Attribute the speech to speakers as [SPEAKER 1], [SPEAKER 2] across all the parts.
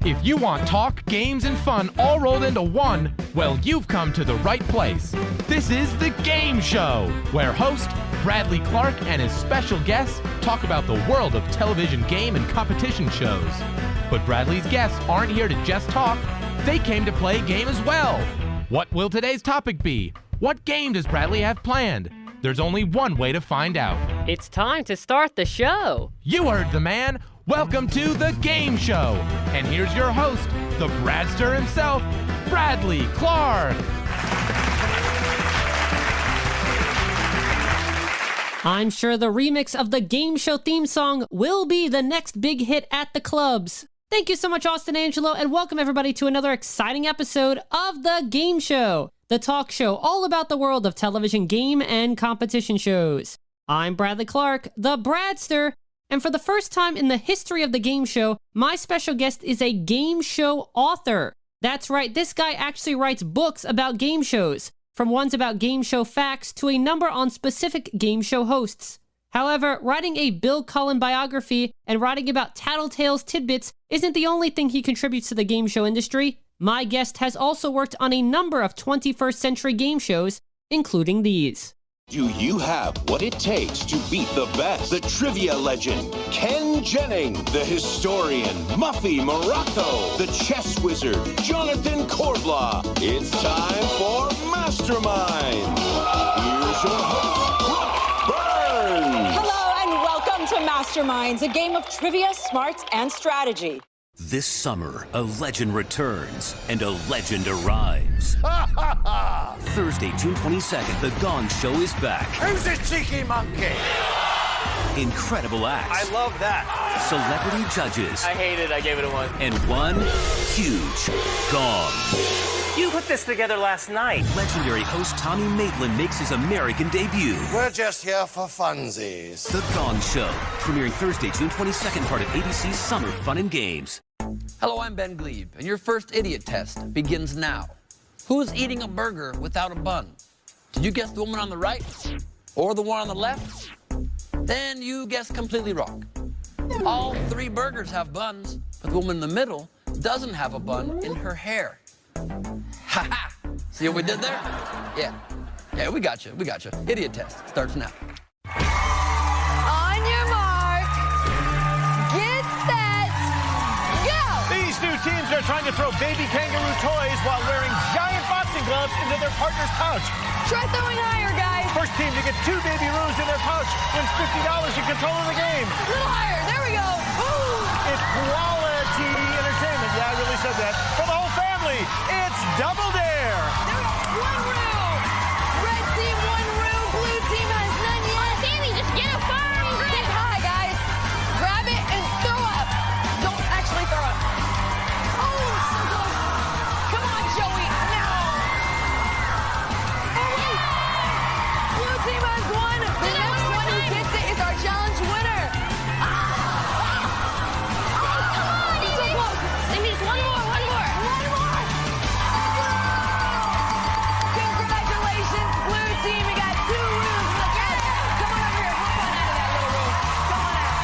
[SPEAKER 1] If you want talk, games, and fun all rolled into one, well, you've come to the right place. This is The Game Show, where host Bradley Clarke and his special guests talk about the world of television game and competition shows. But Bradley's guests aren't here to just talk. They came to play a game as well. What will today's topic be? What game does Bradley have planned? There's only one way to find out.
[SPEAKER 2] It's time to start the show.
[SPEAKER 1] You heard the man. Welcome to The Game Show. And here's your host, the Bradster himself, Bradley Clarke.
[SPEAKER 2] I'm sure the remix of the Game Show theme song will be the next big hit at the clubs. Thank you so much, Austin Angelo, and welcome everybody to another exciting episode of The Game Show, the talk show all about the world of television game and competition shows. I'm Bradley Clarke, the Bradster, and for the first time in the history of The Game Show, my special guest is a game show author. That's right, this guy actually writes books about game shows, from ones about game show facts to a number on specific game show hosts. However, writing a Bill Cullen biography and writing about Tattletale's tidbits isn't the only thing he contributes to the game show industry. My guest has also worked on a number of 21st century game shows, including these.
[SPEAKER 3] Do you have what it takes to beat the best? The trivia legend, Ken Jennings, the historian, Muffy Morocco, the chess wizard, Jonathan Corblaw. It's time for Mastermind. Here's your host, Brooke Burns.
[SPEAKER 4] Hello and welcome to Masterminds, a game of trivia, smarts, and strategy.
[SPEAKER 5] This summer, a legend returns and a legend arrives. Thursday, June 22nd, The Gong Show is back.
[SPEAKER 6] Who's a cheeky monkey?
[SPEAKER 5] Incredible acts.
[SPEAKER 6] I love that.
[SPEAKER 5] Celebrity judges.
[SPEAKER 7] I hate it. I gave it a 1.
[SPEAKER 5] And one huge gong.
[SPEAKER 7] You put this together last night.
[SPEAKER 5] Legendary host Tommy Maitland makes his American debut.
[SPEAKER 6] We're just here for funsies.
[SPEAKER 5] The Gong Show, premiering Thursday, June 22nd, part of ABC's Summer Fun and Games.
[SPEAKER 8] Hello, I'm Ben Glebe, and your first Idiotest begins now. Who's eating a burger without a bun? Did you guess the woman on the right or the one on the left? Then you guessed completely wrong. All 3 burgers have buns, but the woman in the middle doesn't have a bun in her hair. Ha ha! See what we did there? Yeah, we got you. Idiotest starts now.
[SPEAKER 4] On your mark, get set, go!
[SPEAKER 6] These two teams are trying to throw baby kangaroo toys while wearing giant boxing gloves into their partner's pouch.
[SPEAKER 4] Try throwing higher, guys.
[SPEAKER 6] First team to get 2 baby roos in their pouch wins $50 in control of the game.
[SPEAKER 4] A little higher, there we go. Ooh.
[SPEAKER 6] It's quality entertainment. Yeah, I really said that. For the whole family, it's Double Dare.
[SPEAKER 4] There we go, 1 room. Red team, 1 room. Blue team has none yet.
[SPEAKER 9] Sammy, just get a firm grip.
[SPEAKER 4] Get high, guys. Grab it and throw up. Don't actually throw up. Oh, so close. Come on, Joey. No. Hey. Blue team has 1. The next one who gets it is our challenge winner. So close.
[SPEAKER 9] Sammy, just one more.
[SPEAKER 4] Congratulations, blue team. We got 2 rooms left. Come on over here. Hop on out of that little room. Come on out.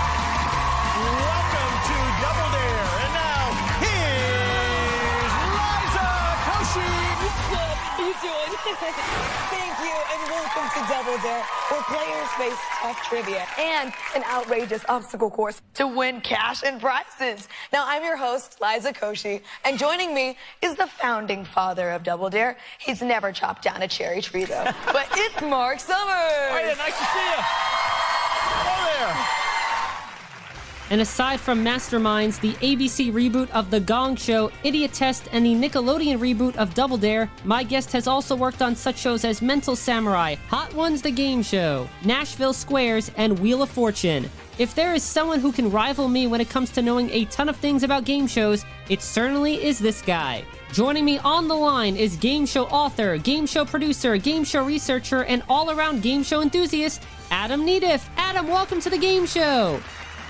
[SPEAKER 6] Welcome to Double Dare. And now, here's Liza Koshy.
[SPEAKER 4] How you doing? Thank you, and welcome to Double Dare, where players face tough trivia and an outrageous obstacle course to win cash and prizes. Now, I'm your host, Liza Koshy, and joining me is the founding father of Double Dare. He's never chopped down a cherry tree, though. But it's Mark Summers.
[SPEAKER 6] Hey, nice to see you. Hello there.
[SPEAKER 2] And aside from Masterminds, the ABC reboot of The Gong Show, Idiotest, and the Nickelodeon reboot of Double Dare, my guest has also worked on such shows as Mental Samurai, Hot Ones the Game Show, Nashville Squares, and Wheel of Fortune. If there is someone who can rival me when it comes to knowing a ton of things about game shows, it certainly is this guy. Joining me on the line is game show author, game show producer, game show researcher, and all-around game show enthusiast, Adam Nedeff. Adam, welcome to The Game Show.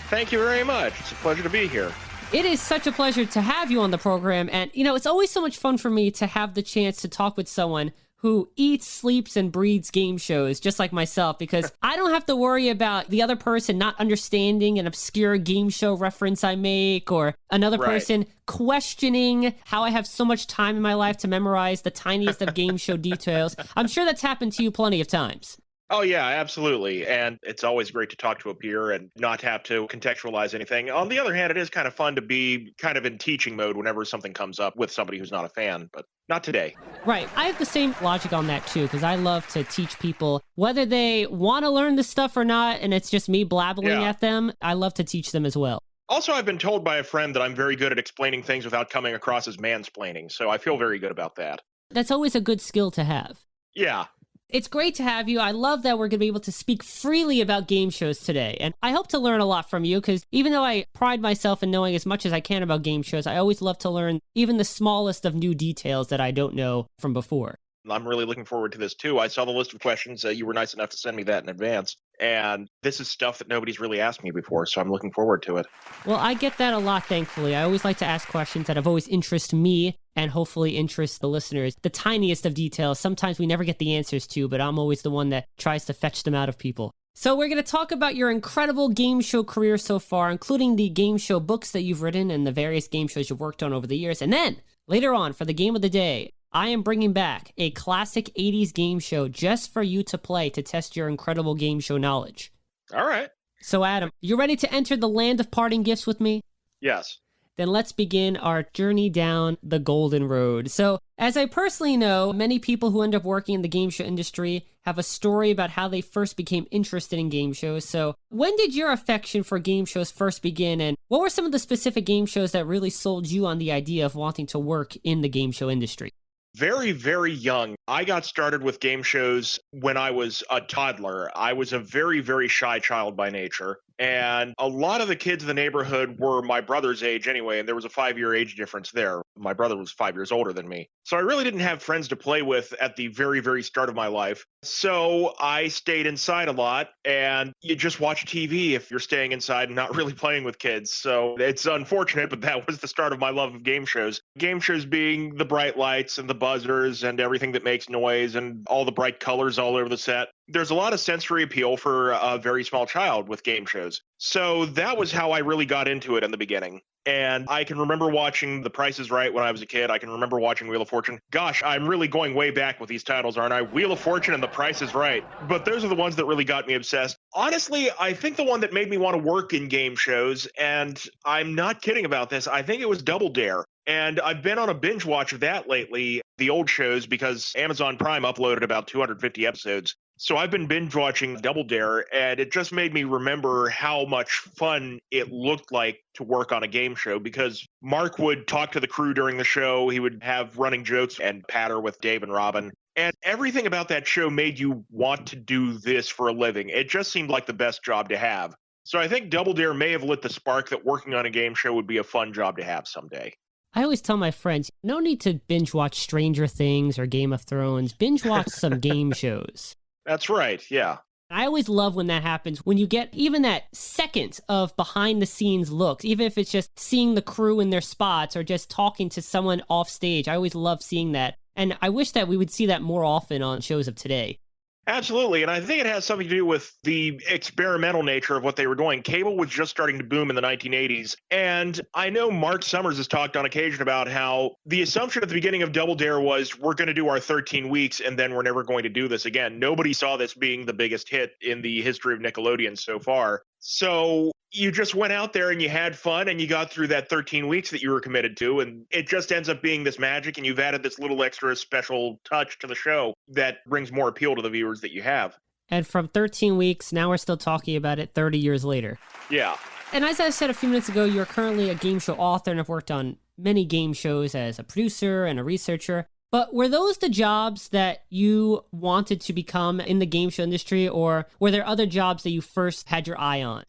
[SPEAKER 10] Thank you very much. It's a pleasure to be here.
[SPEAKER 2] It is such a pleasure to have you on the program. And, it's always so much fun for me to have the chance to talk with someone who eats, sleeps, and breathes game shows, just like myself, because I don't have to worry about the other person not understanding an obscure game show reference I make, or another person questioning how I have so much time in my life to memorize the tiniest of game show details. I'm sure that's happened to you plenty of times.
[SPEAKER 10] Oh, yeah, absolutely. And it's always great to talk to a peer and not have to contextualize anything. On the other hand, it is kind of fun to be kind of in teaching mode whenever something comes up with somebody who's not a fan, but not today.
[SPEAKER 2] Right. I have the same logic on that, too, because I love to teach people, whether they want to learn this stuff or not, and it's just me blabbling at them, I love to teach them as well.
[SPEAKER 10] Also, I've been told by a friend that I'm very good at explaining things without coming across as mansplaining, so I feel very good about that.
[SPEAKER 2] That's always a good skill to have.
[SPEAKER 10] Yeah.
[SPEAKER 2] It's great to have you. I love that we're going to be able to speak freely about game shows today. And I hope to learn a lot from you, because even though I pride myself in knowing as much as I can about game shows, I always love to learn even the smallest of new details that I don't know from before.
[SPEAKER 10] I'm really looking forward to this, too. I saw the list of questions. You were nice enough to send me that in advance. And this is stuff that nobody's really asked me before, so I'm looking forward to it.
[SPEAKER 2] Well, I get that a lot, thankfully. I always like to ask questions that have always interested me and hopefully interest the listeners. The tiniest of details, sometimes we never get the answers to, but I'm always the one that tries to fetch them out of people. So we're going to talk about your incredible game show career so far, including the game show books that you've written and the various game shows you've worked on over the years. And then, later on, for the game of the day, I am bringing back a classic 80s game show just for you to play to test your incredible game show knowledge.
[SPEAKER 10] All right.
[SPEAKER 2] So, Adam, you ready to enter the land of parting gifts with me?
[SPEAKER 10] Yes.
[SPEAKER 2] Then let's begin our journey down the golden road. So, as I personally know, many people who end up working in the game show industry have a story about how they first became interested in game shows. So, when did your affection for game shows first begin, and what were some of the specific game shows that really sold you on the idea of wanting to work in the game show industry?
[SPEAKER 10] Very, very young. I got started with game shows when I was a toddler. I was a very, very shy child by nature. And a lot of the kids in the neighborhood were my brother's age anyway, and there was a 5-year age difference there. My brother was 5 years older than me. So I really didn't have friends to play with at the very, very start of my life. So I stayed inside a lot, and you just watch TV if you're staying inside and not really playing with kids. So it's unfortunate, but that was the start of my love of game shows. Game shows being the bright lights and the buzzers and everything that makes noise and all the bright colors all over the set. There's a lot of sensory appeal for a very small child with game shows. So that was how I really got into it in the beginning. And I can remember watching The Price is Right when I was a kid. I can remember watching Wheel of Fortune. Gosh, I'm really going way back with these titles, aren't I? Wheel of Fortune and The Price is Right. But those are the ones that really got me obsessed. Honestly, I think the one that made me want to work in game shows, and I'm not kidding about this, I think it was Double Dare. And I've been on a binge watch of that lately, the old shows, because Amazon Prime uploaded about 250 episodes. So I've been binge watching Double Dare, and it just made me remember how much fun it looked like to work on a game show, because Mark would talk to the crew during the show. He would have running jokes and patter with Dave and Robin. And everything about that show made you want to do this for a living. It just seemed like the best job to have. So I think Double Dare may have lit the spark that working on a game show would be a fun job to have someday.
[SPEAKER 2] I always tell my friends, no need to binge watch Stranger Things or Game of Thrones. Binge watch some game shows.
[SPEAKER 10] That's right, yeah.
[SPEAKER 2] I always love when that happens, when you get even that second of behind the scenes looks, even if it's just seeing the crew in their spots or just talking to someone off stage. I always love seeing that. And I wish that we would see that more often on shows of today.
[SPEAKER 10] Absolutely, and I think it has something to do with the experimental nature of what they were doing. Cable was just starting to boom in the 1980s, and I know Mark Summers has talked on occasion about how the assumption at the beginning of Double Dare was we're going to do our 13 weeks and then we're never going to do this again. Nobody saw this being the biggest hit in the history of Nickelodeon so far. So you just went out there and you had fun and you got through that 13 weeks that you were committed to, and it just ends up being this magic, and you've added this little extra special touch to the show that brings more appeal to the viewers that you have.
[SPEAKER 2] And from 13 weeks, now we're still talking about it 30 years later.
[SPEAKER 10] Yeah.
[SPEAKER 2] And as I said a few minutes ago, you're currently a game show author and have worked on many game shows as a producer and a researcher. But were those the jobs that you wanted to become in the game show industry, or were there other jobs that you first had your eye on?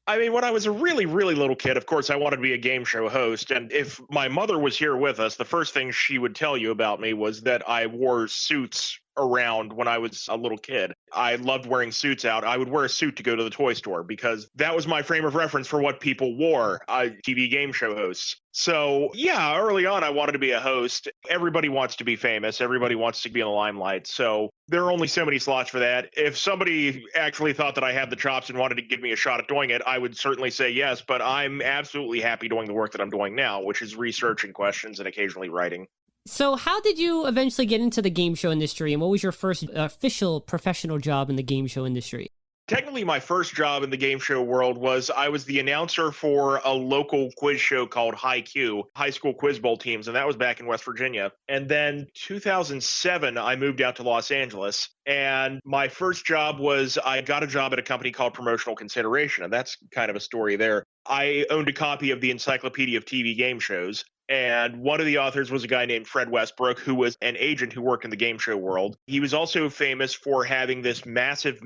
[SPEAKER 10] I mean, when I was a really, really little kid, of course, I wanted to be a game show host. And if my mother was here with us, the first thing she would tell you about me was that I wore suits around when I was a little kid. I loved wearing suits out. I would wear a suit to go to the toy store because that was my frame of reference for what people wore, TV game show hosts. So yeah, early on, I wanted to be a host. Everybody wants to be famous. Everybody wants to be in the limelight. So there are only so many slots for that. If somebody actually thought that I had the chops and wanted to give me a shot at doing it, I would certainly say yes, but I'm absolutely happy doing the work that I'm doing now, which is researching questions and occasionally writing.
[SPEAKER 2] So how did you eventually get into the game show industry, and what was your first official professional job in the game show industry?
[SPEAKER 10] Technically, my first job in the game show world was I was the announcer for a local quiz show called High Q, High School Quiz Bowl Teams, and that was back in West Virginia. And then 2007, I moved out to Los Angeles, and my first job was I got a job at a company called Promotional Consideration, and that's kind of a story there. I owned a copy of the Encyclopedia of TV Game Shows, and one of the authors was a guy named Fred Westbrook, who was an agent who worked in the game show world. He was also famous for having this massive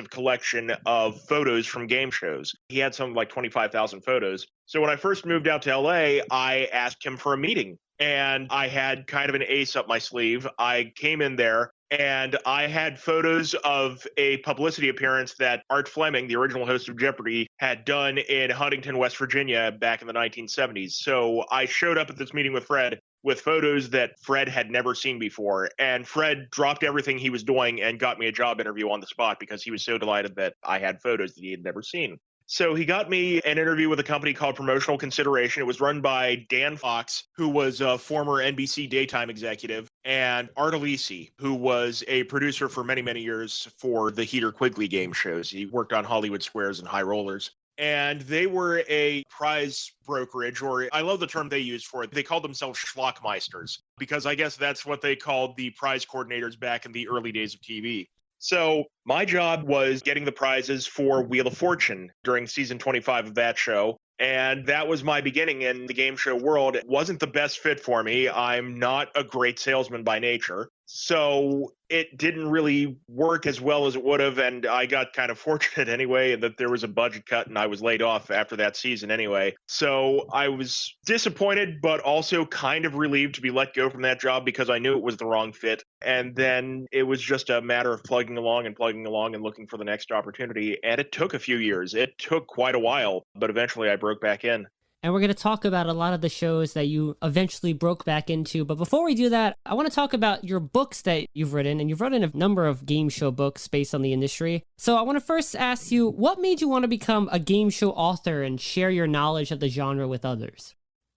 [SPEAKER 10] collection of photos from game shows. He had something like 25,000 photos. So when I first moved out to LA, I asked him for a meeting. And I had kind of an ace up my sleeve. I came in there, and I had photos of a publicity appearance that Art Fleming, the original host of Jeopardy, had done in Huntington, West Virginia back in the 1970s. So I showed up at this meeting with Fred with photos that Fred had never seen before. And Fred dropped everything he was doing and got me a job interview on the spot because he was so delighted that I had photos that he had never seen. So he got me an interview with a company called Promotional Consideration. It was run by Dan Fox, who was a former NBC daytime executive, and Art Alisi, who was a producer for many, many years for the Heater Quigley game shows. He worked on Hollywood Squares and High Rollers. And they were a prize brokerage, or I love the term they used for it. They called themselves Schlockmeisters, because I guess that's what they called the prize coordinators back in the early days of TV. So my job was getting the prizes for Wheel of Fortune during season 25 of that show. And that was my beginning in the game show world. It wasn't the best fit for me. I'm not a great salesman by nature. So it didn't really work as well as it would have. And I got kind of fortunate anyway that there was a budget cut and I was laid off after that season anyway. So I was disappointed, but also kind of relieved to be let go from that job because I knew it was the wrong fit. And then it was just a matter of plugging along and looking for the next opportunity. And it took a few years. It took quite a while, but eventually I broke back in.
[SPEAKER 2] And we're going to talk about a lot of the shows that you eventually broke back into. But before we do that, I want to talk about your books that you've written. And you've written a number of game show books based on the industry. So I want to first ask you, what made you want to become a game show author and share your knowledge of the genre with others?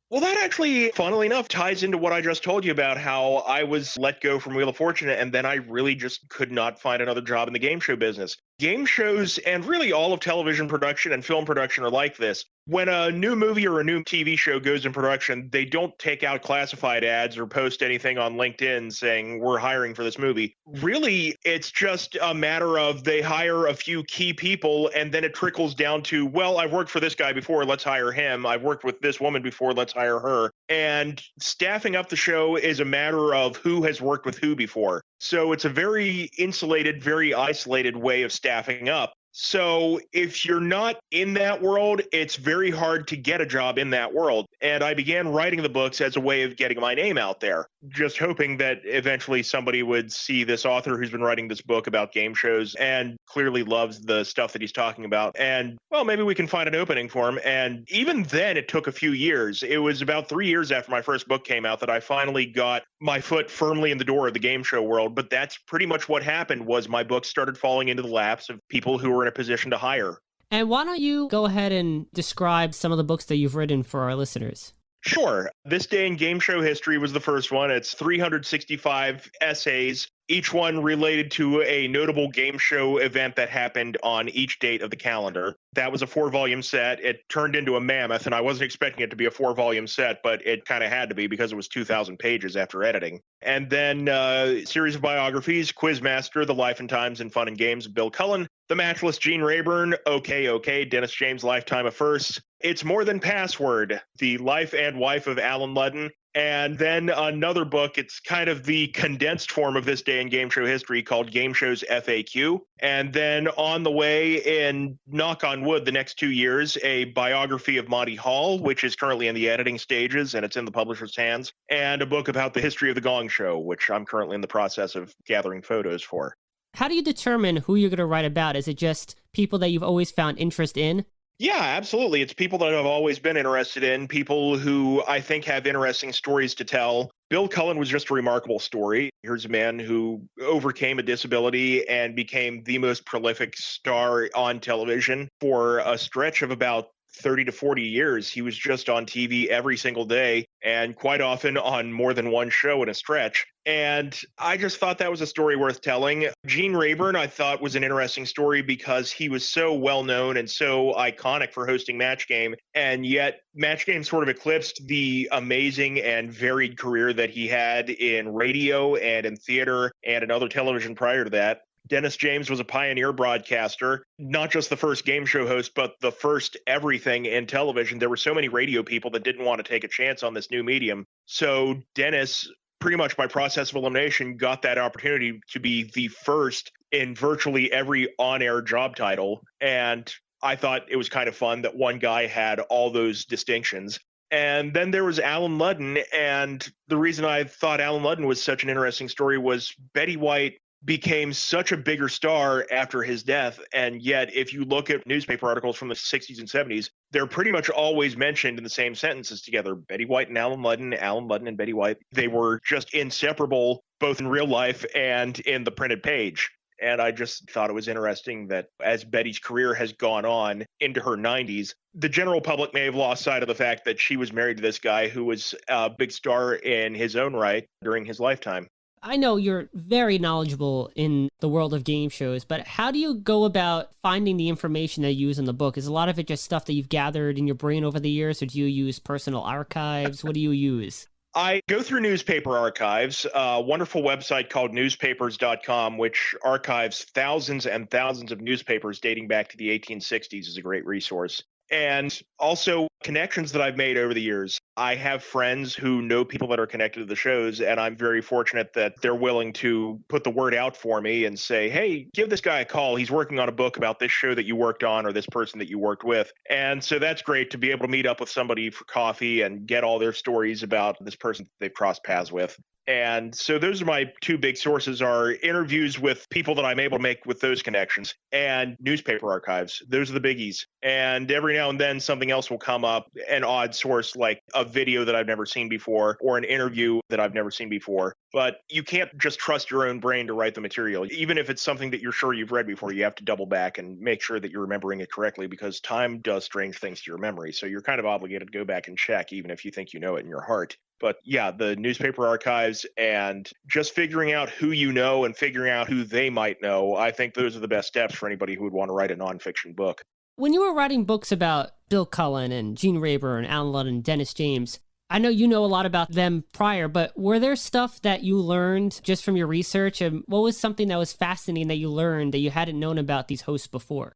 [SPEAKER 10] Well, that actually, funnily enough, ties into what I just told you about how I was let go from Wheel of Fortune, and then I really just could not find another job in the game show business. Game shows, and really all of television production and film production are like this. When a new movie or a new TV show goes in production, they don't take out classified ads or post anything on LinkedIn saying, we're hiring for this movie. Really, it's just a matter of they hire a few key people, and then it trickles down to, well, I've worked for this guy before, let's hire him. I've worked with this woman before, let's hire her. And staffing up the show is a matter of who has worked with who before. So it's a very insulated, very isolated way of staffing up. So if you're not in that world, it's very hard to get a job in that world. And I began writing the books as a way of getting my name out there, just hoping that eventually somebody would see this author who's been writing this book about game shows and clearly loves the stuff that he's talking about. And, well, maybe we can find an opening for him. And even then, it took a few years. It was about 3 years after my first book came out that I finally got my foot firmly in the door of the game show world. But that's pretty much what happened was my books started falling into the laps of people who were in a position to hire.
[SPEAKER 2] And why don't you go ahead and describe some of the books that you've written for our listeners?
[SPEAKER 10] Sure. This Day in Game Show History was the first one. It's 365 essays, each one related to a notable game show event that happened on each date of the calendar. That was a 4-volume set. It turned into a mammoth, and I wasn't expecting it to be a 4-volume set, but it kind of had to be because it was 2,000 pages after editing. And then a series of biographies, Quizmaster, The Life and Times and Fun and Games of Bill Cullen, The Matchless Gene Rayburn, OK, Dennis James' Lifetime of Firsts, It's More Than Password, The Life and Wife of Allen Ludden, And then another book, it's kind of the condensed form of this day in game show history, called Game Show's FAQ. And then on the way, in knock on wood, the next 2 years, a biography of Monty Hall, which is currently in the editing stages and it's in the publisher's hands, and a book about the history of the Gong Show, which I'm currently in the process of gathering photos for.
[SPEAKER 2] How do you determine who you're going to write about? Is it just people that you've always found interest in?
[SPEAKER 10] Yeah, absolutely. It's people that I've always been interested in, people who I think have interesting stories to tell. Bill Cullen was just a remarkable story. Here's a man who overcame a disability and became the most prolific star on television for a stretch of about 30 to 40 years. He was just on TV every single day, and quite often on more than one show in a stretch. And I just thought that was a story worth telling. Gene Rayburn, I thought, was an interesting story because he was so well known and so iconic for hosting Match Game. And yet Match Game sort of eclipsed the amazing and varied career that he had in radio and in theater and in other television prior to that. Dennis James was a pioneer broadcaster, not just the first game show host, but the first everything in television. There were so many radio people that didn't want to take a chance on this new medium. So Dennis, pretty much by process of elimination, got that opportunity to be the first in virtually every on-air job title. And I thought it was kind of fun that one guy had all those distinctions. And then there was Allen Ludden. And the reason I thought Allen Ludden was such an interesting story was Betty White became such a bigger star after his death. And yet, if you look at newspaper articles from the 60s and 70s, they're pretty much always mentioned in the same sentences together. Betty White and Allen Ludden and Betty White. They were just inseparable, both in real life and in the printed page. And I just thought it was interesting that as Betty's career has gone on into her 90s, the general public may have lost sight of the fact that she was married to this guy who was a big star in his own right during his lifetime.
[SPEAKER 2] I know you're very knowledgeable in the world of game shows, but how do you go about finding the information that you use in the book? Is a lot of it just stuff that you've gathered in your brain over the years, or do you use personal archives? What do you use?
[SPEAKER 10] I go through newspaper archives, a wonderful website called newspapers.com, which archives thousands and thousands of newspapers dating back to the 1860s, is a great resource. And also connections that I've made over the years. I have friends who know people that are connected to the shows, and I'm very fortunate that they're willing to put the word out for me and say, hey, give this guy a call. He's working on a book about this show that you worked on or this person that you worked with. And so that's great to be able to meet up with somebody for coffee and get all their stories about this person they've crossed paths with. And so those are my two big sources, are interviews with people that I'm able to make with those connections and newspaper archives. Those are the biggies. And every now and then something else will come up, an odd source like a video that I've never seen before or an interview that I've never seen before. But you can't just trust your own brain to write the material. Even if it's something that you're sure you've read before, you have to double back and make sure that you're remembering it correctly, because time does strange things to your memory. So you're kind of obligated to go back and check, even if you think you know it in your heart. But yeah, the newspaper archives and just figuring out who you know and figuring out who they might know, I think those are the best steps for anybody who would want to write a nonfiction book.
[SPEAKER 2] When you were writing books about Bill Cullen and Gene Rayburn, Allen Ludden, Dennis James, I know you know a lot about them prior, but were there stuff that you learned just from your research? And what was something that was fascinating that you learned that you hadn't known about these hosts before?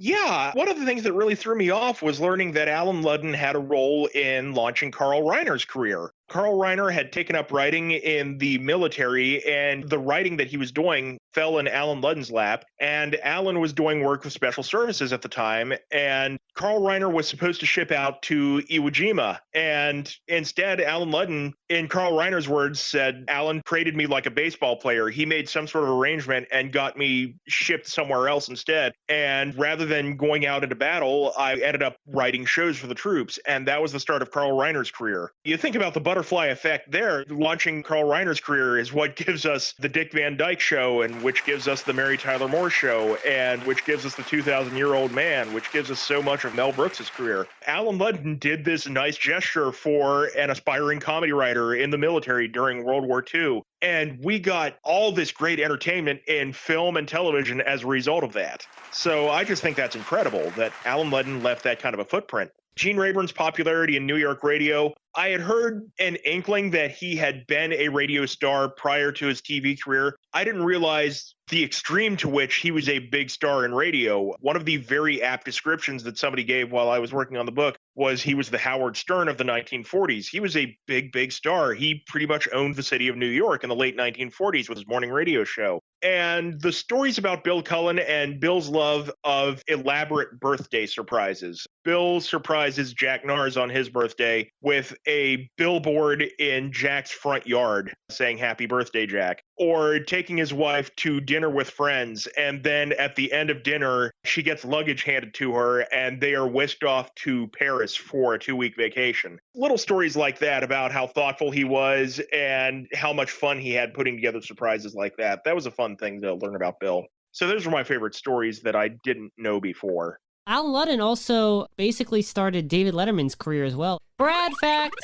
[SPEAKER 10] Yeah, one of the things that really threw me off was learning that Allen Ludden had a role in launching Carl Reiner's career. Carl Reiner had taken up writing in the military, and the writing that he was doing fell in Allen Ludden's lap. And Allen was doing work with special services at the time, and Carl Reiner was supposed to ship out to Iwo Jima. And instead, Allen Ludden, in Carl Reiner's words, said, Allen traded me like a baseball player. He made some sort of arrangement and got me shipped somewhere else instead. And rather than going out into battle, I ended up writing shows for the troops. And that was the start of Carl Reiner's career. You think about the butterfly effect there. Launching Carl Reiner's career is what gives us the Dick Van Dyke Show, and which gives us the Mary Tyler Moore Show, and which gives us the 2,000-Year-Old Man, which gives us so much of Mel Brooks's career. Allen Ludden did this nice gesture for an aspiring comedy writer in the military during World War II. And we got all this great entertainment in film and television as a result of that. So I just think that's incredible that Allen Ludden left that kind of a footprint. Gene Rayburn's popularity in New York radio, I had heard an inkling that he had been a radio star prior to his TV career. I didn't realize the extreme to which he was a big star in radio. One of the very apt descriptions that somebody gave while I was working on the book was he was the Howard Stern of the 1940s. He was a big, big star. He pretty much owned the city of New York in the late 1940s with his morning radio show. And the stories about Bill Cullen and Bill's love of elaborate birthday surprises. Bill surprises Jack Nars on his birthday with a billboard in Jack's front yard saying happy birthday, Jack. Or taking his wife to dinner with friends, and then at the end of dinner, she gets luggage handed to her, and they are whisked off to Paris for a 2-week vacation. Little stories like that about how thoughtful he was and how much fun he had putting together surprises like that. That was a fun thing to learn about Bill. So those are my favorite stories that I didn't know before.
[SPEAKER 2] Allen Ludden also basically started David Letterman's career as well. Brad fact.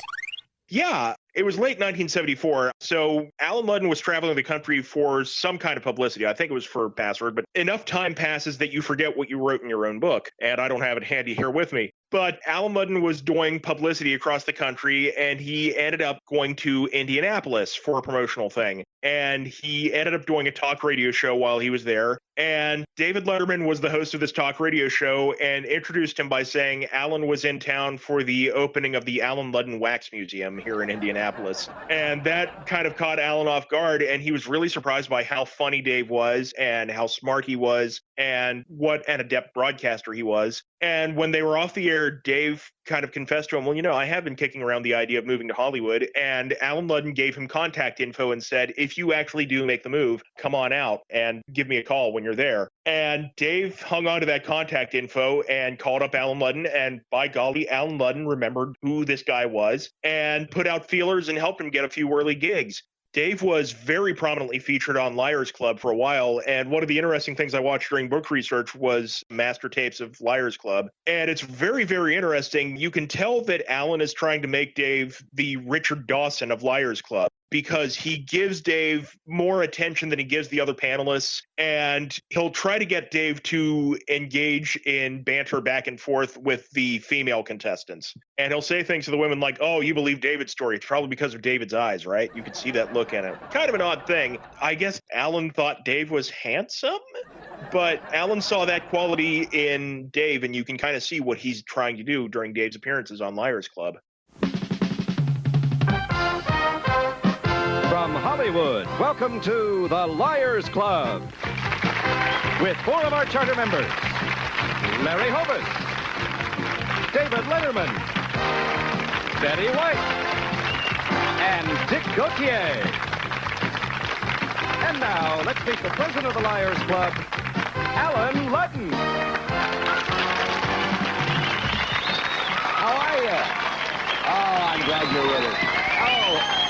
[SPEAKER 10] Yeah, it was late 1974. So Allen Ludden was traveling the country for some kind of publicity. I think it was for Password, but enough time passes that you forget what you wrote in your own book. And I don't have it handy here with me. But Allen Ludden was doing publicity across the country, and he ended up going to Indianapolis for a promotional thing. And he ended up doing a talk radio show while he was there. And David Letterman was the host of this talk radio show and introduced him by saying Allen was in town for the opening of the Allen Ludden Wax Museum here in Indianapolis. And that kind of caught Allen off guard, and he was really surprised by how funny Dave was and how smart he was and what an adept broadcaster he was. And when they were off the air, Dave kind of confessed to him, well, you know, I have been kicking around the idea of moving to Hollywood. And Allen Ludden gave him contact info and said, if you actually do make the move, come on out and give me a call when you're there. And Dave hung on to that contact info and called up Allen Ludden. And by golly, Allen Ludden remembered who this guy was and put out feelers and helped him get a few early gigs. Dave was very prominently featured on Liars Club for a while, and one of the interesting things I watched during book research was master tapes of Liars Club. And it's very, very interesting. You can tell that Allen is trying to make Dave the Richard Dawson of Liars Club, because he gives Dave more attention than he gives the other panelists, and he'll try to get Dave to engage in banter back and forth with the female contestants. And he'll say things to the women like, oh, you believe David's story. It's probably because of David's eyes, right? You could see that look in it. Kind of an odd thing. I guess Allen thought Dave was handsome, but Allen saw that quality in Dave, and you can kind of see what he's trying to do during Dave's appearances on Liars Club.
[SPEAKER 11] From Hollywood, welcome to the Liars Club with 4 of our charter members: Larry Hovis, David Letterman, Betty White, and Dick Gautier. And now, let's meet the president of the Liars Club, Allen Ludden.
[SPEAKER 12] How are you? Oh, I'm glad you're with us. Oh.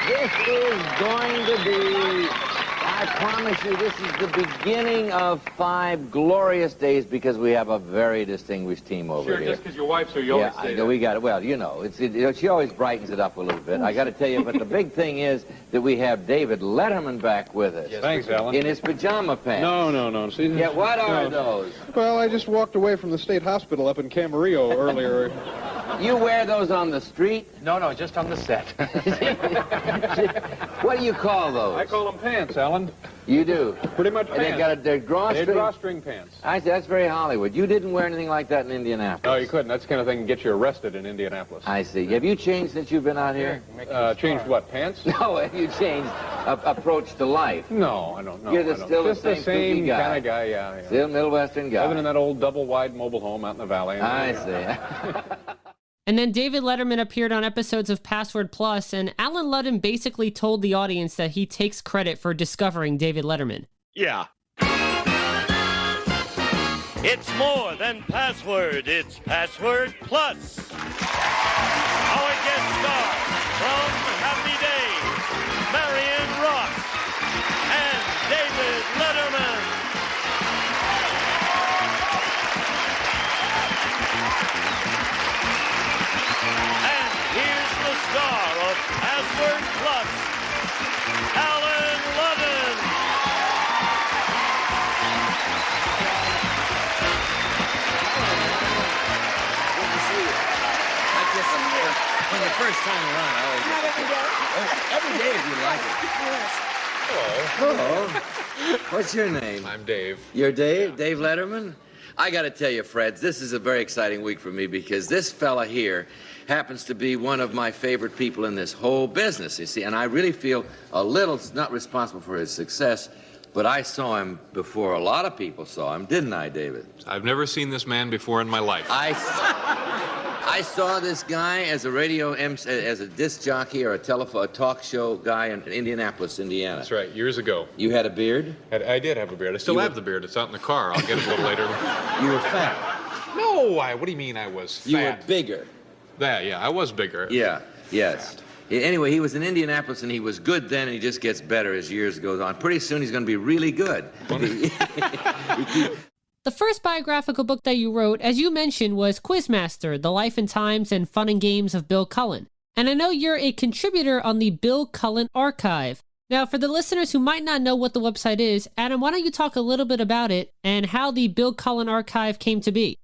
[SPEAKER 12] This is going to be, I promise you, this is the beginning of 5 glorious days because we have a very distinguished team over here.
[SPEAKER 13] Sure, just because your wife's here, you always say that.
[SPEAKER 12] We got it. Well, you know, she always brightens it up a little bit. I got to tell you, but the big thing is that we have David Letterman back with us.
[SPEAKER 13] Yes, thanks, Alan.
[SPEAKER 12] In his pajama pants.
[SPEAKER 13] No. See,
[SPEAKER 12] yeah, what are those?
[SPEAKER 13] Well, I just walked away from the state hospital up in Camarillo earlier.
[SPEAKER 12] You wear those on the street?
[SPEAKER 13] No, just on the set.
[SPEAKER 12] What do you call those?
[SPEAKER 13] I call them pants, Alan.
[SPEAKER 12] You do?
[SPEAKER 13] Pretty much pants.
[SPEAKER 12] They're drawstring?
[SPEAKER 13] They're drawstring pants.
[SPEAKER 12] I see, that's very Hollywood. You didn't wear anything like that in Indianapolis?
[SPEAKER 13] No, you couldn't. That's the kind of thing that gets you arrested in Indianapolis.
[SPEAKER 12] I see. Have you changed since you've been out here?
[SPEAKER 13] Changed what, pants?
[SPEAKER 12] No, have you changed approach to life?
[SPEAKER 13] No, I don't know.
[SPEAKER 12] You're still
[SPEAKER 13] just
[SPEAKER 12] the same guy.
[SPEAKER 13] Kind of guy, yeah.
[SPEAKER 12] Still Midwestern guy.
[SPEAKER 13] Living in that old double-wide mobile home out in the valley.
[SPEAKER 12] I see.
[SPEAKER 2] And then David Letterman appeared on episodes of Password Plus, and Allen Ludden basically told the audience that he takes credit for discovering David Letterman.
[SPEAKER 10] Yeah.
[SPEAKER 14] It's more than Password, it's Password Plus. Our guest star from Happy Days, Marion Ross and David Letterman. And here's the star of Password Plus, Allen Ludden.
[SPEAKER 12] When the first time around, I always every day if you like it. Hello. What's your name?
[SPEAKER 15] I'm Dave.
[SPEAKER 12] You're Dave? Dave Letterman? I got to tell you, Fred, this is a very exciting week for me because this fella here happens to be one of my favorite people in this whole business, you see, and I really feel a little not responsible for his success, but I saw him before a lot of people saw him, didn't I, David?
[SPEAKER 15] I've never seen this man before in my life.
[SPEAKER 12] I saw this guy as a radio MC, as a disc jockey or a talk show guy in Indianapolis, Indiana.
[SPEAKER 15] That's right, years ago.
[SPEAKER 12] You had a beard?
[SPEAKER 15] I did have a beard. I still have the beard. It's out in the car. I'll get it a little later.
[SPEAKER 12] You were fat.
[SPEAKER 15] No, what do you mean I was fat?
[SPEAKER 12] You were bigger.
[SPEAKER 15] Yeah, I was bigger.
[SPEAKER 12] Yeah, yes. Anyway, he was in Indianapolis, and he was good then, and he just gets better as years goes on. Pretty soon, he's going to be really good.
[SPEAKER 2] The first biographical book that you wrote, as you mentioned, was Quizmaster, The Life and Times and Fun and Games of Bill Cullen. And I know you're a contributor on the Bill Cullen Archive. Now, for the listeners who might not know what the website is, Adam, why don't you talk a little bit about it and how the Bill Cullen Archive came to be?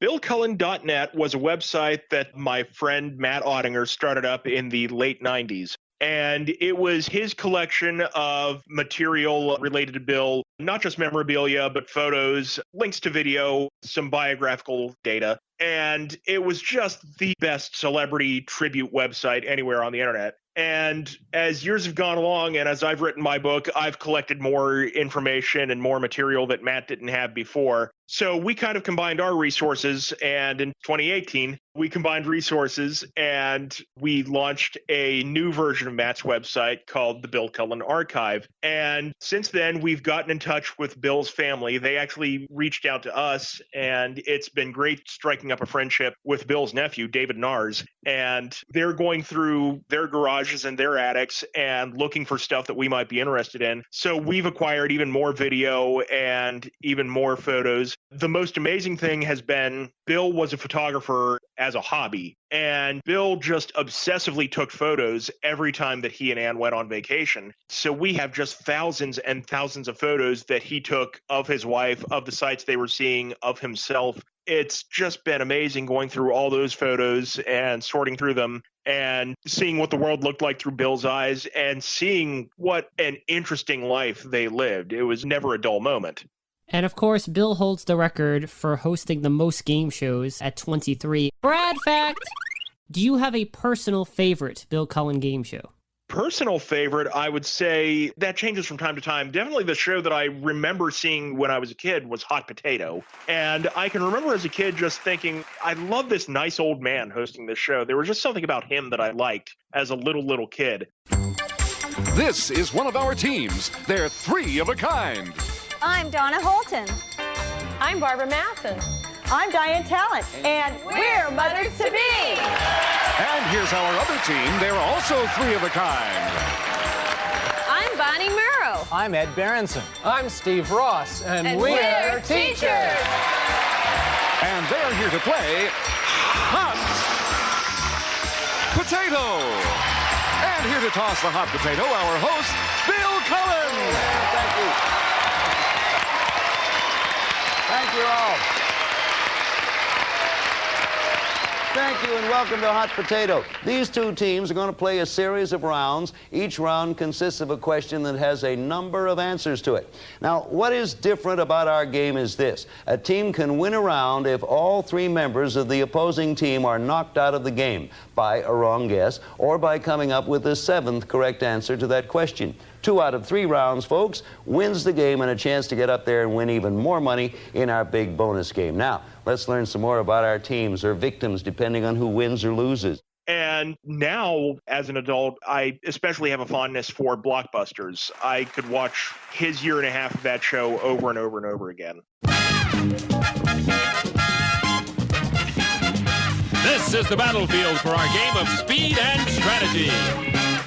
[SPEAKER 10] BillCullen.net was a website that my friend Matt Ottinger started up in the late 90s. And it was his collection of material related to Bill, not just memorabilia, but photos, links to video, some biographical data. And it was just the best celebrity tribute website anywhere on the internet. And as years have gone along, and as I've written my book, I've collected more information and more material that Matt didn't have before. So we kind of combined our resources, and in 2018, we combined resources and we launched a new version of Matt's website called the Bill Cullen Archive. And since then, we've gotten in touch with Bill's family. They actually reached out to us, and it's been great striking up a friendship with Bill's nephew, David Nars. And they're going through their garages and their attics and looking for stuff that we might be interested in. So we've acquired even more video and even more photos. The most amazing thing has been Bill was a photographer as a hobby, and Bill just obsessively took photos every time that he and Ann went on vacation. So we have just thousands and thousands of photos that he took of his wife, of the sights they were seeing, of himself. It's just been amazing going through all those photos and sorting through them and seeing what the world looked like through Bill's eyes and seeing what an interesting life they lived. It was never a dull moment.
[SPEAKER 2] And of course, Bill holds the record for hosting the most game shows at 23. Brad fact, do you have a personal favorite Bill Cullen game show?
[SPEAKER 10] Personal favorite, I would say that changes from time to time. Definitely the show that I remember seeing when I was a kid was Hot Potato. And I can remember as a kid just thinking, I love this nice old man hosting this show. There was just something about him that I liked as a little kid.
[SPEAKER 11] This is one of our teams. They're three of a kind.
[SPEAKER 16] I'm Donna Holton.
[SPEAKER 9] I'm Barbara Masson.
[SPEAKER 16] I'm Diane Talent. And we're Mothers-to-Be.
[SPEAKER 11] And here's our other team. They're also three of a kind.
[SPEAKER 9] I'm Bonnie Murrow.
[SPEAKER 6] I'm Ed Berenson. I'm Steve Ross.
[SPEAKER 9] And we're teachers.
[SPEAKER 11] And they're here to play Hot Potato. And here to toss the hot potato, our host, Bill Cullen.
[SPEAKER 12] Thank you. Thank you all.
[SPEAKER 17] Thank you and welcome to Hot Potato. These two teams are going to play a series of rounds. Each round consists of a question that has a number of answers to it. Now, what is different about our game is this. A team can win a round if all three members of the opposing team are knocked out of the game by a wrong guess or by coming up with the seventh correct answer to that question. 2 out of 3 rounds, folks, wins the game and a chance to get up there and win even more money in our big bonus game. Now, let's learn some more about our teams or victims, depending on who wins or loses.
[SPEAKER 10] And now, as an adult, I especially have a fondness for Blockbusters. I could watch his year and a half of that show over and over and over again.
[SPEAKER 18] This is the battlefield for our game of speed and strategy.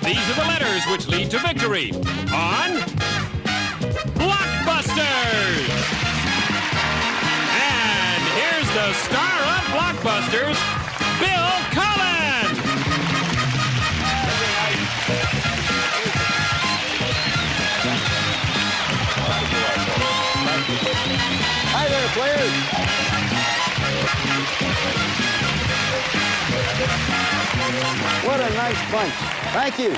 [SPEAKER 18] These are the letters which lead to victory on Blockbusters. And here's the star of Blockbusters, Bill Cullen.
[SPEAKER 17] Hi there, players. What a nice bunch. Thank you.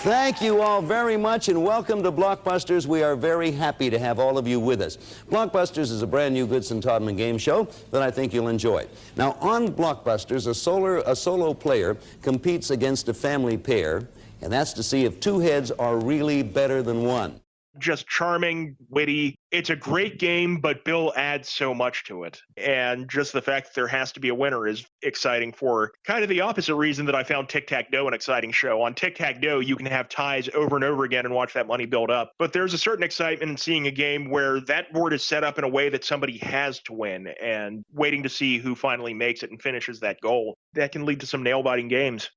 [SPEAKER 17] Thank you all very much, and welcome to Blockbusters. We are very happy to have all of you with us. Blockbusters is a brand new Goodson Todman game show that I think you'll enjoy. Now, on Blockbusters, a solo player competes against a family pair, and that's to see if two heads are really better than one.
[SPEAKER 10] Just charming, witty. It's a great game, but Bill adds so much to it. And just the fact that there has to be a winner is exciting for kind of the opposite reason that I found Tic-Tac-Toe an exciting show. On Tic-Tac-Toe, you can have ties over and over again and watch that money build up. But there's a certain excitement in seeing a game where that board is set up in a way that somebody has to win and waiting to see who finally makes it and finishes that goal. That can lead to some nail-biting games.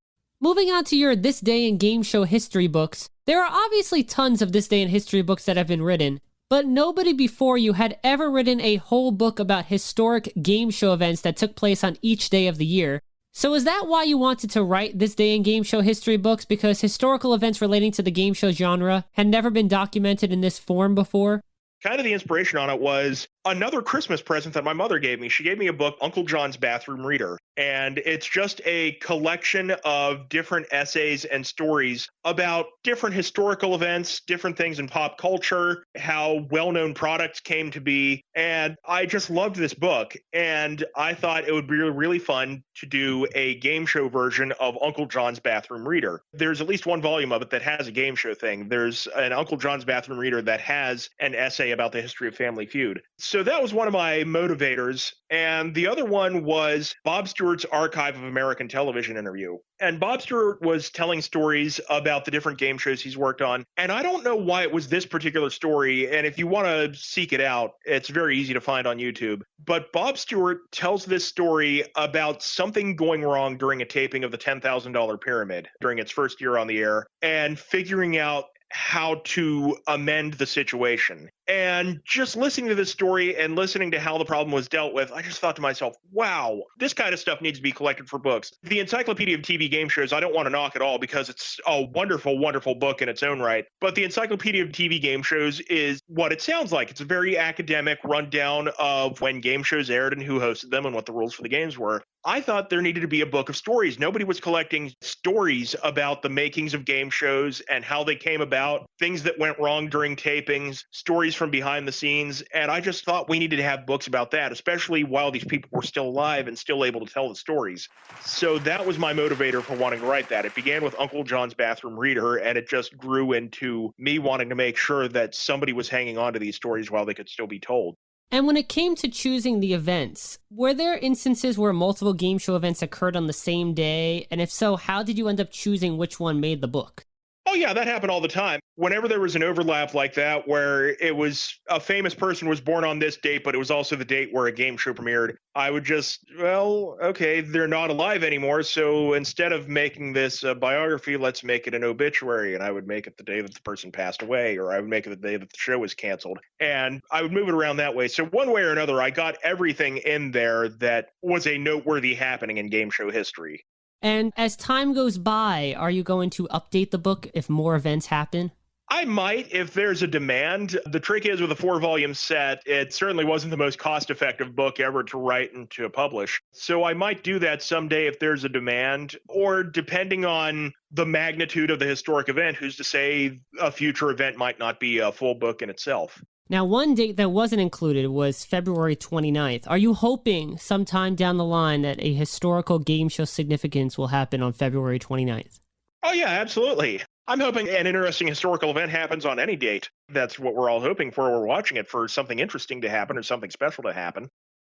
[SPEAKER 2] Moving on to your This Day in Game Show history books, there are obviously tons of This Day in History books that have been written, but nobody before you had ever written a whole book about historic game show events that took place on each day of the year. So is that why you wanted to write This Day in Game Show history books? Because historical events relating to the game show genre had never been documented in this form before?
[SPEAKER 10] Kind of the inspiration on it was another Christmas present that my mother gave me. She gave me a book, Uncle John's Bathroom Reader, and it's just a collection of different essays and stories about different historical events, different things in pop culture, how well-known products came to be, and I just loved this book, and I thought it would be really fun to do a game show version of Uncle John's Bathroom Reader. There's at least one volume of it that has a game show thing. There's an Uncle John's Bathroom Reader that has an essay about the history of Family Feud. So that was one of my motivators. And the other one was Bob Stewart's Archive of American Television interview. And Bob Stewart was telling stories about the different game shows he's worked on. And I don't know why it was this particular story. And if you want to seek it out, it's very easy to find on YouTube. But Bob Stewart tells this story about something going wrong during a taping of the $10,000 Pyramid during its first year on the air and figuring out how to amend the situation. And just listening to this story and listening to how the problem was dealt with, I just thought to myself, wow, this kind of stuff needs to be collected for books. The Encyclopedia of TV Game Shows, I don't want to knock at all because it's a wonderful, wonderful book in its own right. But the Encyclopedia of TV Game Shows is what it sounds like. It's a very academic rundown of when game shows aired and who hosted them and what the rules for the games were. I thought there needed to be a book of stories. Nobody was collecting stories about the makings of game shows and how they came about, things that went wrong during tapings, stories from behind the scenes. And I just thought we needed to have books about that, especially while these people were still alive and still able to tell the stories. So that was my motivator for wanting to write that. It began with Uncle John's Bathroom Reader, and it just grew into me wanting to make sure that somebody was hanging on to these stories while they could still be told.
[SPEAKER 2] And when it came to choosing the events, were there instances where multiple game show events occurred on the same day? And if so, how did you end up choosing which one made the book?
[SPEAKER 10] Oh, yeah, that happened all the time. Whenever there was an overlap like that, where it was a famous person was born on this date, but it was also the date where a game show premiered, I would just, well, okay, they're not alive anymore. So instead of making this a biography, let's make it an obituary. And I would make it the day that the person passed away, or I would make it the day that the show was canceled. And I would move it around that way. So one way or another, I got everything in there that was a noteworthy happening in game show history.
[SPEAKER 2] And as time goes by, are you going to update the book if more events happen?
[SPEAKER 10] I might, if there's a demand. The trick is with a 4-volume set, it certainly wasn't the most cost-effective book ever to write and to publish. So I might do that someday if there's a demand, or depending on the magnitude of the historic event, who's to say a future event might not be a full book in itself.
[SPEAKER 2] Now, one date that wasn't included was February 29th. Are you hoping sometime down the line that a historical game show significance will happen on February 29th?
[SPEAKER 10] Oh, yeah, absolutely. I'm hoping an interesting historical event happens on any date. That's what we're all hoping for. We're watching it for something interesting to happen or something special to happen.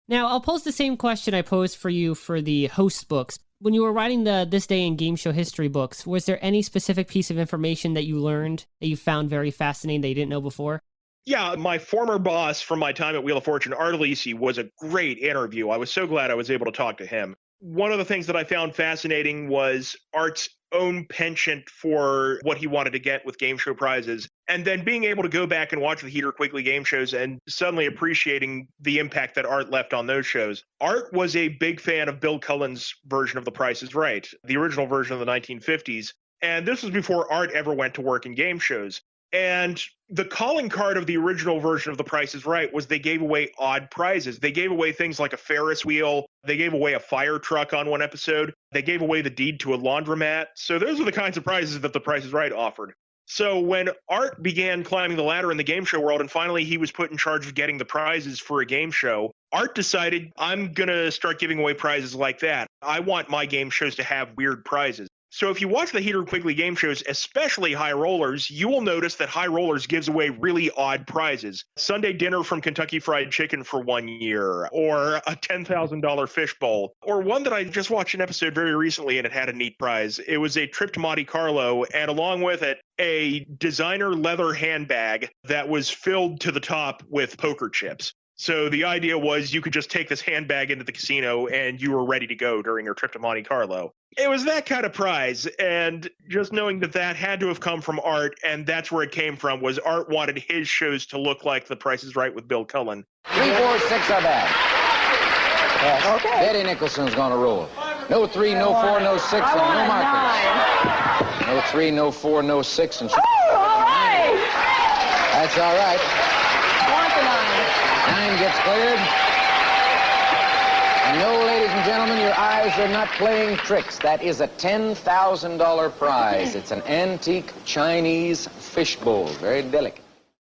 [SPEAKER 2] Now, I'll pose the same question I posed for you for the host books. When you were writing the This Day in Game Show history books, was there any specific piece of information that you learned that you found very fascinating that you didn't know before?
[SPEAKER 10] Yeah, my former boss from my time at Wheel of Fortune, Art Alisi, was a great interview. I was so glad I was able to talk to him. One of the things that I found fascinating was Art's own penchant for what he wanted to get with game show prizes, and then being able to go back and watch the Heater Quigley game shows and suddenly appreciating the impact that Art left on those shows. Art was a big fan of Bill Cullen's version of The Price is Right, the original version of the 1950s, and this was before Art ever went to work in game shows. And the calling card of the original version of The Price is Right was they gave away odd prizes. They gave away things like a Ferris wheel. They gave away a fire truck on one episode. They gave away the deed to a laundromat. So those are the kinds of prizes that The Price is Right offered. So when Art began climbing the ladder in the game show world, and finally he was put in charge of getting the prizes for a game show, Art decided, I'm going to start giving away prizes like that. I want my game shows to have weird prizes. So if you watch the Heater Quigley game shows, especially High Rollers, you will notice that High Rollers gives away really odd prizes. Sunday dinner from Kentucky Fried Chicken for 1 year, or a $10,000 fish bowl, or one that I just watched an episode very recently and it had a neat prize. It was a trip to Monte Carlo, and along with it, a designer leather handbag that was filled to the top with poker chips. So the idea was you could just take this handbag into the casino and you were ready to go during your trip to Monte Carlo. It was that kind of prize, and just knowing that that had to have come from Art, and that's where it came from, was Art wanted his shows to look like The Price is Right with Bill Cullen.
[SPEAKER 12] 3, 4, 6 are bad. Yes. Okay. Eddie Nicholson's going to roll. No 3, no 4, no 6, and no markers. No 3, no 4, no 6, and...
[SPEAKER 16] Oh, all right.
[SPEAKER 12] That's all right.
[SPEAKER 16] I want the 9.
[SPEAKER 12] 9 gets cleared. And no, ladies and gentlemen, your eyes are not playing tricks. That is a $10,000 prize. It's an antique Chinese fish bowl. Very delicate.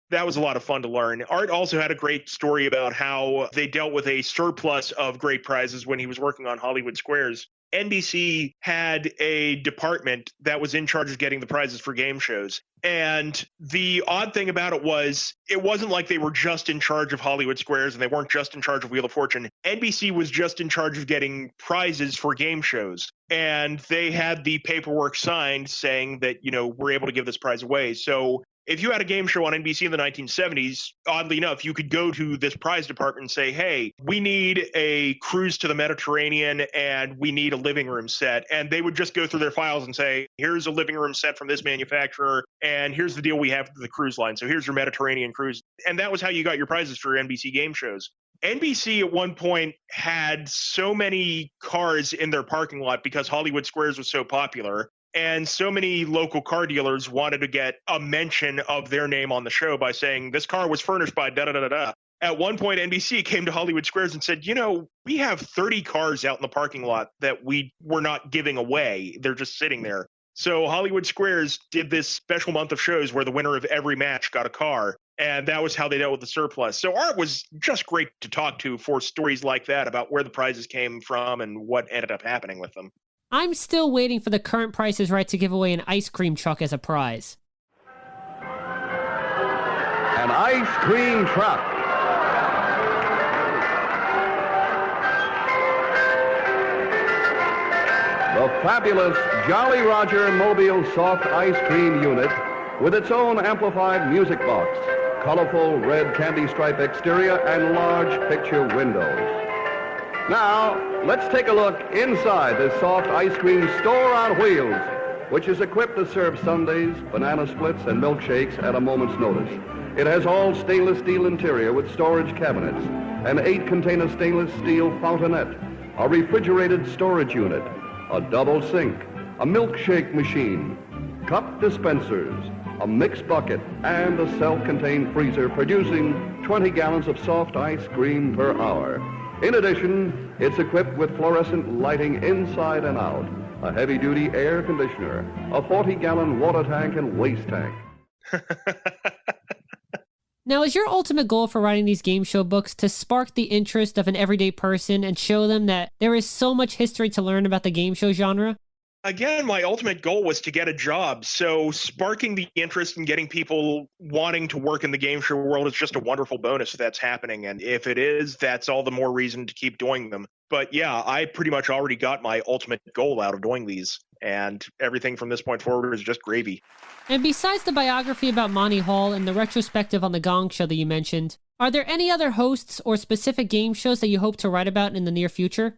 [SPEAKER 10] That was a lot of fun to learn. Art also had a great story about how they dealt with a surplus of great prizes when he was working on Hollywood Squares. NBC had a department that was in charge of getting the prizes for game shows. And the odd thing about it was, it wasn't like they were just in charge of Hollywood Squares and they weren't just in charge of Wheel of Fortune. NBC was just in charge of getting prizes for game shows. And they had the paperwork signed saying that, you know, we're able to give this prize away. So if you had a game show on NBC in the 1970s, oddly enough, you could go to this prize department and say, hey, we need a cruise to the Mediterranean and we need a living room set. And they would just go through their files and say, here's a living room set from this manufacturer, and here's the deal we have with the cruise line. So here's your Mediterranean cruise. And that was how you got your prizes for NBC game shows. NBC at one point had so many cars in their parking lot because Hollywood Squares was so popular. And so many local car dealers wanted to get a mention of their name on the show by saying, this car was furnished by da-da-da-da-da. At one point, NBC came to Hollywood Squares and said, you know, we have 30 cars out in the parking lot that we were not giving away. They're just sitting there. So Hollywood Squares did this special month of shows where the winner of every match got a car. And that was how they dealt with the surplus. So Art was just great to talk to for stories like that about where the prizes came from and what ended up happening with them.
[SPEAKER 2] I'm still waiting for the current Price is Right to give away an ice cream truck as a prize.
[SPEAKER 17] An ice cream truck. The fabulous Jolly Roger Mobile Soft Ice Cream Unit with its own amplified music box, colorful red candy stripe exterior, and large picture windows. Now, let's take a look inside this soft ice cream store on wheels, which is equipped to serve sundaes, banana splits, and milkshakes at a moment's notice. It has all stainless steel interior with storage cabinets, an 8-container stainless steel fountainette, a refrigerated storage unit, a double sink, a milkshake machine, cup dispensers, a mixed bucket, and a self-contained freezer producing 20 gallons of soft ice cream per hour. In addition, it's equipped with fluorescent lighting inside and out, a heavy-duty air conditioner, a 40-gallon water tank and waste tank.
[SPEAKER 2] Now, is your ultimate goal for writing these game show books to spark the interest of an everyday person and show them that there is so much history to learn about the game show genre?
[SPEAKER 10] Again, my ultimate goal was to get a job, so sparking the interest and getting people wanting to work in the game show world is just a wonderful bonus if that's happening, and if it is, that's all the more reason to keep doing them. But yeah, I pretty much already got my ultimate goal out of doing these, and everything from this point forward is just gravy.
[SPEAKER 2] And besides the biography about Monty Hall and the retrospective on the Gong Show that you mentioned, are there any other hosts or specific game shows that you hope to write about in the near future?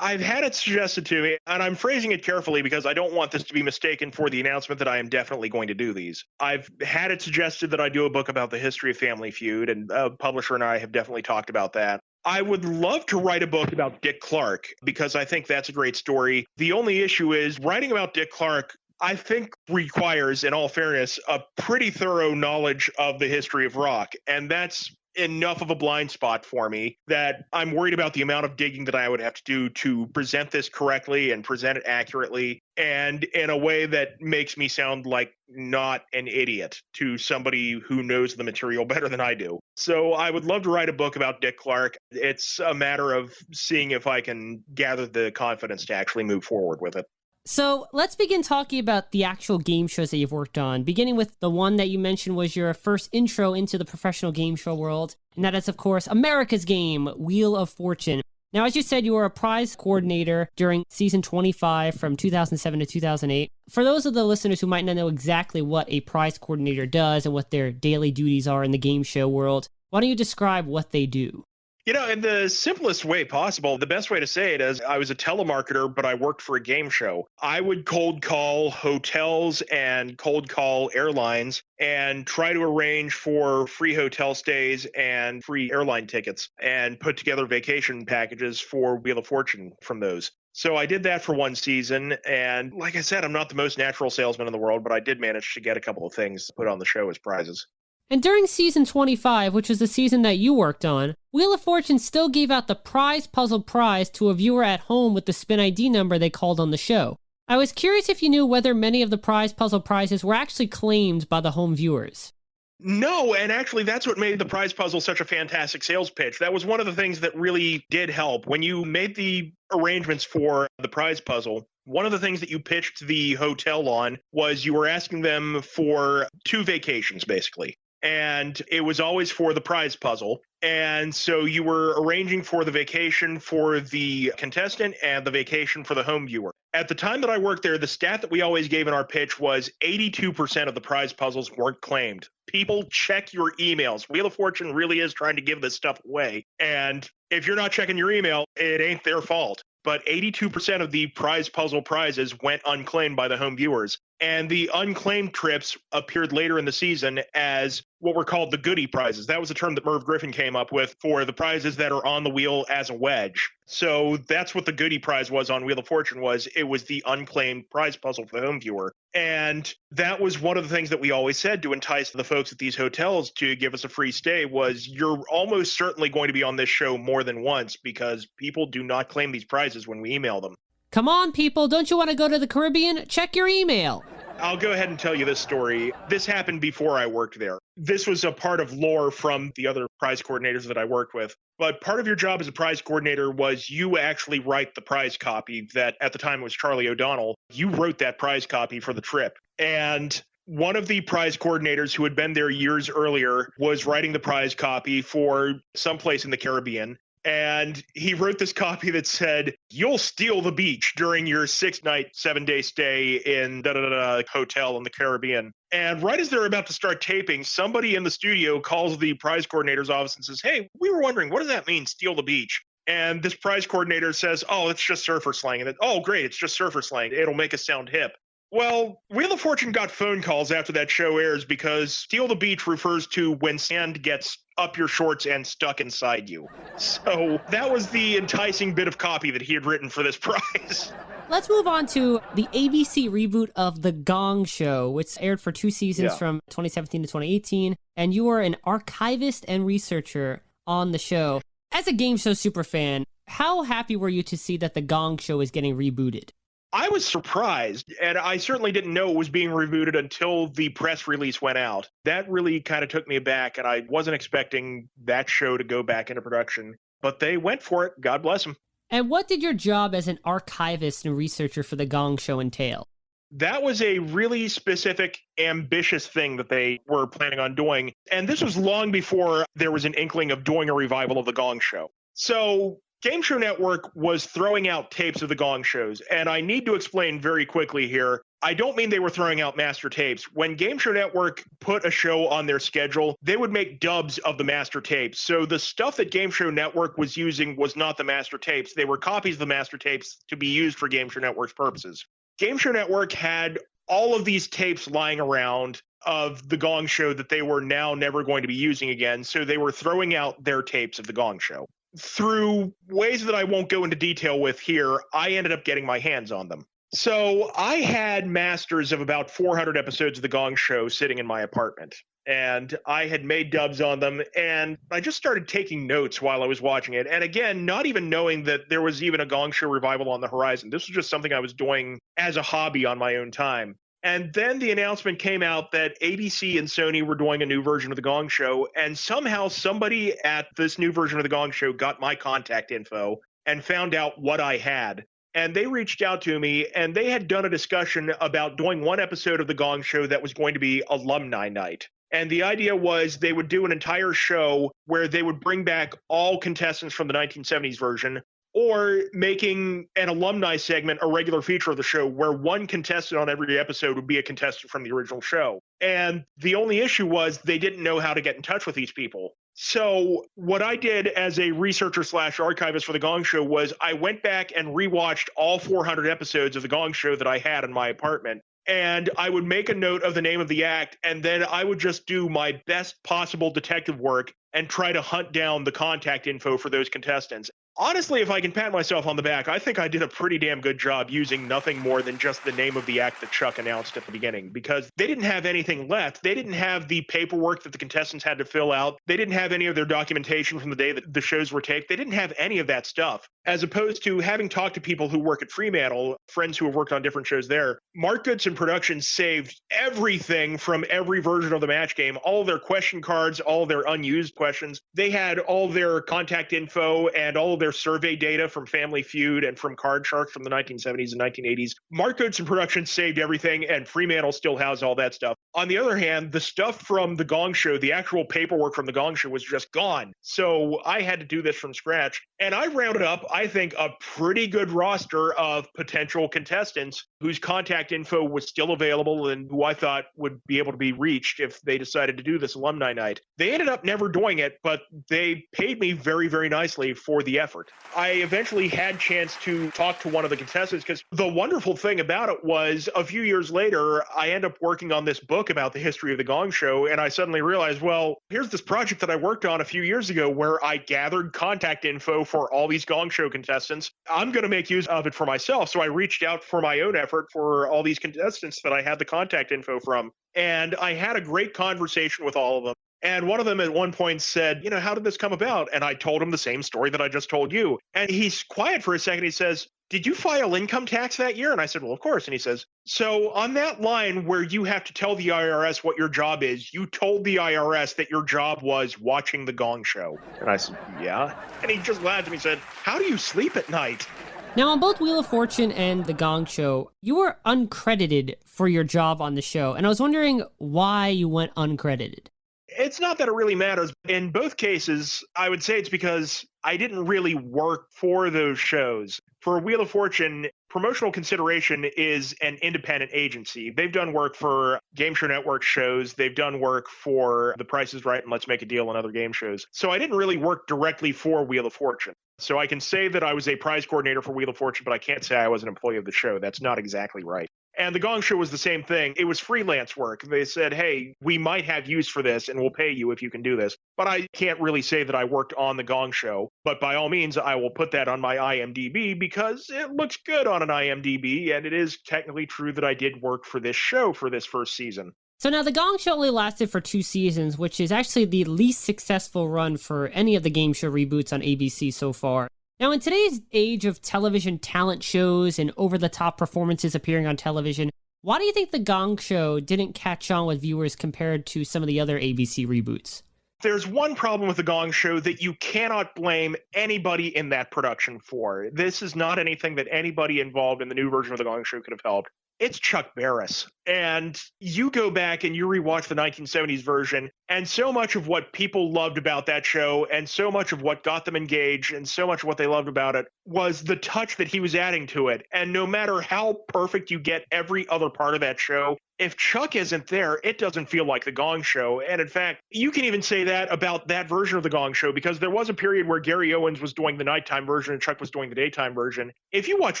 [SPEAKER 10] I've had it suggested to me, and I'm phrasing it carefully because I don't want this to be mistaken for the announcement that I am definitely going to do these. I've had it suggested that I do a book about the history of Family Feud, and a publisher and I have definitely talked about that. I would love to write a book about Dick Clarke because I think that's a great story. The only issue is writing about Dick Clarke I think requires, in all fairness, a pretty thorough knowledge of the history of rock. And that's enough of a blind spot for me that I'm worried about the amount of digging that I would have to do to present this correctly and present it accurately and in a way that makes me sound like not an idiot to somebody who knows the material better than I do. So I would love to write a book about Dick Clark. It's a matter of seeing if I can gather the confidence to actually move forward with it.
[SPEAKER 2] So let's begin talking about the actual game shows that you've worked on, beginning with the one that you mentioned was your first intro into the professional game show world, and that is, of course, America's Game, Wheel of Fortune. Now, as you said, you were a prize coordinator during season 25 from 2007 to 2008. For those of the listeners who might not know exactly what a prize coordinator does and what their daily duties are in the game show world, why don't you describe what they do?
[SPEAKER 10] You know, in the simplest way possible, the best way to say it is I was a telemarketer, but I worked for a game show. I would cold call hotels and cold call airlines and try to arrange for free hotel stays and free airline tickets and put together vacation packages for Wheel of Fortune from those. So I did that for one season. And like I said, I'm not the most natural salesman in the world, but I did manage to get a couple of things put on the show as prizes.
[SPEAKER 2] And during season 25, which was the season that you worked on, Wheel of Fortune still gave out the prize puzzle prize to a viewer at home with the spin ID number they called on the show. I was curious if you knew whether many of the prize puzzle prizes were actually claimed by the home viewers.
[SPEAKER 10] No, and actually that's what made the prize puzzle such a fantastic sales pitch. That was one of the things that really did help. When you made the arrangements for the prize puzzle, one of the things that you pitched the hotel on was you were asking them for 2 vacations, basically. And it was always for the prize puzzle. And so you were arranging for the vacation for the contestant and the vacation for the home viewer. At the time that I worked there, the stat that we always gave in our pitch was 82% of the prize puzzles weren't claimed. People, check your emails. Wheel of Fortune really is trying to give this stuff away. And if you're not checking your email, it ain't their fault. But 82% of the prize puzzle prizes went unclaimed by the home viewers. And the unclaimed trips appeared later in the season as what were called the goodie prizes. That was a term that Merv Griffin came up with for the prizes that are on the wheel as a wedge. So that's what the goodie prize was on Wheel of Fortune was. It was the unclaimed prize puzzle for the home viewer. And that was one of the things that we always said to entice the folks at these hotels to give us a free stay was you're almost certainly going to be on this show more than once because people do not claim these prizes when we email them.
[SPEAKER 2] Come on, people, don't you want to go to the Caribbean? Check your email.
[SPEAKER 10] I'll go ahead and tell you this story. This happened before I worked there. This was a part of lore from the other prize coordinators that I worked with. But part of your job as a prize coordinator was you actually write the prize copy that at the time was Charlie O'Donnell. You wrote that prize copy for the trip. And one of the prize coordinators who had been there years earlier was writing the prize copy for someplace in the Caribbean. And he wrote this copy that said, "You'll steal the beach during your 6-night, 7-day stay in da-da-da-da hotel in the Caribbean." And right as they're about to start taping, somebody in the studio calls the prize coordinator's office and says, "Hey, we were wondering, what does that mean, steal the beach?" And this prize coordinator says, "Oh, it's just surfer slang." And "Oh, great, it's just surfer slang. It'll make us sound hip." Well, Wheel of Fortune got phone calls after that show airs because steal the beach refers to when sand gets up your shorts and stuck inside you. So that was the enticing bit of copy that he had written for this prize.
[SPEAKER 2] Let's move on to the ABC reboot of The Gong Show, which aired for 2 seasons from 2017 to 2018. And you were an archivist and researcher on the show. As a game show superfan, how happy were you to see that The Gong Show is getting rebooted?
[SPEAKER 10] I was surprised, and I certainly didn't know it was being rebooted until the press release went out. That really kind of took me aback, and I wasn't expecting that show to go back into production. But they went for it. God bless them.
[SPEAKER 2] And what did your job as an archivist and researcher for The Gong Show entail?
[SPEAKER 10] That was a really specific, ambitious thing that they were planning on doing. And this was long before there was an inkling of doing a revival of The Gong Show. So Game Show Network was throwing out tapes of the Gong Shows, and I need to explain very quickly here. I don't mean they were throwing out master tapes. When Game Show Network put a show on their schedule, they would make dubs of the master tapes. So the stuff that Game Show Network was using was not the master tapes. They were copies of the master tapes to be used for Game Show Network's purposes. Game Show Network had all of these tapes lying around of the Gong Show that they were now never going to be using again, so they were throwing out their tapes of the Gong Show. Through ways that I won't go into detail with here, I ended up getting my hands on them. So I had masters of about 400 episodes of The Gong Show sitting in my apartment. And I had made dubs on them, and I just started taking notes while I was watching it. And again, not even knowing that there was even a Gong Show revival on the horizon. This was just something I was doing as a hobby on my own time. And then the announcement came out that ABC and Sony were doing a new version of The Gong Show, and somehow somebody at this new version of The Gong Show got my contact info and found out what I had. And they reached out to me, and they had done a discussion about doing one episode of The Gong Show that was going to be alumni night. And the idea was they would do an entire show where they would bring back all contestants from the 1970s version, or making an alumni segment a regular feature of the show where one contestant on every episode would be a contestant from the original show. And the only issue was they didn't know how to get in touch with these people. So what I did as a researcher / archivist for The Gong Show was I went back and rewatched all 400 episodes of The Gong Show that I had in my apartment. And I would make a note of the name of the act, and then I would just do my best possible detective work and try to hunt down the contact info for those contestants. Honestly, if I can pat myself on the back, I think I did a pretty damn good job using nothing more than just the name of the act that Chuck announced at the beginning, because they didn't have anything left. They didn't have the paperwork that the contestants had to fill out. They didn't have any of their documentation from the day that the shows were taped. They didn't have any of that stuff. As opposed to having talked to people who work at Fremantle, friends who have worked on different shows there, Mark Goodson Productions saved everything from every version of the match game, all their question cards, all their unused questions. They had all their contact info and all of their survey data from Family Feud and from Card Shark from the 1970s and 1980s. Mark Goodson Productions saved everything, and Fremantle still has all that stuff. On the other hand, the stuff from The Gong Show, the actual paperwork from The Gong Show was just gone. So I had to do this from scratch. And I rounded up, I think, a pretty good roster of potential contestants whose contact info was still available and who I thought would be able to be reached if they decided to do this alumni night. They ended up never doing it, but they paid me very, very nicely for the effort. I eventually had a chance to talk to one of the contestants, because the wonderful thing about it was a few years later, I ended up working on this book about the history of The Gong Show, and I suddenly realized, well, here's this project that I worked on a few years ago where I gathered contact info for all these Gong Show contestants. I'm going to make use of it for myself, so I reached out for my own effort for all these contestants that I had the contact info from, and I had a great conversation with all of them. And one of them at one point said, you know, how did this come about? And I told him the same story that I just told you. And he's quiet for a second. He says, did you file income tax that year? And I said, well, of course. And he says, so on that line where you have to tell the IRS what your job is, you told the IRS that your job was watching The Gong Show. And I said, yeah. And he just laughed at me and said, how do you sleep at night?
[SPEAKER 2] Now, on both Wheel of Fortune and The Gong Show, you were uncredited for your job on the show. And I was wondering why you went uncredited.
[SPEAKER 10] It's not that it really matters. In both cases, I would say it's because I didn't really work for those shows. For Wheel of Fortune, Promotional Consideration is an independent agency. They've done work for Game Show Network shows. They've done work for The Price is Right and Let's Make a Deal and other game shows. So I didn't really work directly for Wheel of Fortune. So I can say that I was a prize coordinator for Wheel of Fortune, but I can't say I was an employee of the show. That's not exactly right. And The Gong Show was the same thing. It was freelance work. They said, hey, we might have use for this and we'll pay you if you can do this. But I can't really say that I worked on The Gong Show. But by all means, I will put that on my IMDb because it looks good on an IMDb. And it is technically true that I did work for this show for this first season.
[SPEAKER 2] So now The Gong Show only lasted for 2 seasons, which is actually the least successful run for any of the game show reboots on ABC so far. Now, in today's age of television talent shows and over-the-top performances appearing on television, why do you think The Gong Show didn't catch on with viewers compared to some of the other ABC reboots?
[SPEAKER 10] There's one problem with The Gong Show that you cannot blame anybody in that production for. This is not anything that anybody involved in the new version of The Gong Show could have helped. It's Chuck Barris. And you go back and you rewatch the 1970s version, and so much of what people loved about that show and so much of what got them engaged and so much of what they loved about it was the touch that he was adding to it. And no matter how perfect you get every other part of that show, if Chuck isn't there, it doesn't feel like The Gong Show. And in fact, you can even say that about that version of The Gong Show, because there was a period where Gary Owens was doing the nighttime version and Chuck was doing the daytime version. If you watch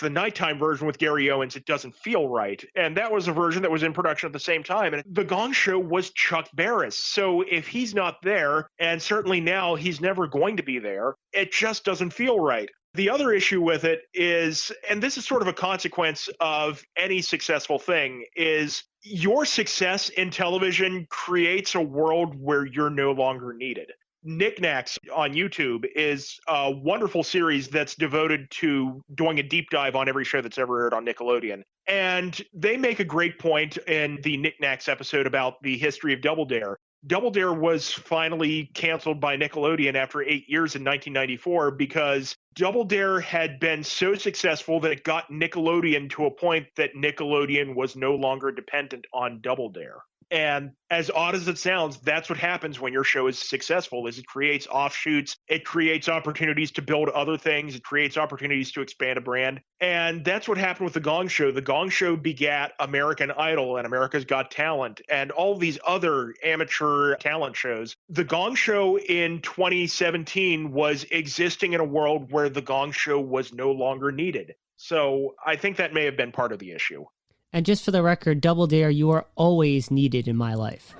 [SPEAKER 10] the nighttime version with Gary Owens, it doesn't feel right. And that was a version that was in production at the same time. And The Gong Show was Chuck Barris. So if he's not there, and certainly now he's never going to be there, it just doesn't feel right. The other issue with it is, and this is sort of a consequence of any successful thing, is your success in television creates a world where you're no longer needed. Knickknacks on YouTube is a wonderful series that's devoted to doing a deep dive on every show that's ever aired on Nickelodeon. And they make a great point in the Knickknacks episode about the history of Double Dare. Double Dare was finally canceled by Nickelodeon after 8 years in 1994 because Double Dare had been so successful that it got Nickelodeon to a point that Nickelodeon was no longer dependent on Double Dare. And as odd as it sounds, that's what happens when your show is successful, is it creates offshoots, it creates opportunities to build other things, it creates opportunities to expand a brand. And that's what happened with The Gong Show. The Gong Show begat American Idol and America's Got Talent and all these other amateur talent shows. The Gong Show in 2017 was existing in a world where The Gong Show was no longer needed. So I think that may have been part of the issue.
[SPEAKER 2] And just for the record, Double Dare, you are always needed in my life.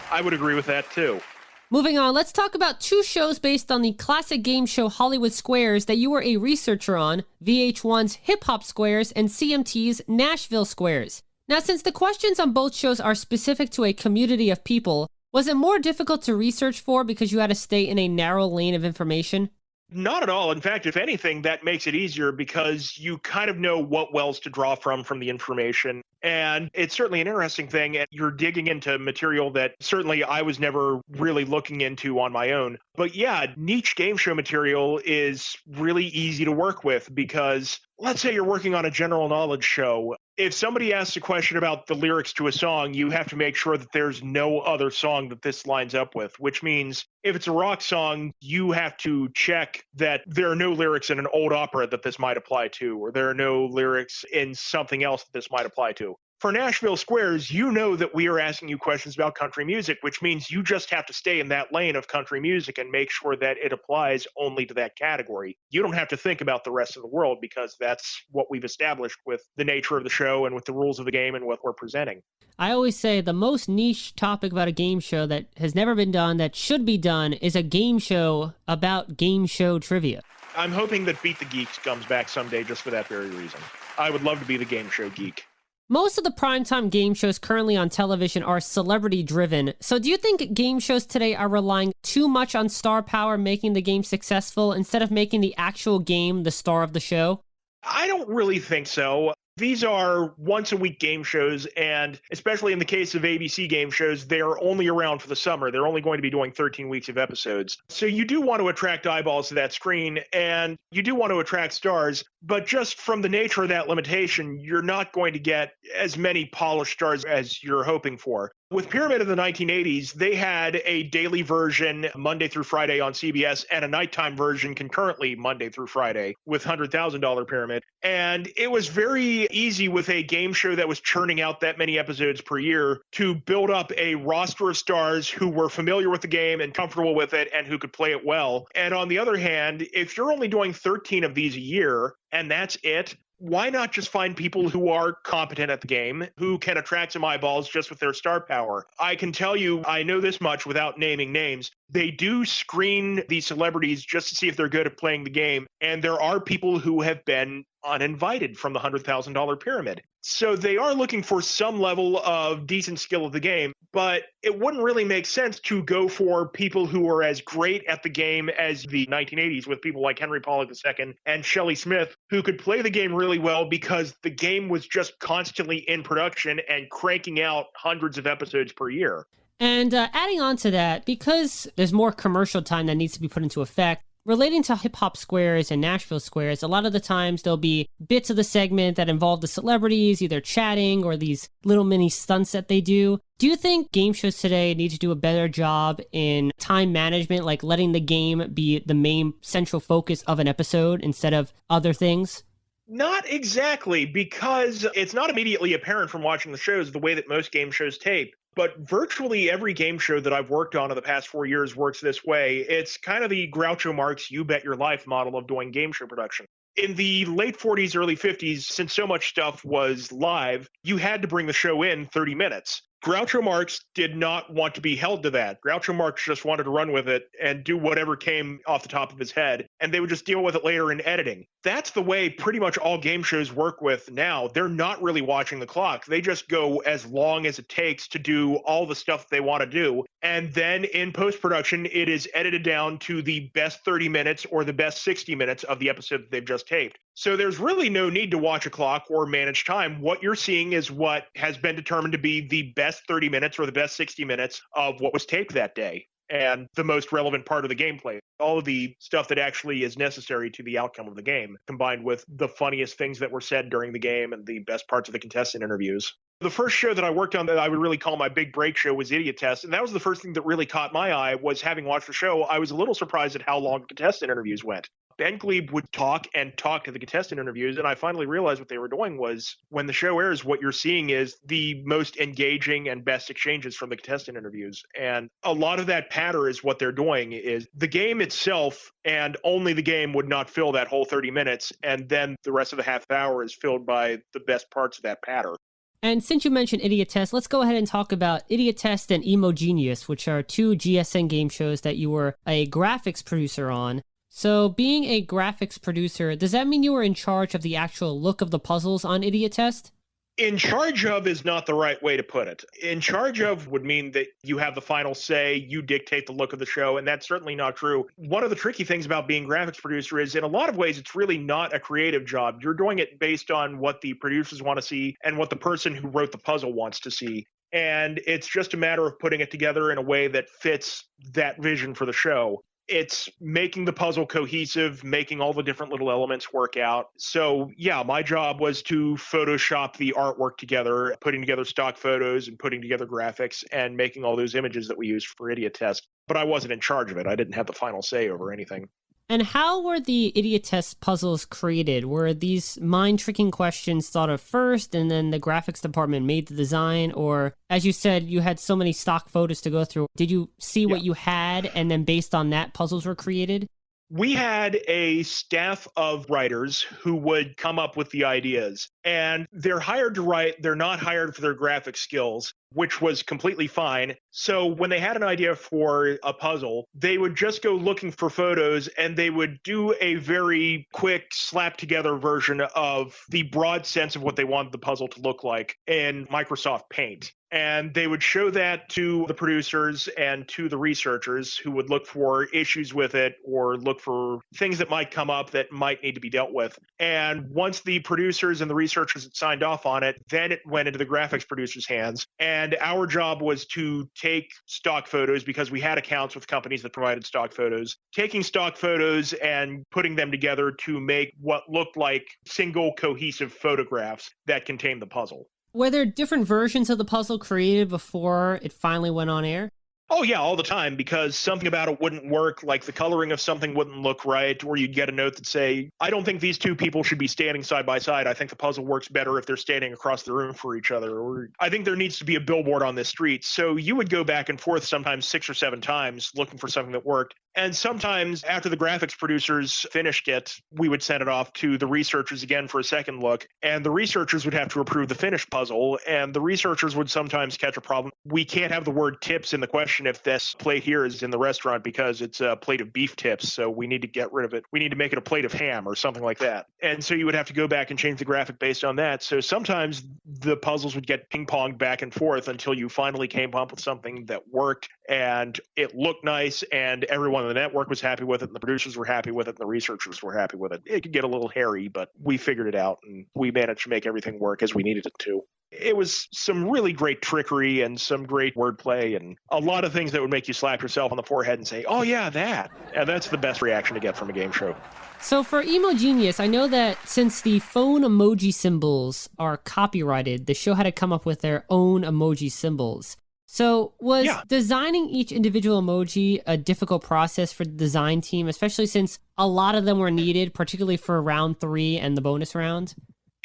[SPEAKER 10] I would agree with that, too.
[SPEAKER 2] Moving on, let's talk about two shows based on the classic game show Hollywood Squares that you were a researcher on, VH1's Hip Hop Squares and CMT's Nashville Squares. Now, since the questions on both shows are specific to a community of people, was it more difficult to research for because you had to stay in a narrow lane of information?
[SPEAKER 10] Not at all. In fact, if anything, that makes it easier because you kind of know what wells to draw from the information. And it's certainly an interesting thing. And you're digging into material that certainly I was never really looking into on my own. But yeah, niche game show material is really easy to work with because let's say you're working on a general knowledge show. If somebody asks a question about the lyrics to a song, you have to make sure that there's no other song that this lines up with, which means if it's a rock song, you have to check that there are no lyrics in an old opera that this might apply to, or there are no lyrics in something else that this might apply to. For Nashville Squares, you know that we are asking you questions about country music, which means you just have to stay in that lane of country music and make sure that it applies only to that category. You don't have to think about the rest of the world because that's what we've established with the nature of the show and with the rules of the game and what we're presenting.
[SPEAKER 2] I always say the most niche topic about a game show that has never been done, that should be done, is a game show about game show trivia.
[SPEAKER 10] I'm hoping that Beat the Geeks comes back someday just for that very reason. I would love to be the game show geek.
[SPEAKER 2] Most of the primetime game shows currently on television are celebrity-driven. So do you think game shows today are relying too much on star power making the game successful instead of making the actual game the star of the show?
[SPEAKER 10] I don't really think so. These are once-a-week game shows, and especially in the case of ABC game shows, they're only around for the summer. They're only going to be doing 13 weeks of episodes. So you do want to attract eyeballs to that screen, and you do want to attract stars, but just from the nature of that limitation, you're not going to get as many polished stars as you're hoping for. With Pyramid of the 1980s, they had a daily version Monday through Friday on CBS and a nighttime version concurrently Monday through Friday with $100,000 Pyramid. And it was very easy with a game show that was churning out that many episodes per year to build up a roster of stars who were familiar with the game and comfortable with it and who could play it well. And on the other hand, if you're only doing 13 of these a year and that's it, why not just find people who are competent at the game, who can attract some eyeballs just with their star power? I can tell you, I know this much without naming names. They do screen these celebrities just to see if they're good at playing the game. And there are people who have been uninvited from the $100,000 Pyramid. So they are looking for some level of decent skill of the game, but it wouldn't really make sense to go for people who are as great at the game as the 1980s with people like Henry Pollock II and Shelley Smith, who could play the game really well because the game was just constantly in production and cranking out hundreds of episodes per year.
[SPEAKER 2] And adding on to that, because there's more commercial time that needs to be put into effect, relating to Hip Hop Squares and Nashville Squares, a lot of the times there'll be bits of the segment that involve the celebrities either chatting or these little mini stunts that they do. Do you think game shows today need to do a better job in time management, like letting the game be the main central focus of an episode instead of other things?
[SPEAKER 10] Not exactly, because it's not immediately apparent from watching the shows the way that most game shows tape. But virtually every game show that I've worked on in the past 4 years works this way. It's kind of the Groucho Marx You Bet Your Life model of doing game show production. In the late 40s, early 50s, since so much stuff was live, you had to bring the show in 30 minutes. Groucho Marx did not want to be held to that. Groucho Marx just wanted to run with it and do whatever came off the top of his head, and they would just deal with it later in editing. That's the way pretty much all game shows work with now. They're not really watching the clock. They just go as long as it takes to do all the stuff they want to do. And then in post-production, it is edited down to the best 30 minutes or the best 60 minutes of the episode that they've just taped. So there's really no need to watch a clock or manage time. What you're seeing is what has been determined to be the best 30 minutes or the best 60 minutes of what was taped that day, and the most relevant part of the gameplay. All of the stuff that actually is necessary to the outcome of the game, combined with the funniest things that were said during the game and the best parts of the contestant interviews. The first show that I worked on that I would really call my big break show was Idiotest, and that was the first thing that really caught my eye. Was having watched the show, I was a little surprised at how long the contestant interviews went. Ben Glebe would talk to the contestant interviews, and I finally realized what they were doing was, when the show airs, what you're seeing is the most engaging and best exchanges from the contestant interviews. And a lot of that patter is what they're doing is the game itself, and only the game would not fill that whole 30 minutes, and then the rest of the half hour is filled by the best parts of that patter.
[SPEAKER 2] And since you mentioned Idiotest, let's go ahead and talk about Idiotest and Emogenius, which are two GSN game shows that you were a graphics producer on. So being a graphics producer, does that mean you were in charge of the actual look of the puzzles on Idiotest?
[SPEAKER 10] In charge of is not the right way to put it. In charge of would mean that you have the final say, you dictate the look of the show, and that's certainly not true. One of the tricky things about being graphics producer is, in a lot of ways, it's really not a creative job. You're doing it based on what the producers want to see and what the person who wrote the puzzle wants to see. And it's just a matter of putting it together in a way that fits that vision for the show. It's making the puzzle cohesive, making all the different little elements work out. So, yeah, my job was to Photoshop the artwork together, putting together stock photos and putting together graphics and making all those images that we used for Idiotest. But I wasn't in charge of it. I didn't have the final say over anything.
[SPEAKER 2] And how were the Idiotest puzzles created? Were these mind-tricking questions thought of first, and then the graphics department made the design? Or, as you said, you had so many stock photos to go through. Did you see what you had, and then based on that, puzzles were created?
[SPEAKER 10] We had a staff of writers who would come up with the ideas, and they're hired to write. They're not hired for their graphic skills, which was completely fine. So when they had an idea for a puzzle, they would just go looking for photos, and they would do a very quick slap together version of the broad sense of what they wanted the puzzle to look like in Microsoft Paint. And they would show that to the producers and to the researchers, who would look for issues with it or look for things that might come up that might need to be dealt with. And once the producers and the researchers had signed off on it, then it went into the graphics producers' hands. And our job was to take stock photos, because we had accounts with companies that provided stock photos, taking stock photos and putting them together to make what looked like single cohesive photographs that contained the puzzle.
[SPEAKER 2] Were there different versions of the puzzle created before it finally went on air?
[SPEAKER 10] Oh, yeah, all the time, because something about it wouldn't work, like the coloring of something wouldn't look right, or you'd get a note that say, I don't think these two people should be standing side by side. I think the puzzle works better if they're standing across the room for each other, or I think there needs to be a billboard on this street. So you would go back and forth sometimes 6 or 7 times looking for something that worked. And sometimes after the graphics producers finished it, we would send it off to the researchers again for a second look, and the researchers would have to approve the finished puzzle, and the researchers would sometimes catch a problem. We can't have the word tips in the question if this plate here is in the restaurant because it's a plate of beef tips, so we need to get rid of it. We need to make it a plate of ham or something like that. And so you would have to go back and change the graphic based on that. So sometimes the puzzles would get ping-ponged back and forth until you finally came up with something that worked and it looked nice and everyone on the network was happy with it, and the producers were happy with it, and the researchers were happy with it. It could get a little hairy, but we figured it out and we managed to make everything work as we needed it to. It was some really great trickery and some great wordplay and a lot of things that would make you slap yourself on the forehead and say, oh yeah, that. And that's the best reaction to get from a game show.
[SPEAKER 2] So for Emogenius, I know that since the phone emoji symbols are copyrighted, the show had to come up with their own emoji symbols. So was designing each individual emoji a difficult process for the design team, especially since a lot of them were needed, particularly for round 3 and the bonus round?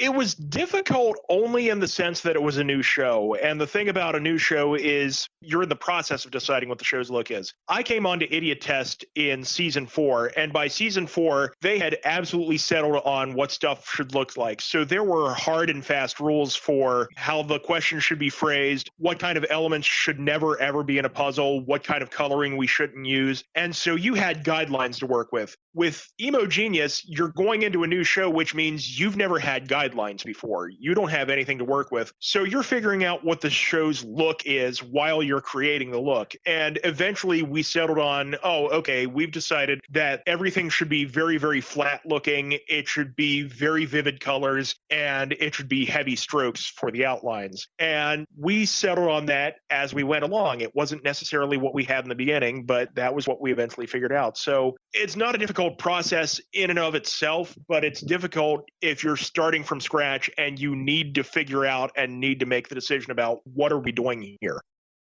[SPEAKER 10] It was difficult only in the sense that it was a new show. And the thing about a new show is you're in the process of deciding what the show's look is. I came on to Idiotest in season 4, and by season 4, they had absolutely settled on what stuff should look like. So there were hard and fast rules for how the question should be phrased, what kind of elements should never, ever be in a puzzle, what kind of coloring we shouldn't use. And so you had guidelines to work with. With Emogenius, you're going into a new show, which means you've never had guidelines before. You don't have anything to work with. So you're figuring out what the show's look is while you're creating the look. And eventually we settled on, okay, we've decided that everything should be very, very flat looking. It should be very vivid colors, and it should be heavy strokes for the outlines. And we settled on that as we went along. It wasn't necessarily what we had in the beginning, but that was what we eventually figured out. So it's not a difficult process in and of itself, but it's difficult if you're starting from scratch and you need to figure out and need to make the decision about what are we doing here.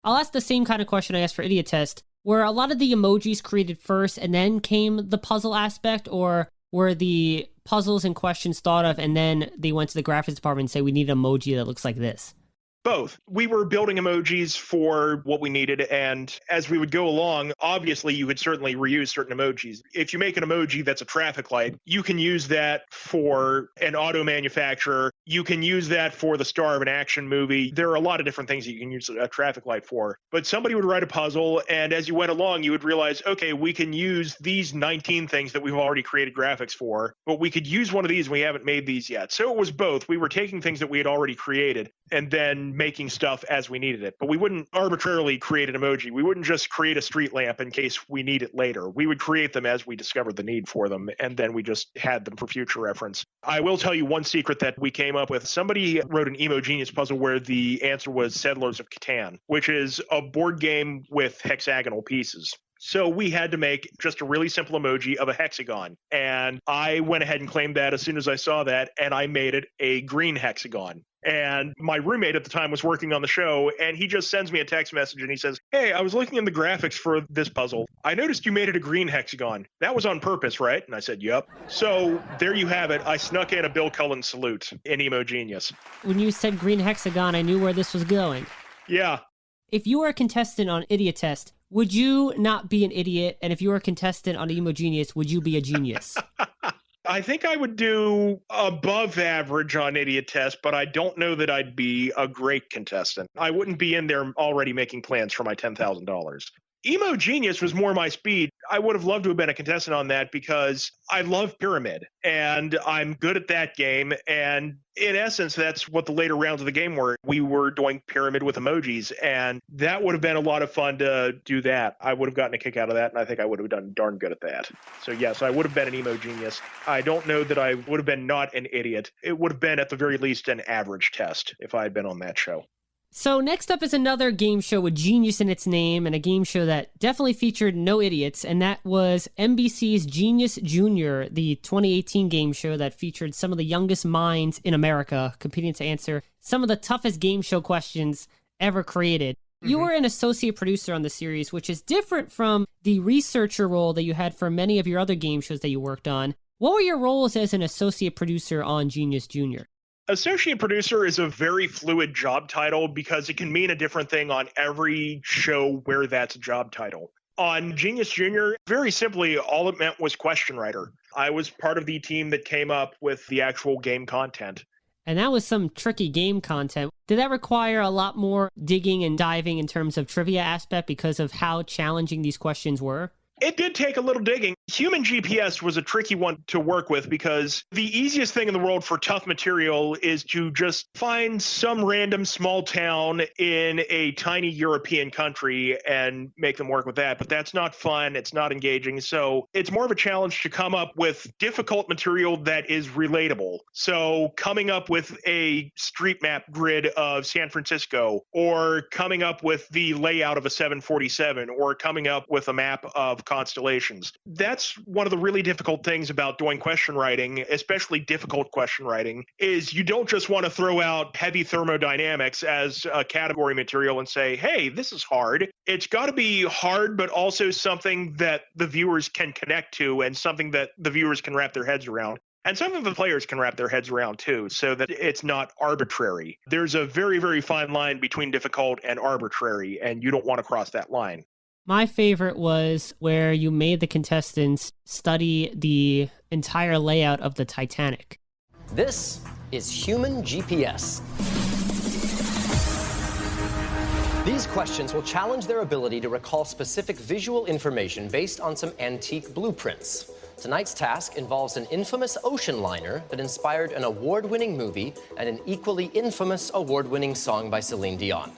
[SPEAKER 2] I'll ask the same kind of question I asked for Idiotest. Were a lot of the emojis created first and then came the puzzle aspect, or were the puzzles and questions thought of and then they went to the graphics department and say, we need an emoji that looks like this?
[SPEAKER 10] Both. We were building emojis for what we needed, and as we would go along, obviously you could certainly reuse certain emojis. If you make an emoji that's a traffic light, you can use that for an auto manufacturer. You can use that for the star of an action movie. There are a lot of different things that you can use a traffic light for. But somebody would write a puzzle, and as you went along, you would realize, okay, we can use these 19 things that we've already created graphics for, but we could use one of these and we haven't made these yet. So it was both. We were taking things that we had already created and then making stuff as we needed it. But we wouldn't arbitrarily create an emoji. We wouldn't just create a street lamp in case we need it later. We would create them as we discovered the need for them, and then we just had them for future reference. I will tell you one secret that we came up with. Somebody wrote an Emogenius puzzle where the answer was Settlers of Catan, which is a board game with hexagonal pieces. So we had to make just a really simple emoji of a hexagon. And I went ahead and claimed that as soon as I saw that, and I made it a green hexagon. And my roommate at the time was working on the show, and he just sends me a text message and he says, hey, I was looking in the graphics for this puzzle. I noticed you made it a green hexagon. That was on purpose, right? And I said, yep. So there you have it. I snuck in a Bill Cullen salute in Emogenius.
[SPEAKER 2] When you said green hexagon, I knew where this was going.
[SPEAKER 10] Yeah.
[SPEAKER 2] If you were a contestant on Idiotest, would you not be an idiot? And if you were a contestant on Emogenius, would you be a genius?
[SPEAKER 10] I think I would do above average on Idiotest, but I don't know that I'd be a great contestant. I wouldn't be in there already making plans for my $10,000. Emogenius was more my speed. I would have loved to have been a contestant on that because I love Pyramid and I'm good at that game. And in essence, that's what the later rounds of the game were. We were doing Pyramid with emojis, and that would have been a lot of fun to do that. I would have gotten a kick out of that, and I think I would have done darn good at that. So yes, I would have been an Emogenius. I don't know that I would have been not an idiot. It would have been at the very least an average test if I had been on that show.
[SPEAKER 2] So next up is another game show with genius in its name, and a game show that definitely featured no idiots, and that was NBC's Genius Junior, the 2018 game show that featured some of the youngest minds in America competing to answer some of the toughest game show questions ever created. You were an associate producer on the series, which is different from the researcher role that you had for many of your other game shows that you worked on. What were your roles as an associate producer on Genius Junior?
[SPEAKER 10] Associate producer is a very fluid job title because it can mean a different thing on every show where that's a job title. On Genius Junior, very simply, all it meant was question writer. I was part of the team that came up with the actual game content.
[SPEAKER 2] And that was some tricky game content. Did that require a lot more digging and diving in terms of trivia aspect because of how challenging these questions were?
[SPEAKER 10] It did take a little digging. Human GPS was a tricky one to work with because the easiest thing in the world for tough material is to just find some random small town in a tiny European country and make them work with that. But that's not fun. It's not engaging. So it's more of a challenge to come up with difficult material that is relatable. So coming up with a street map grid of San Francisco, or coming up with the layout of a 747, or coming up with a map of constellations. That's one of the really difficult things about doing question writing, especially difficult question writing, is you don't just want to throw out heavy thermodynamics as a category material and say, hey, this is hard. It's got to be hard, but also something that the viewers can connect to and something that the viewers can wrap their heads around. And some of the players can wrap their heads around too, so that it's not arbitrary. There's a very, very fine line between difficult and arbitrary, and you don't want to cross that line.
[SPEAKER 2] My favorite was where you made the contestants study the entire layout of the Titanic.
[SPEAKER 19] This is human GPS. These questions will challenge their ability to recall specific visual information based on some antique blueprints. Tonight's task involves an infamous ocean liner that inspired an award-winning movie and an equally infamous award-winning song by Celine Dion.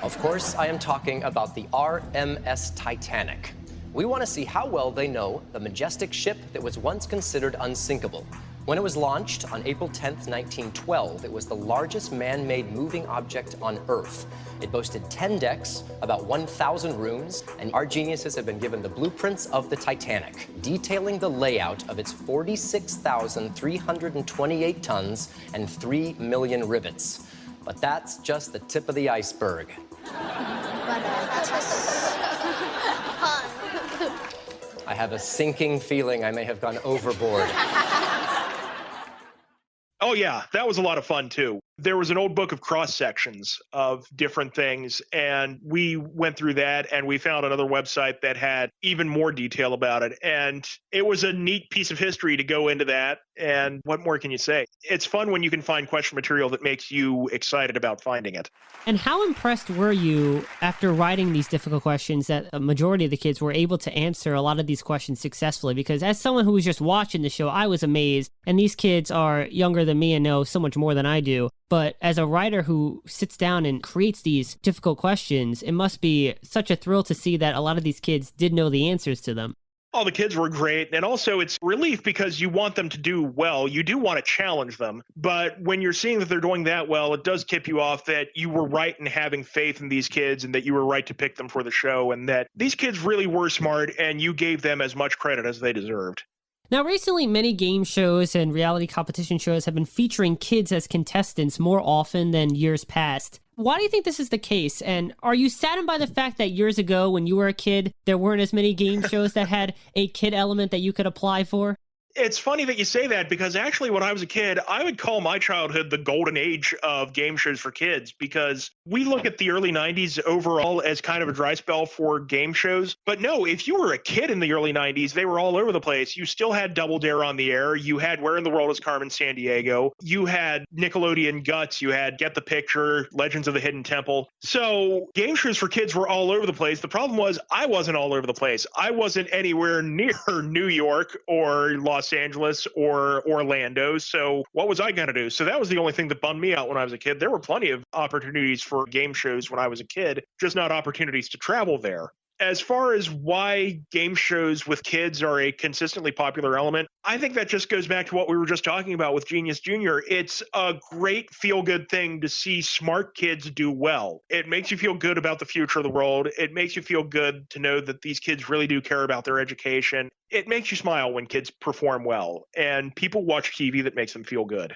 [SPEAKER 19] Of course, I am talking about the RMS Titanic. We want to see how well they know the majestic ship that was once considered unsinkable. When it was launched on April 10th, 1912, it was the largest man-made moving object on Earth. It boasted 10 decks, about 1,000 rooms, and our geniuses have been given the blueprints of the Titanic, detailing the layout of its 46,328 tons and 3 million rivets. But that's just the tip of the iceberg. I have a sinking feeling I may have gone overboard.
[SPEAKER 10] Oh, yeah, that was a lot of fun, too. There was an old book of cross sections of different things, and we went through that, and we found another website that had even more detail about it. And it was a neat piece of history to go into that. And what more can you say? It's fun when you can find question material that makes you excited about finding it.
[SPEAKER 2] And how impressed were you after writing these difficult questions that a majority of the kids were able to answer a lot of these questions successfully? Because as someone who was just watching the show, I was amazed. And these kids are younger than me and know so much more than I do. But as a writer who sits down and creates these difficult questions, it must be such a thrill to see that a lot of these kids did know the answers to them.
[SPEAKER 10] All the kids were great. And also it's relief because you want them to do well. You do want to challenge them. But when you're seeing that they're doing that well, it does tip you off that you were right in having faith in these kids and that you were right to pick them for the show and that these kids really were smart and you gave them as much credit as they deserved.
[SPEAKER 2] Now, recently, many game shows and reality competition shows have been featuring kids as contestants more often than years past. Why do you think this is the case? And are you saddened by the fact that years ago, when you were a kid, there weren't as many game shows that had a kid element that you could apply for?
[SPEAKER 10] It's funny that you say that because actually when I was a kid, I would call my childhood the golden age of game shows for kids because we look at the early 90s overall as kind of a dry spell for game shows. But no, if you were a kid in the early 90s, they were all over the place. You still had Double Dare on the air. You had Where in the World is Carmen Sandiego. You had Nickelodeon Guts. You had Get the Picture, Legends of the Hidden Temple. So game shows for kids were all over the place. The problem was I wasn't all over the place. I wasn't anywhere near New York or Los Angeles or Orlando. So what was I going to do? So that was the only thing that bummed me out when I was a kid. There were plenty of opportunities for game shows when I was a kid, just not opportunities to travel there. As far as why game shows with kids are a consistently popular element, I think that just goes back to what we were just talking about with Genius Junior. It's a great feel-good thing to see smart kids do well. It makes you feel good about the future of the world. It makes you feel good to know that these kids really do care about their education. It makes you smile when kids perform well, and people watch TV that makes them feel good.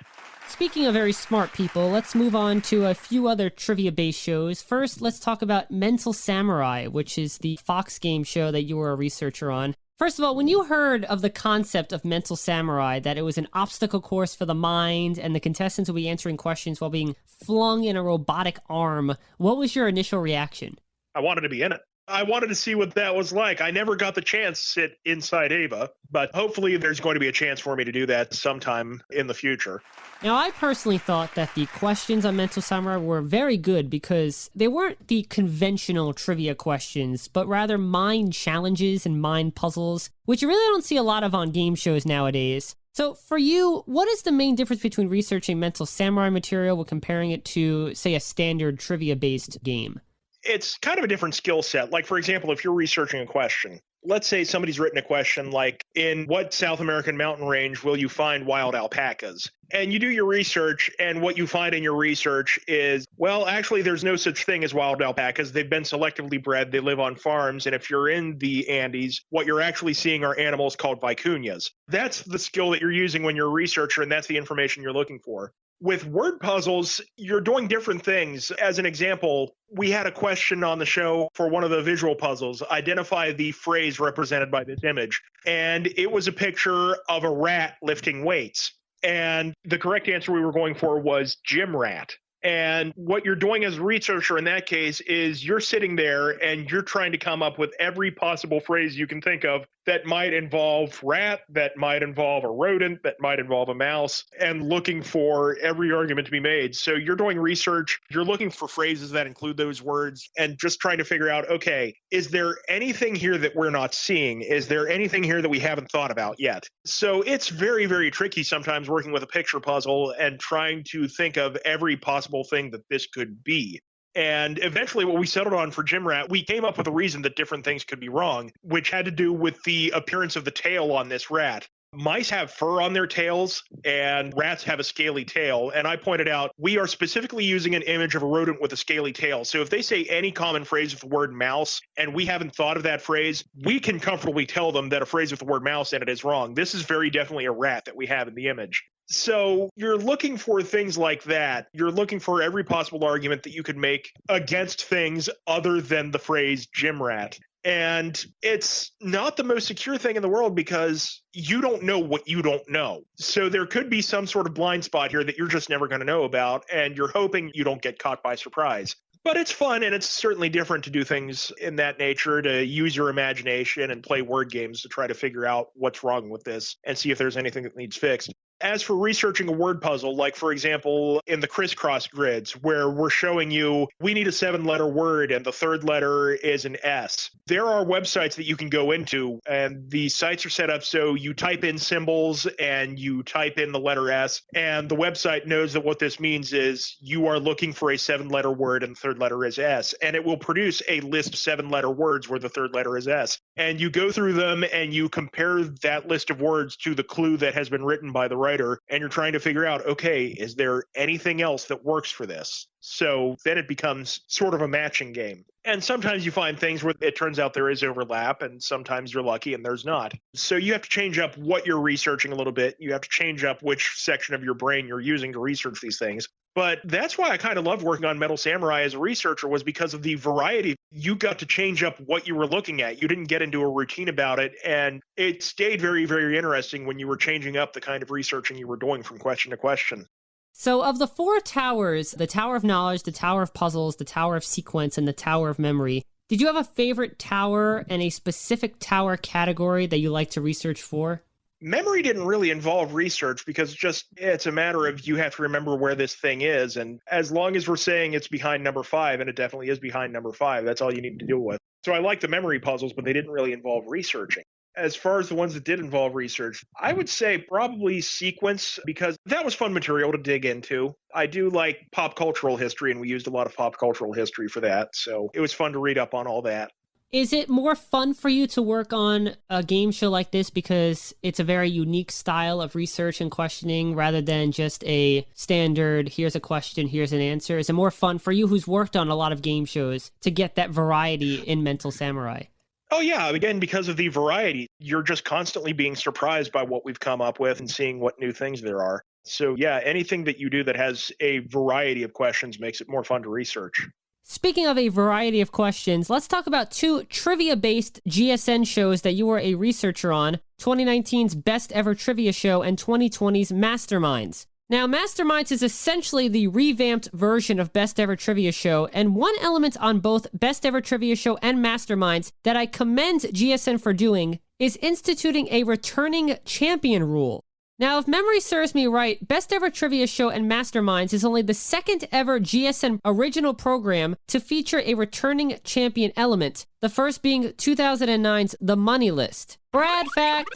[SPEAKER 2] Speaking of very smart people, let's move on to a few other trivia-based shows. First, let's talk about Mental Samurai, which is the Fox game show that you were a researcher on. First of all, when you heard of the concept of Mental Samurai, that it was an obstacle course for the mind and the contestants will be answering questions while being flung in a robotic arm, what was your initial reaction?
[SPEAKER 10] I wanted to be in it. I wanted to see what that was like. I never got the chance to sit inside Ava, but hopefully there's going to be a chance for me to do that sometime in the future.
[SPEAKER 2] Now, I personally thought that the questions on Mental Samurai were very good because they weren't the conventional trivia questions, but rather mind challenges and mind puzzles, which you really don't see a lot of on game shows nowadays. So for you, what is the main difference between researching Mental Samurai material when comparing it to, say, a standard trivia-based game?
[SPEAKER 10] It's kind of a different skill set. Like, for example, if you're researching a question, let's say somebody's written a question like, in what South American mountain range will you find wild alpacas? And you do your research, and what you find in your research is, well, actually, there's no such thing as wild alpacas. They've been selectively bred. They live on farms. And if you're in the Andes, what you're actually seeing are animals called vicuñas. That's the skill that you're using when you're a researcher, and that's the information you're looking for. With word puzzles, you're doing different things. As an example, we had a question on the show for one of the visual puzzles, identify the phrase represented by this image. And it was a picture of a rat lifting weights. And the correct answer we were going for was gym rat. And what you're doing as a researcher in that case is you're sitting there and you're trying to come up with every possible phrase you can think of that might involve rat, that might involve a rodent, that might involve a mouse, and looking for every argument to be made. So you're doing research, you're looking for phrases that include those words and just trying to figure out, okay, is there anything here that we're not seeing? Is there anything here that we haven't thought about yet? So it's very, very tricky sometimes working with a picture puzzle and trying to think of every possible thing that this could be. And eventually what we settled on for Gym Rat, we came up with a reason that different things could be wrong, which had to do with the appearance of the tail on this rat. Mice have fur on their tails and rats have a scaly tail. And I pointed out, we are specifically using an image of a rodent with a scaly tail. So if they say any common phrase with the word mouse and we haven't thought of that phrase, we can comfortably tell them that a phrase with the word mouse in it is wrong. This is very definitely a rat that we have in the image. So you're looking for things like that. You're looking for every possible argument that you could make against things other than the phrase gym rat. And it's not the most secure thing in the world because you don't know what you don't know. So there could be some sort of blind spot here that you're just never going to know about, and you're hoping you don't get caught by surprise. But it's fun, and it's certainly different to do things in that nature, to use your imagination and play word games to try to figure out what's wrong with this and see if there's anything that needs fixed. As for researching a word puzzle, like, for example, in the crisscross grids, where we're showing you we need a 7-letter word and the third letter is an S. There are websites that you can go into, and the sites are set up so you type in symbols and you type in the letter S, and the website knows that what this means is you are looking for a 7-letter word and the third letter is S, and it will produce a list of 7-letter words where the third letter is S. And you go through them and you compare that list of words to the clue that has been written by the writer, and you're trying to figure out, okay, is there anything else that works for this? So then it becomes sort of a matching game. And sometimes you find things where it turns out there is overlap, and sometimes you're lucky and there's not. So you have to change up what you're researching a little bit. You have to change up which section of your brain you're using to research these things. But that's why I kind of loved working on Metal Samurai as a researcher, was because of the variety. You got to change up what you were looking at. You didn't get into a routine about it. And it stayed very, very interesting when you were changing up the kind of researching you were doing from question to question.
[SPEAKER 2] So of the 4 towers, the Tower of Knowledge, the Tower of Puzzles, the Tower of Sequence, and the Tower of Memory, did you have a favorite tower and a specific tower category that you like to research for?
[SPEAKER 10] Memory didn't really involve research because it's a matter of you have to remember where this thing is. And as long as we're saying it's behind number 5, and it definitely is behind number 5, that's all you need to deal with. So I like the memory puzzles, but they didn't really involve researching. As far as the ones that did involve research, I would say probably Sequence, because that was fun material to dig into. I do like pop cultural history, and we used a lot of pop cultural history for that. So it was fun to read up on all that.
[SPEAKER 2] Is it more fun for you to work on a game show like this because it's a very unique style of research and questioning rather than just a standard, here's a question, here's an answer? Is it more fun for you who's worked on a lot of game shows to get that variety in Mental Samurai?
[SPEAKER 10] Oh, yeah. Again, because of the variety, you're just constantly being surprised by what we've come up with and seeing what new things there are. So, yeah, anything that you do that has a variety of questions makes it more fun to research.
[SPEAKER 2] Speaking of a variety of questions, let's talk about 2 trivia-based GSN shows that you were a researcher on, 2019's Best Ever Trivia Show and 2020's Masterminds. Now, Masterminds is essentially the revamped version of Best Ever Trivia Show, and one element on both Best Ever Trivia Show and Masterminds that I commend GSN for doing is instituting a returning champion rule. Now, if memory serves me right, Best Ever Trivia Show and Masterminds is only the 2nd ever GSN original program to feature a returning champion element, the first being 2009's The Money List. Brad fact!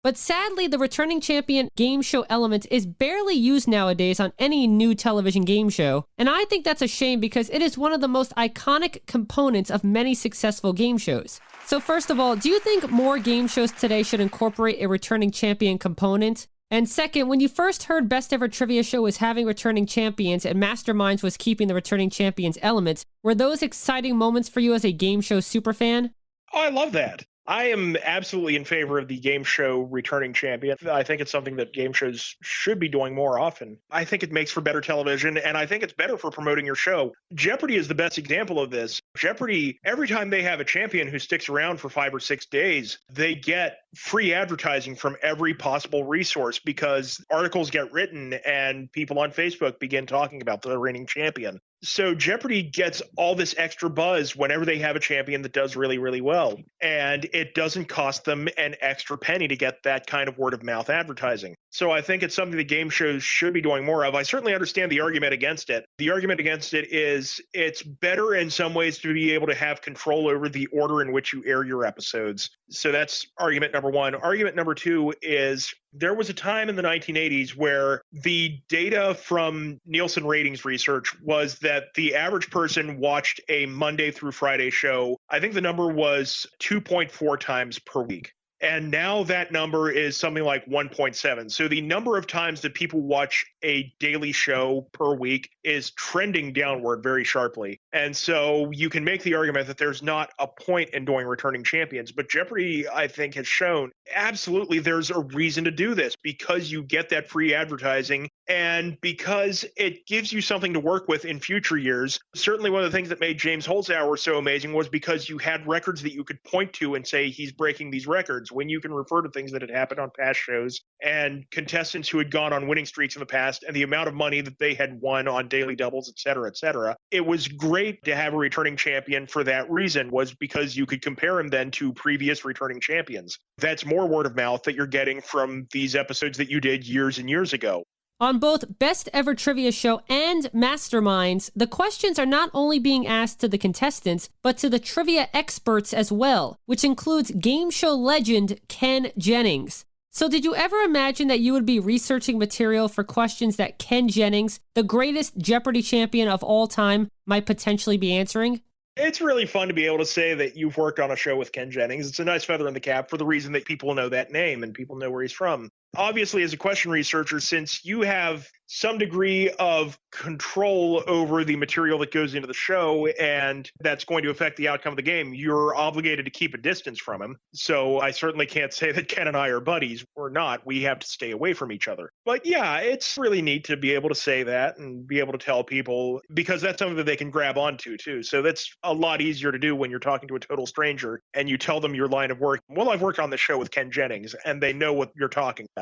[SPEAKER 2] But sadly, the returning champion game show element is barely used nowadays on any new television game show, and I think that's a shame because it is one of the most iconic components of many successful game shows. So first of all, do you think more game shows today should incorporate a returning champion component? And second, when you first heard Best Ever Trivia Show was having returning champions and Masterminds was keeping the returning champions element, were those exciting moments for you as a game show superfan?
[SPEAKER 10] Oh, I love that. I am absolutely in favor of the game show returning champion. I think it's something that game shows should be doing more often. I think it makes for better television, and I think it's better for promoting your show. Jeopardy is the best example of this. Jeopardy, every time they have a champion who sticks around for 5 or 6 days, they get free advertising from every possible resource because articles get written and people on Facebook begin talking about the reigning champion. So Jeopardy gets all this extra buzz whenever they have a champion that does really, really well. And it doesn't cost them an extra penny to get that kind of word of mouth advertising. So I think it's something that game shows should be doing more of. I certainly understand the argument against it. The argument against it is it's better in some ways to be able to have control over the order in which you air your episodes. So that's argument number one. Argument number two is there was a time in the 1980s where the data from Nielsen ratings research was that the average person watched a Monday through Friday show. I think the number was 2.4 times per week. And now that number is something like 1.7. So the number of times that people watch a daily show per week is trending downward very sharply. And so you can make the argument that there's not a point in doing returning champions. But Jeopardy, I think, has shown absolutely there's a reason to do this because you get that free advertising and because it gives you something to work with in future years. Certainly one of the things that made James Holzhauer so amazing was because you had records that you could point to and say he's breaking these records. When you can refer to things that had happened on past shows and contestants who had gone on winning streaks in the past and the amount of money that they had won on daily doubles, et cetera, et cetera. It was great to have a returning champion for that reason, was because you could compare him then to previous returning champions. That's more word of mouth that you're getting from these episodes that you did years and years ago.
[SPEAKER 2] On both Best Ever Trivia Show and Masterminds, the questions are not only being asked to the contestants, but to the trivia experts as well, which includes game show legend Ken Jennings. So did you ever imagine that you would be researching material for questions that Ken Jennings, the greatest Jeopardy champion of all time, might potentially be answering?
[SPEAKER 10] It's really fun to be able to say that you've worked on a show with Ken Jennings. It's a nice feather in the cap for the reason that people know that name and people know where he's from. Obviously, as a question researcher, since you have some degree of control over the material that goes into the show, and that's going to affect the outcome of the game, you're obligated to keep a distance from him. So I certainly can't say that Ken and I are buddies. We're not. We have to stay away from each other. But yeah, it's really neat to be able to say that and be able to tell people, because that's something that they can grab onto too. So that's a lot easier to do when you're talking to a total stranger and you tell them your line of work. Well, I've worked on this show with Ken Jennings, and they know what you're talking about.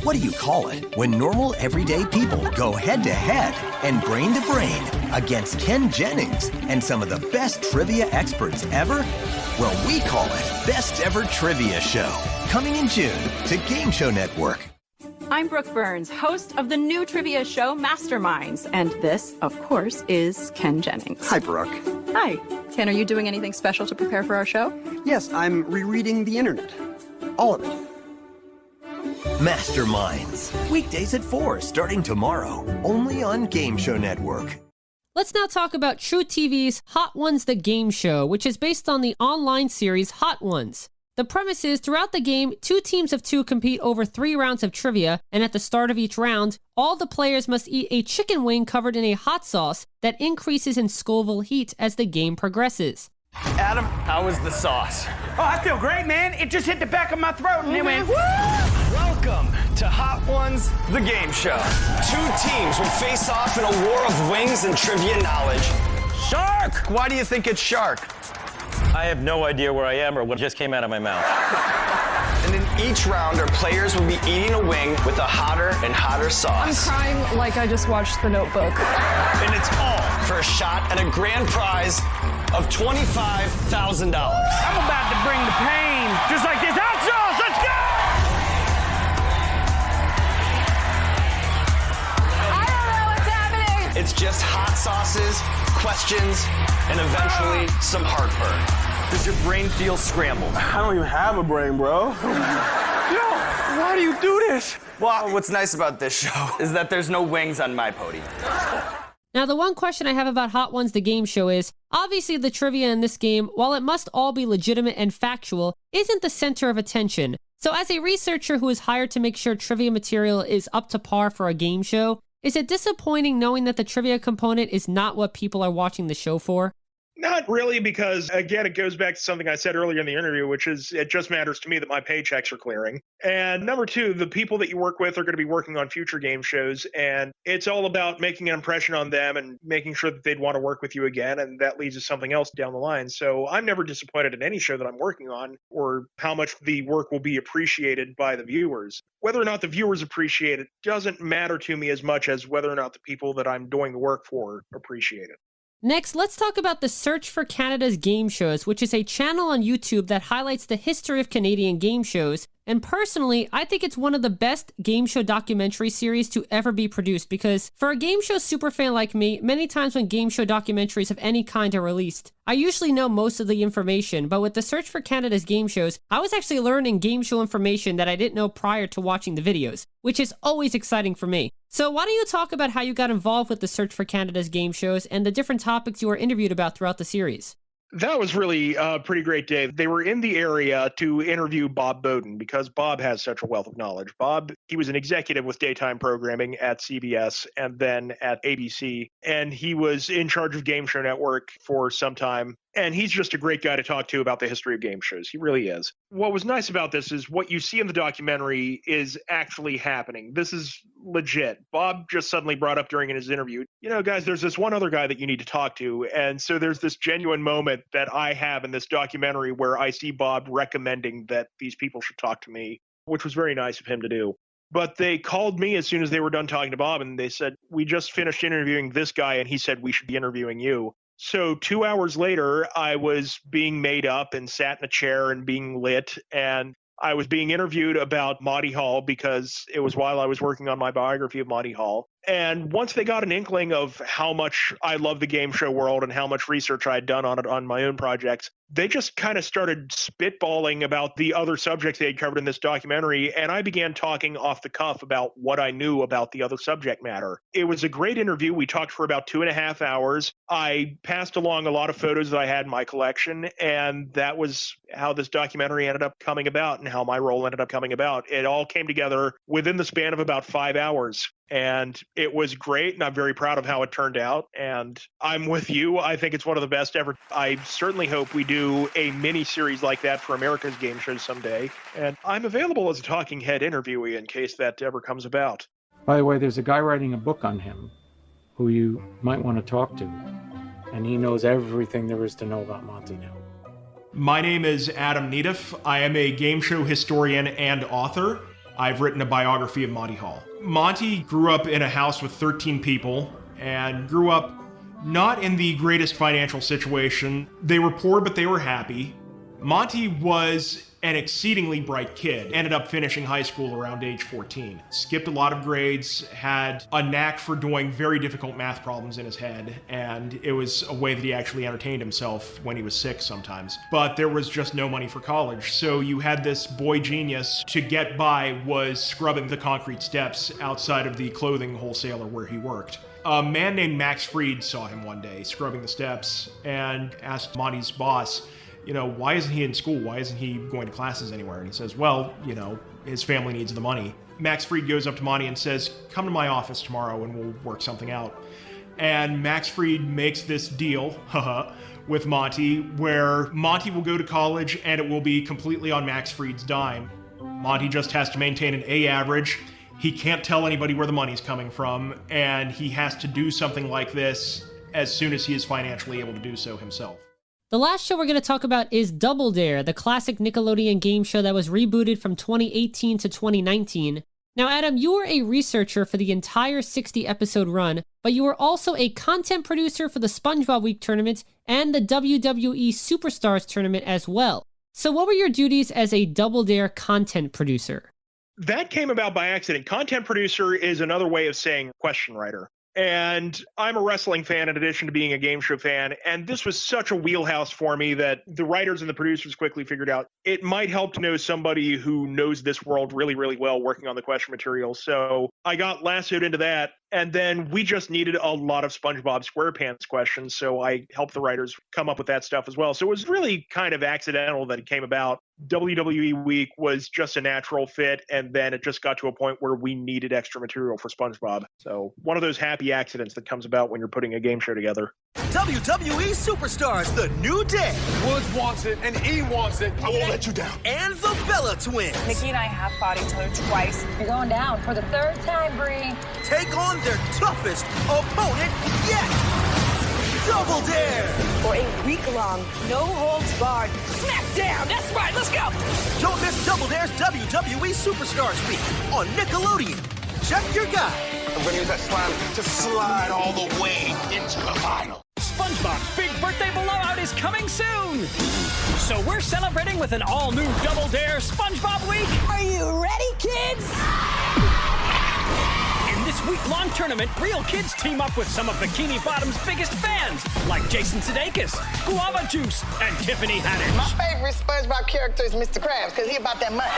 [SPEAKER 20] What do you call it when normal, everyday people go head-to-head and brain-to-brain against Ken Jennings and some of the best trivia experts ever? Well, we call it Best Ever Trivia Show, coming in June to Game Show Network.
[SPEAKER 21] I'm Brooke Burns, host of the new trivia show Masterminds, and this, of course, is Ken Jennings.
[SPEAKER 22] Hi, Brooke.
[SPEAKER 21] Hi. Ken, are you doing anything special to prepare for our show?
[SPEAKER 22] Yes, I'm rereading the internet. All of it.
[SPEAKER 20] Masterminds, weekdays at 4, starting tomorrow, only on Game Show Network.
[SPEAKER 2] Let's now talk about True TV's Hot Ones the Game Show, which is based on the online series Hot Ones. The premise is, throughout the game, 2 teams of 2 compete over 3 rounds of trivia, and at the start of each round, all the players must eat a chicken wing covered in a hot sauce that increases in Scoville heat as the game progresses.
[SPEAKER 7] Adam, how was the sauce?
[SPEAKER 23] Oh, I feel great, man. It just hit the back of my throat and it went, woo!
[SPEAKER 7] Welcome to Hot Ones, the game show. 2 teams will face off in a war of wings and trivia knowledge. Shark! Why do you think it's shark?
[SPEAKER 24] I have no idea where I am or what just came out of my mouth.
[SPEAKER 7] And in each round, our players will be eating a wing with a hotter and hotter sauce.
[SPEAKER 25] I'm crying like I just watched The Notebook.
[SPEAKER 7] And it's all for a shot at a grand prize of $25,000.
[SPEAKER 23] I'm about to bring the pain, just like this hot sauce. Let's go!
[SPEAKER 9] I don't know what's happening.
[SPEAKER 7] It's just hot sauces, questions, and eventually some heartburn. Does your brain feel scrambled?
[SPEAKER 23] I don't even have a brain, bro. Yo, why do you do this?
[SPEAKER 7] Well, what's nice about this show is that there's no wings on my podium.
[SPEAKER 2] Now, the one question I have about Hot Ones the Game Show is, obviously the trivia in this game, while it must all be legitimate and factual, isn't the center of attention. So as a researcher who is hired to make sure trivia material is up to par for a game show, is it disappointing knowing that the trivia component is not what people are watching the show for?
[SPEAKER 10] Not really, because, again, it goes back to something I said earlier in the interview, which is it just matters to me that my paychecks are clearing. And number two, the people that you work with are going to be working on future game shows, and it's all about making an impression on them and making sure that they'd want to work with you again, and that leads to something else down the line. So I'm never disappointed in any show that I'm working on or how much the work will be appreciated by the viewers. Whether or not the viewers appreciate it doesn't matter to me as much as whether or not the people that I'm doing the work for appreciate it.
[SPEAKER 2] Next, let's talk about the Search for Canada's Game Shows, which is a channel on YouTube that highlights the history of Canadian game shows. And personally, I think it's one of the best game show documentary series to ever be produced because for a game show superfan like me, many times when game show documentaries of any kind are released, I usually know most of the information, but with the Search for Canada's Game Shows, I was actually learning game show information that I didn't know prior to watching the videos, which is always exciting for me. So why don't you talk about how you got involved with the Search for Canada's Game Shows and the different topics you were interviewed about throughout the series?
[SPEAKER 10] That was really a pretty great day. They were in the area to interview Bob Bowden because Bob has such a wealth of knowledge. Bob, he was an executive with daytime programming at CBS and then at ABC, and he was in charge of Game Show Network for some time. And he's just a great guy to talk to about the history of game shows. He really is. What was nice about this is what you see in the documentary is actually happening. This is legit. Bob just suddenly brought up during his interview, you know, guys, there's this one other guy that you need to talk to. And so there's this genuine moment that I have in this documentary where I see Bob recommending that these people should talk to me, which was very nice of him to do. But they called me as soon as they were done talking to Bob, and they said, we just finished interviewing this guy, and he said we should be interviewing you. So 2 hours later, I was being made up and sat in a chair and being lit, and I was being interviewed about Monty Hall because it was while I was working on my biography of Monty Hall. And once they got an inkling of how much I love the game show world and how much research I had done on it on my own projects, they just kind of started spitballing about the other subjects they had covered in this documentary. And I began talking off the cuff about what I knew about the other subject matter. It was a great interview. We talked for about 2.5 hours. I passed along a lot of photos that I had in my collection. And that was how this documentary ended up coming about and how my role ended up coming about. It all came together within the span of about 5 hours. And it was great, and I'm very proud of how it turned out. And I'm with you. I think it's one of the best ever. I certainly hope we do a mini-series like that for America's game shows someday. And I'm available as a talking head interviewee in case that ever comes about.
[SPEAKER 1] By the way, there's a guy writing a book on him who you might want to talk to. And he knows everything there is to know about Monty now.
[SPEAKER 3] My name is Adam Nedeff. I am a game show historian and author. I've written a biography of Monty Hall. Monty grew up in a house with 13 people and grew up not in the greatest financial situation. They were poor, but they were happy. Monty was an exceedingly bright kid, ended up finishing high school around age 14. Skipped a lot of grades, had a knack for doing very difficult math problems in his head, and it was a way that he actually entertained himself when he was sick sometimes. But there was just no money for college, so you had this boy genius to get by was scrubbing the concrete steps outside of the clothing wholesaler where he worked. A man named Max Fried saw him one day scrubbing the steps and asked Monty's boss, you know, why isn't he in school? Why isn't he going to classes anywhere? And he says, well, you know, his family needs the money. Max Fried goes up to Monty and says, come to my office tomorrow and we'll work something out. And Max Fried makes this deal, with Monty, where Monty will go to college and it will be completely on Max Fried's dime. Monty just has to maintain an A average. He can't tell anybody where the money's coming from, and he has to do something like this as soon as he is financially able to do so himself.
[SPEAKER 2] The last show we're going to talk about is Double Dare, the classic Nickelodeon game show that was rebooted from 2018 to 2019. Now, Adam, you were a researcher for the entire 60-episode run, but you were also a content producer for the SpongeBob Week tournament and the WWE Superstars tournament as well. So what were your duties as a Double Dare content producer?
[SPEAKER 10] That came about by accident. Content producer is another way of saying question writer. And I'm a wrestling fan in addition to being a game show fan. And this was such a wheelhouse for me that the writers and the producers quickly figured out it might help to know somebody who knows this world really, really well working on the question material. So I got lassoed into that. And then we just needed a lot of SpongeBob SquarePants questions, so I helped the writers come up with that stuff as well. So it was really kind of accidental that it came about. WWE Week was just a natural fit, and then it just got to a point where we needed extra material for SpongeBob. So one of those happy accidents that comes about when you're putting a game show together.
[SPEAKER 4] WWE Superstars, the new day.
[SPEAKER 11] Woods wants it, and E wants it. I won't let you down.
[SPEAKER 4] And the Bella Twins.
[SPEAKER 9] Nikki and I have fought each other twice. You're going down for the third time, Bree.
[SPEAKER 4] Take on their toughest opponent yet. Double Dare.
[SPEAKER 9] For a week-long, no-holds-barred smackdown. That's right, let's go.
[SPEAKER 4] Don't miss Double Dare's WWE Superstars Week on Nickelodeon. Check your guide.
[SPEAKER 11] I'm going to use that slam to slide all the way into the final.
[SPEAKER 6] SpongeBob's big birthday blowout is coming soon. So we're celebrating with an all-new Double Dare SpongeBob Week.
[SPEAKER 9] Are you ready, kids?
[SPEAKER 6] In this week-long tournament, real kids team up with some of Bikini Bottom's biggest fans, like Jason Sudeikis, Guava Juice, and Tiffany Haddish.
[SPEAKER 5] My favorite SpongeBob character is Mr. Krabs, because he about that money.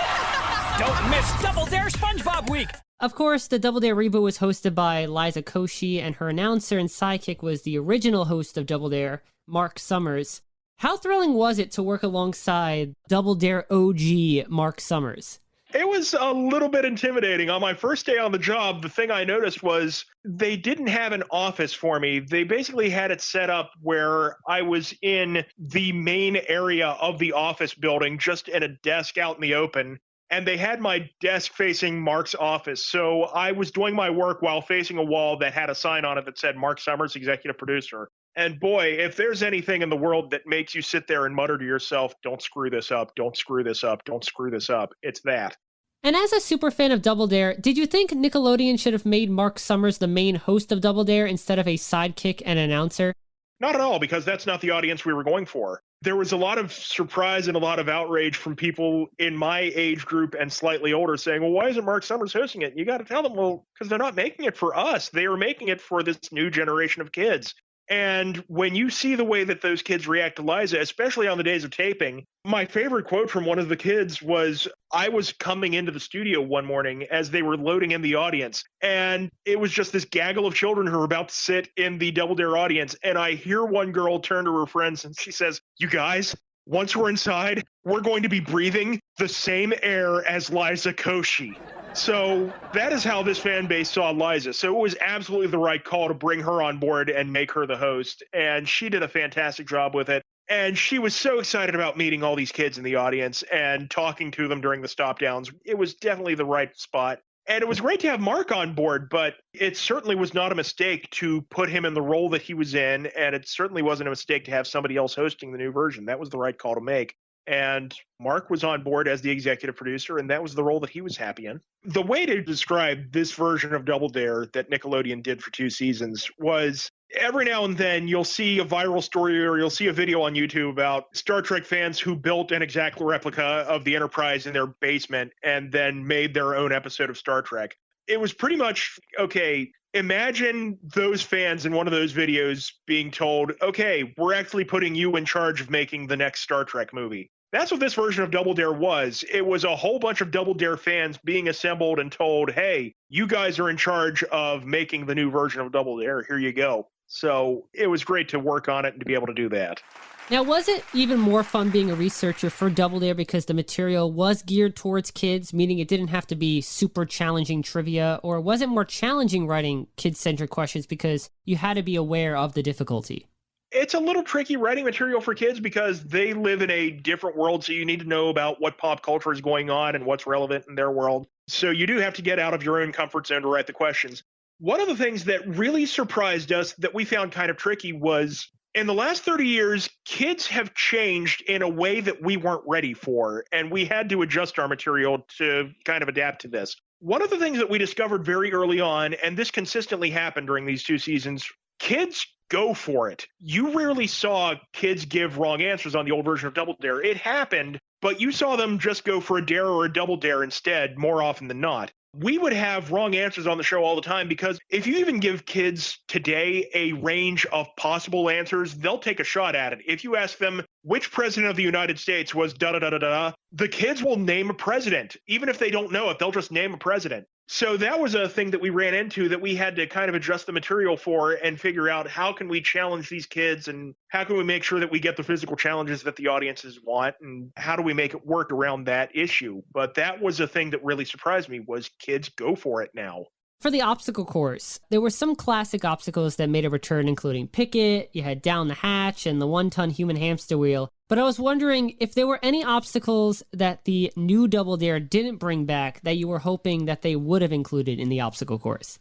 [SPEAKER 6] Don't miss Double Dare SpongeBob Week.
[SPEAKER 2] Of course, the Double Dare reboot was hosted by Liza Koshy, and her announcer and sidekick was the original host of Double Dare, Mark Summers. How thrilling was it to work alongside Double Dare OG Mark Summers?
[SPEAKER 10] It was a little bit intimidating. On my first day on the job, the thing I noticed was they didn't have an office for me. They basically had it set up where I was in the main area of the office building, just in a desk out in the open. And they had my desk facing Mark's office. So I was doing my work while facing a wall that had a sign on it that said Mark Summers, executive producer. And boy, if there's anything in the world that makes you sit there and mutter to yourself, don't screw this up, don't screw this up, don't screw this up, it's that.
[SPEAKER 2] And as a super fan of Double Dare, did you think Nickelodeon should have made Mark Summers the main host of Double Dare instead of a sidekick and announcer?
[SPEAKER 10] Not at all, because that's not the audience we were going for. There was a lot of surprise and a lot of outrage from people in my age group and slightly older saying, well, why isn't Mark Summers hosting it? You got to tell them, well, because they're not making it for us. They are making it for this new generation of kids. And when you see the way that those kids react to Liza, especially on the days of taping, my favorite quote from one of the kids was, I was coming into the studio one morning as they were loading in the audience, and it was just this gaggle of children who were about to sit in the Double Dare audience. And I hear one girl turn to her friends and she says, you guys, once we're inside, we're going to be breathing the same air as Liza Koshy. So that is how this fan base saw Liza. So it was absolutely the right call to bring her on board and make her the host. And she did a fantastic job with it. And she was so excited about meeting all these kids in the audience and talking to them during the stop downs. It was definitely the right spot. And it was great to have Mark on board, but it certainly was not a mistake to put him in the role that he was in. And it certainly wasn't a mistake to have somebody else hosting the new version. That was the right call to make. And Mark was on board as the executive producer, and that was the role that he was happy in. The way to describe this version of Double Dare that Nickelodeon did for 2 seasons was every now and then you'll see a viral story or you'll see a video on YouTube about Star Trek fans who built an exact replica of the Enterprise in their basement and then made their own episode of Star Trek. It was pretty much, okay, imagine those fans in one of those videos being told, okay, we're actually putting you in charge of making the next Star Trek movie. That's what this version of Double Dare was. It was a whole bunch of Double Dare fans being assembled and told, hey, you guys are in charge of making the new version of Double Dare. Here you go. So it was great to work on it and to be able to do that.
[SPEAKER 2] Now, was it even more fun being a researcher for Double Dare because the material was geared towards kids, meaning it didn't have to be super challenging trivia, or was it more challenging writing kid-centric questions because you had to be aware of the difficulty?
[SPEAKER 10] It's a little tricky writing material for kids because they live in a different world, so you need to know about what pop culture is going on and what's relevant in their world. So you do have to get out of your own comfort zone to write the questions. One of the things that really surprised us that we found kind of tricky was in the last 30 years, kids have changed in a way that we weren't ready for, and we had to adjust our material to kind of adapt to this. One of the things that we discovered very early on, and this consistently happened during these 2 seasons, kids go for it. You rarely saw kids give wrong answers on the old version of Double Dare. It happened, but you saw them just go for a dare or a double dare instead more often than not. We would have wrong answers on the show all the time because if you even give kids today a range of possible answers, they'll take a shot at it. If you ask them which president of the United States was da-da-da-da-da, the kids will name a president. Even if they don't know it, they'll just name a president.
[SPEAKER 3] So that was a thing that we ran into that we had to kind of adjust the material for and figure out how can we challenge these kids and how can we make sure that we get the physical challenges that the audiences want and how do we make it work around that issue. But that was a thing that really surprised me was kids go for it now.
[SPEAKER 2] For the obstacle course, there were some classic obstacles that made a return, including Picket, you had Down the Hatch, and the 1-ton human hamster wheel. But I was wondering if there were any obstacles that the new Double Dare didn't bring back that you were hoping that they would have included in the obstacle course.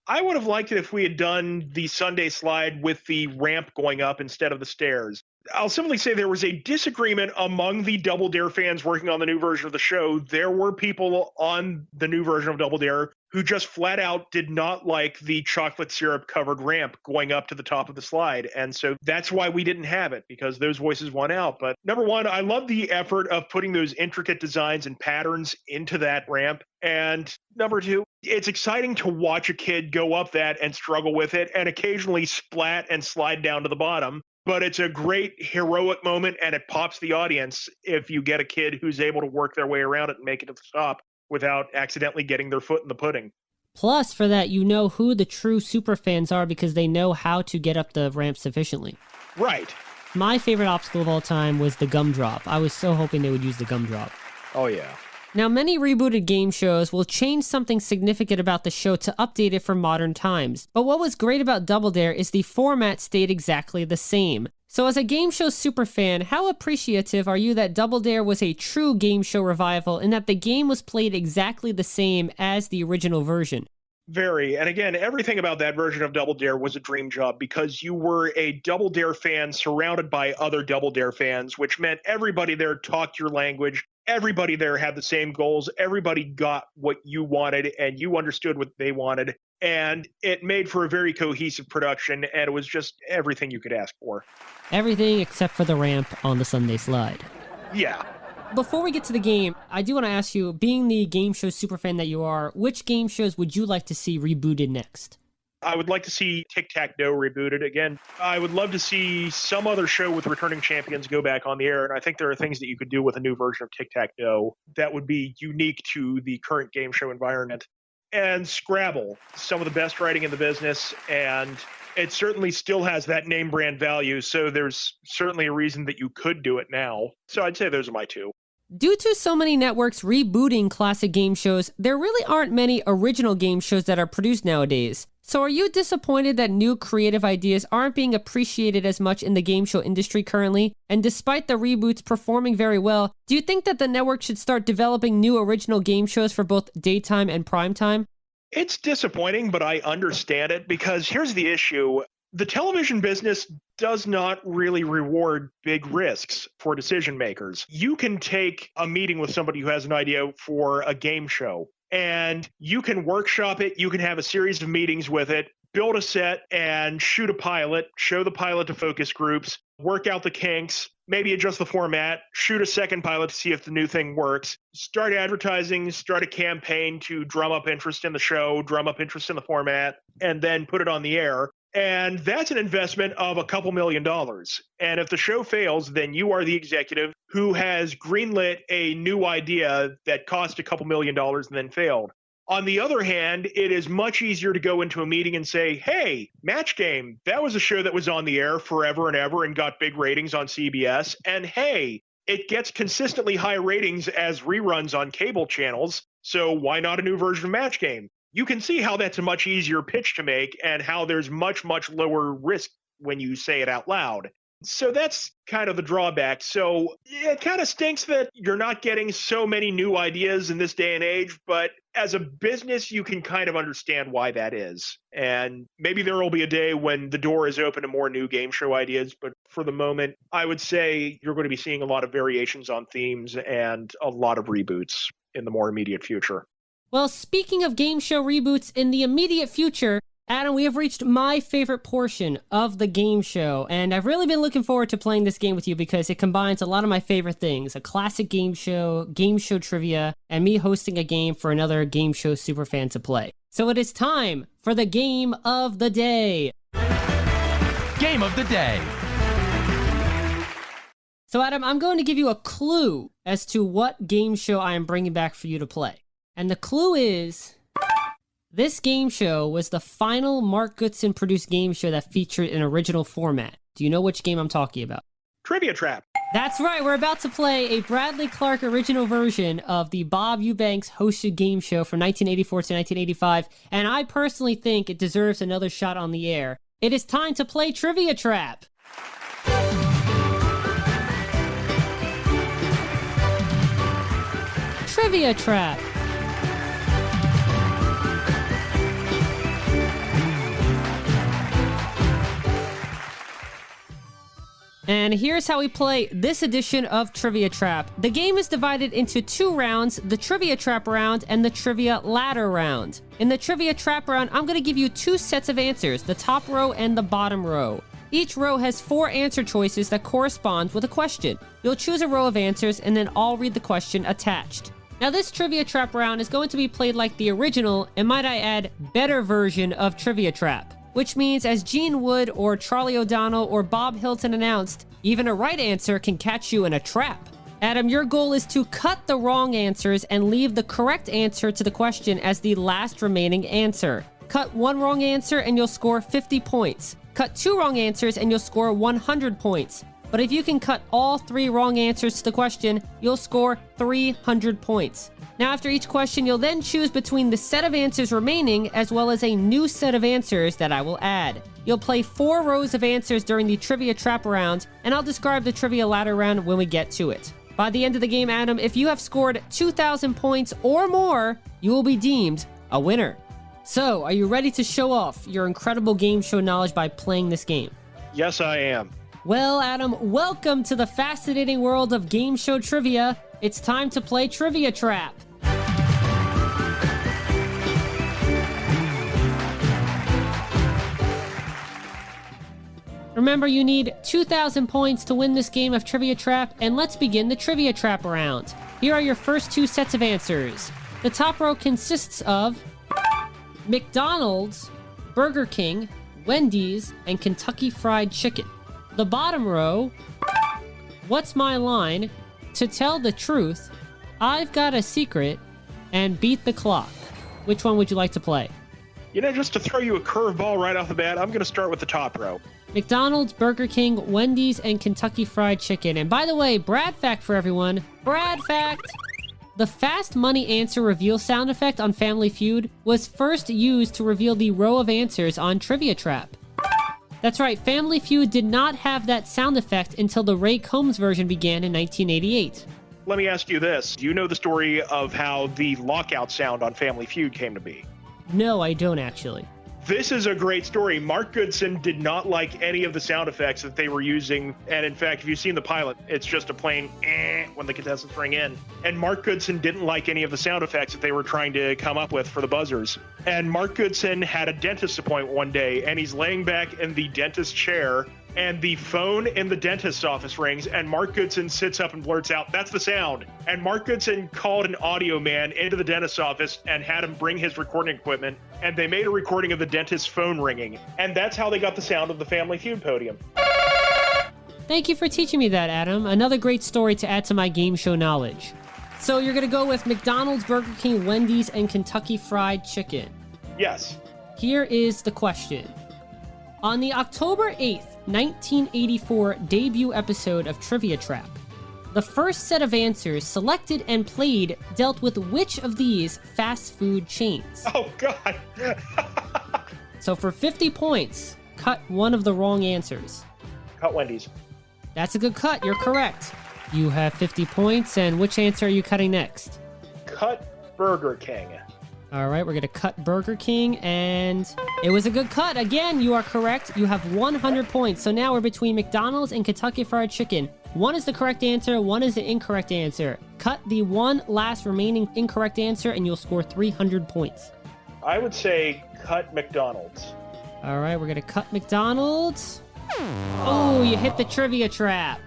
[SPEAKER 3] I would have liked it if we had done the Sunday slide with the ramp going up instead of the stairs. I'll simply say there was a disagreement among the Double Dare fans working on the new version of the show. There were people on the new version of Double Dare who just flat out did not like the chocolate syrup covered ramp going up to the top of the slide. And so that's why we didn't have it, because those voices won out. But number one, I love the effort of putting those intricate designs and patterns into that ramp. And number two, it's exciting to watch a kid go up that and struggle with it and occasionally splat and slide down to the bottom. But it's a great heroic moment and it pops the audience if you get a kid who's able to work their way around it and make it to the top without accidentally getting their foot in the pudding.
[SPEAKER 2] Plus, for that, you know who the true super fans are because they know how to get up the ramp sufficiently.
[SPEAKER 3] Right.
[SPEAKER 2] My favorite obstacle of all time was the gumdrop. I was so hoping they would use the gumdrop.
[SPEAKER 3] Oh, yeah.
[SPEAKER 2] Now, many rebooted game shows will change something significant about the show to update it for modern times. But what was great about Double Dare is the format stayed exactly the same. So as a game show superfan, how appreciative are you that Double Dare was a true game show revival in that the game was played exactly the same as the original version?
[SPEAKER 3] Very. And again, everything about that version of Double Dare was a dream job because you were a Double Dare fan surrounded by other Double Dare fans, which meant everybody there talked your language. Everybody there had the same goals. Everybody got what you wanted and you understood what they wanted. And it made for a very cohesive production, and it was just everything you could ask for.
[SPEAKER 2] Everything except for the ramp on the Sunday slide.
[SPEAKER 3] Yeah.
[SPEAKER 2] Before we get to the game, I do want to ask you, being the game show superfan that you are, which game shows would you like to see rebooted next?
[SPEAKER 3] I would like to see Tic-Tac-Toe rebooted again. I would love to see some other show with returning champions go back on the air, and I think there are things that you could do with a new version of Tic-Tac-Toe that would be unique to the current game show environment. And Scrabble, some of the best writing in the business, and it certainly still has that name brand value, so there's certainly a reason that you could do it now. So I'd say those are my two.
[SPEAKER 2] Due to so many networks rebooting classic game shows, there really aren't many original game shows that are produced nowadays. So are you disappointed that new creative ideas aren't being appreciated as much in the game show industry currently? And despite the reboots performing very well, do you think that the network should start developing new original game shows for both daytime and primetime?
[SPEAKER 3] It's disappointing, but I understand it because here's the issue. The television business does not really reward big risks for decision makers. You can take a meeting with somebody who has an idea for a game show, and you can workshop it. You can have a series of meetings with it, build a set and shoot a pilot, show the pilot to focus groups, work out the kinks, maybe adjust the format, shoot a second pilot to see if the new thing works, start advertising, start a campaign to drum up interest in the show, drum up interest in the format, and then put it on the air. And that's an investment of $2 million. And if the show fails, then you are the executive who has greenlit a new idea that cost $2 million and then failed. On the other hand, it is much easier to go into a meeting and say, hey, Match Game, that was a show that was on the air forever and ever and got big ratings on CBS. And hey, it gets consistently high ratings as reruns on cable channels. So why not a new version of Match Game? You can see how that's a much easier pitch to make and how there's much, much lower risk when you say it out loud. So that's kind of the drawback. So it kind of stinks that you're not getting so many new ideas in this day and age, but as a business, you can kind of understand why that is. And maybe there will be a day when the door is open to more new game show ideas, but for the moment, I would say you're going to be seeing a lot of variations on themes and a lot of reboots in the more immediate future.
[SPEAKER 2] Well, speaking of game show reboots in the immediate future, Adam, we have reached my favorite portion of the game show, and I've really been looking forward to playing this game with you because it combines a lot of my favorite things, a classic game show trivia, and me hosting a game for another game show superfan to play. So it is time for the game of the day.
[SPEAKER 8] Game of the day.
[SPEAKER 2] So Adam, I'm going to give you a clue as to what game show I am bringing back for you to play. And the clue is This game show was the final Mark Goodson produced game show that featured an original format. Do you know which game I'm talking about?
[SPEAKER 3] Trivia Trap.
[SPEAKER 2] That's right, we're about to play a Bradley Clarke original version of the Bob Eubanks hosted game show from 1984 to 1985, and I personally think it deserves another shot on the air. It is time to play Trivia Trap. Trivia Trap. And here's how we play this edition of Trivia Trap. The game is divided into 2 rounds, the Trivia Trap round and the Trivia Ladder round. In the Trivia Trap round, I'm going to give you 2 sets of answers, the top row and the bottom row. Each row has 4 answer choices that correspond with a question. You'll choose a row of answers and then I'll read the question attached. Now this Trivia Trap round is going to be played like the original, and might I add, better version of Trivia Trap. Which means, as Gene Wood or Charlie O'Donnell or Bob Hilton announced, even a right answer can catch you in a trap. Adam, your goal is to cut the wrong answers and leave the correct answer to the question as the last remaining answer. Cut 1 wrong answer and you'll score 50 points. Cut 2 wrong answers and you'll score 100 points. But if you can cut all 3 wrong answers to the question, you'll score 300 points. Now, after each question, you'll then choose between the set of answers remaining as well as a new set of answers that I will add. You'll play 4 rows of answers during the Trivia Trap round, and I'll describe the Trivia Ladder round when we get to it. By the end of the game, Adam, if you have scored 2,000 points or more, you will be deemed a winner. So, are you ready to show off your incredible game show knowledge by playing this game?
[SPEAKER 3] Yes, I am.
[SPEAKER 2] Well, Adam, welcome to the fascinating world of game show trivia. It's time to play Trivia Trap. Remember, you need 2,000 points to win this game of Trivia Trap, and let's begin the Trivia Trap round. Here are your first 2 sets of answers. The top row consists of McDonald's, Burger King, Wendy's, and Kentucky Fried Chicken. The bottom row, what's my line, to tell the truth, I've got a secret, and beat the clock. Which one would you like to play?
[SPEAKER 3] You know, just to throw you a curveball right off the bat, I'm going to start with the top row.
[SPEAKER 2] McDonald's, Burger King, Wendy's, and Kentucky Fried Chicken. And by the way, Brad fact for everyone. Brad fact! The fast money answer reveal sound effect on Family Feud was first used to reveal the row of answers on Trivia Trap. That's right, Family Feud did not have that sound effect until the Ray Combs version began in 1988.
[SPEAKER 3] Let me ask you this. Do you know the story of how the lockout sound on Family Feud came to be?
[SPEAKER 2] No, I don't actually.
[SPEAKER 3] This is a great story. Mark Goodson did not like any of the sound effects that they were using. And in fact, if you've seen the pilot, it's just a plain when the contestants ring in. And Mark Goodson didn't like any of the sound effects that they were trying to come up with for the buzzers. And Mark Goodson had a dentist appointment one day, and he's laying back in the dentist's chair, and the phone in the dentist's office rings, and Mark Goodson sits up and blurts out, "That's the sound." And Mark Goodson called an audio man into the dentist's office and had him bring his recording equipment, and they made a recording of the dentist's phone ringing. And that's how they got the sound of the Family Feud podium.
[SPEAKER 2] Thank you for teaching me that, Adam. Another great story to add to my game show knowledge. So you're going to go with McDonald's, Burger King, Wendy's, and Kentucky Fried Chicken.
[SPEAKER 3] Yes.
[SPEAKER 2] Here is the question. On the October 8th, 1984 debut episode of Trivia Trap, the first set of answers selected and played dealt with which of these fast food chains?
[SPEAKER 3] Oh, God.
[SPEAKER 2] So for 50 points, cut one of the wrong answers.
[SPEAKER 3] Cut Wendy's.
[SPEAKER 2] That's a good cut. You're correct. You have 50 points, and which answer are you cutting next?
[SPEAKER 3] Cut Burger King.
[SPEAKER 2] All right, we're going to cut Burger King, and it was a good cut. Again, you are correct. You have 100 points. So now we're between McDonald's and Kentucky Fried Chicken. One is the correct answer, one is the incorrect answer. Cut the one last remaining incorrect answer, and you'll score 300 points.
[SPEAKER 3] I would say cut McDonald's.
[SPEAKER 2] All right, we're going to cut McDonald's. Oh, you hit the Trivia Trap.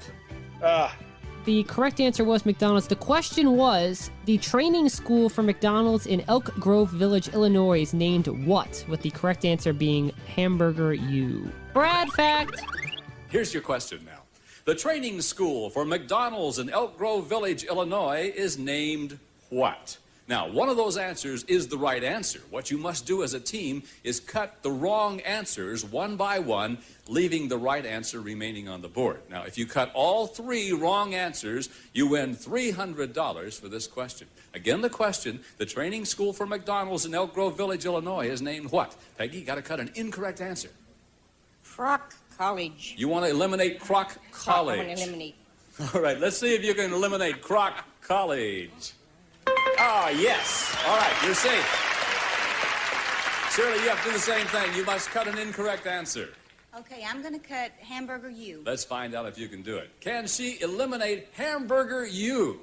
[SPEAKER 2] The correct answer was McDonald's. The question was, the training school for McDonald's in Elk Grove Village, Illinois is named what? With the correct answer being Hamburger U. Brad fact.
[SPEAKER 13] Here's your question now. The training school for McDonald's in Elk Grove Village, Illinois is named what? Now, one of those answers is the right answer. What you must do as a team is cut the wrong answers one by one, leaving the right answer remaining on the board. Now, if you cut all 3 wrong answers, you win $300 for this question. Again, the question, the training school for McDonald's in Elk Grove Village, Illinois is named what? Peggy, got to cut an incorrect answer.
[SPEAKER 12] Croc College.
[SPEAKER 13] You want to eliminate Croc College.
[SPEAKER 12] I want to eliminate.
[SPEAKER 13] All right, let's see if you can eliminate Croc College. Ah, yes. All right, you're safe. Shirley, you have to do the same thing. You must cut an incorrect answer.
[SPEAKER 12] Okay, I'm going to cut Hamburger U.
[SPEAKER 13] Let's find out if you can do it. Can she eliminate Hamburger U?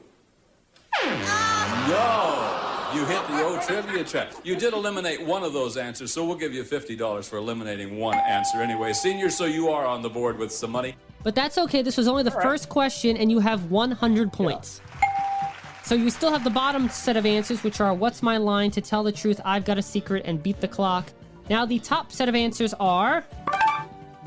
[SPEAKER 13] No. You hit the old trivia trap. You did eliminate one of those answers, so we'll give you $50 for eliminating one answer anyway. Senior, so you are on the board with some money.
[SPEAKER 2] But that's okay. This was only the first question, and you have 100 points. Yeah. So you still have the bottom set of answers, which are what's my line, to tell the truth, I've got a secret, and beat the clock. Now the top set of answers are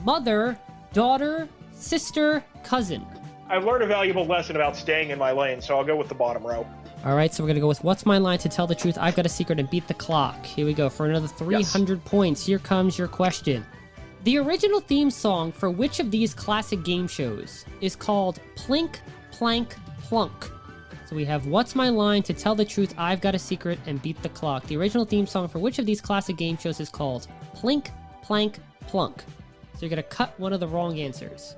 [SPEAKER 2] mother, daughter, sister, cousin.
[SPEAKER 3] I've learned a valuable lesson about staying in my lane, so I'll go with the bottom row.
[SPEAKER 2] All right, so we're going to go with what's my line, to tell the truth, I've got a secret, and beat the clock. Here we go for another 300 points. Here comes your question. The original theme song for which of these classic game shows is called Plink, Plank, Plunk? So we have what's my line, to tell the truth, I've got a secret, and beat the clock. The original theme song for which of these classic game shows is called Plink, Plank, Plunk? So you're going to cut one of the wrong answers.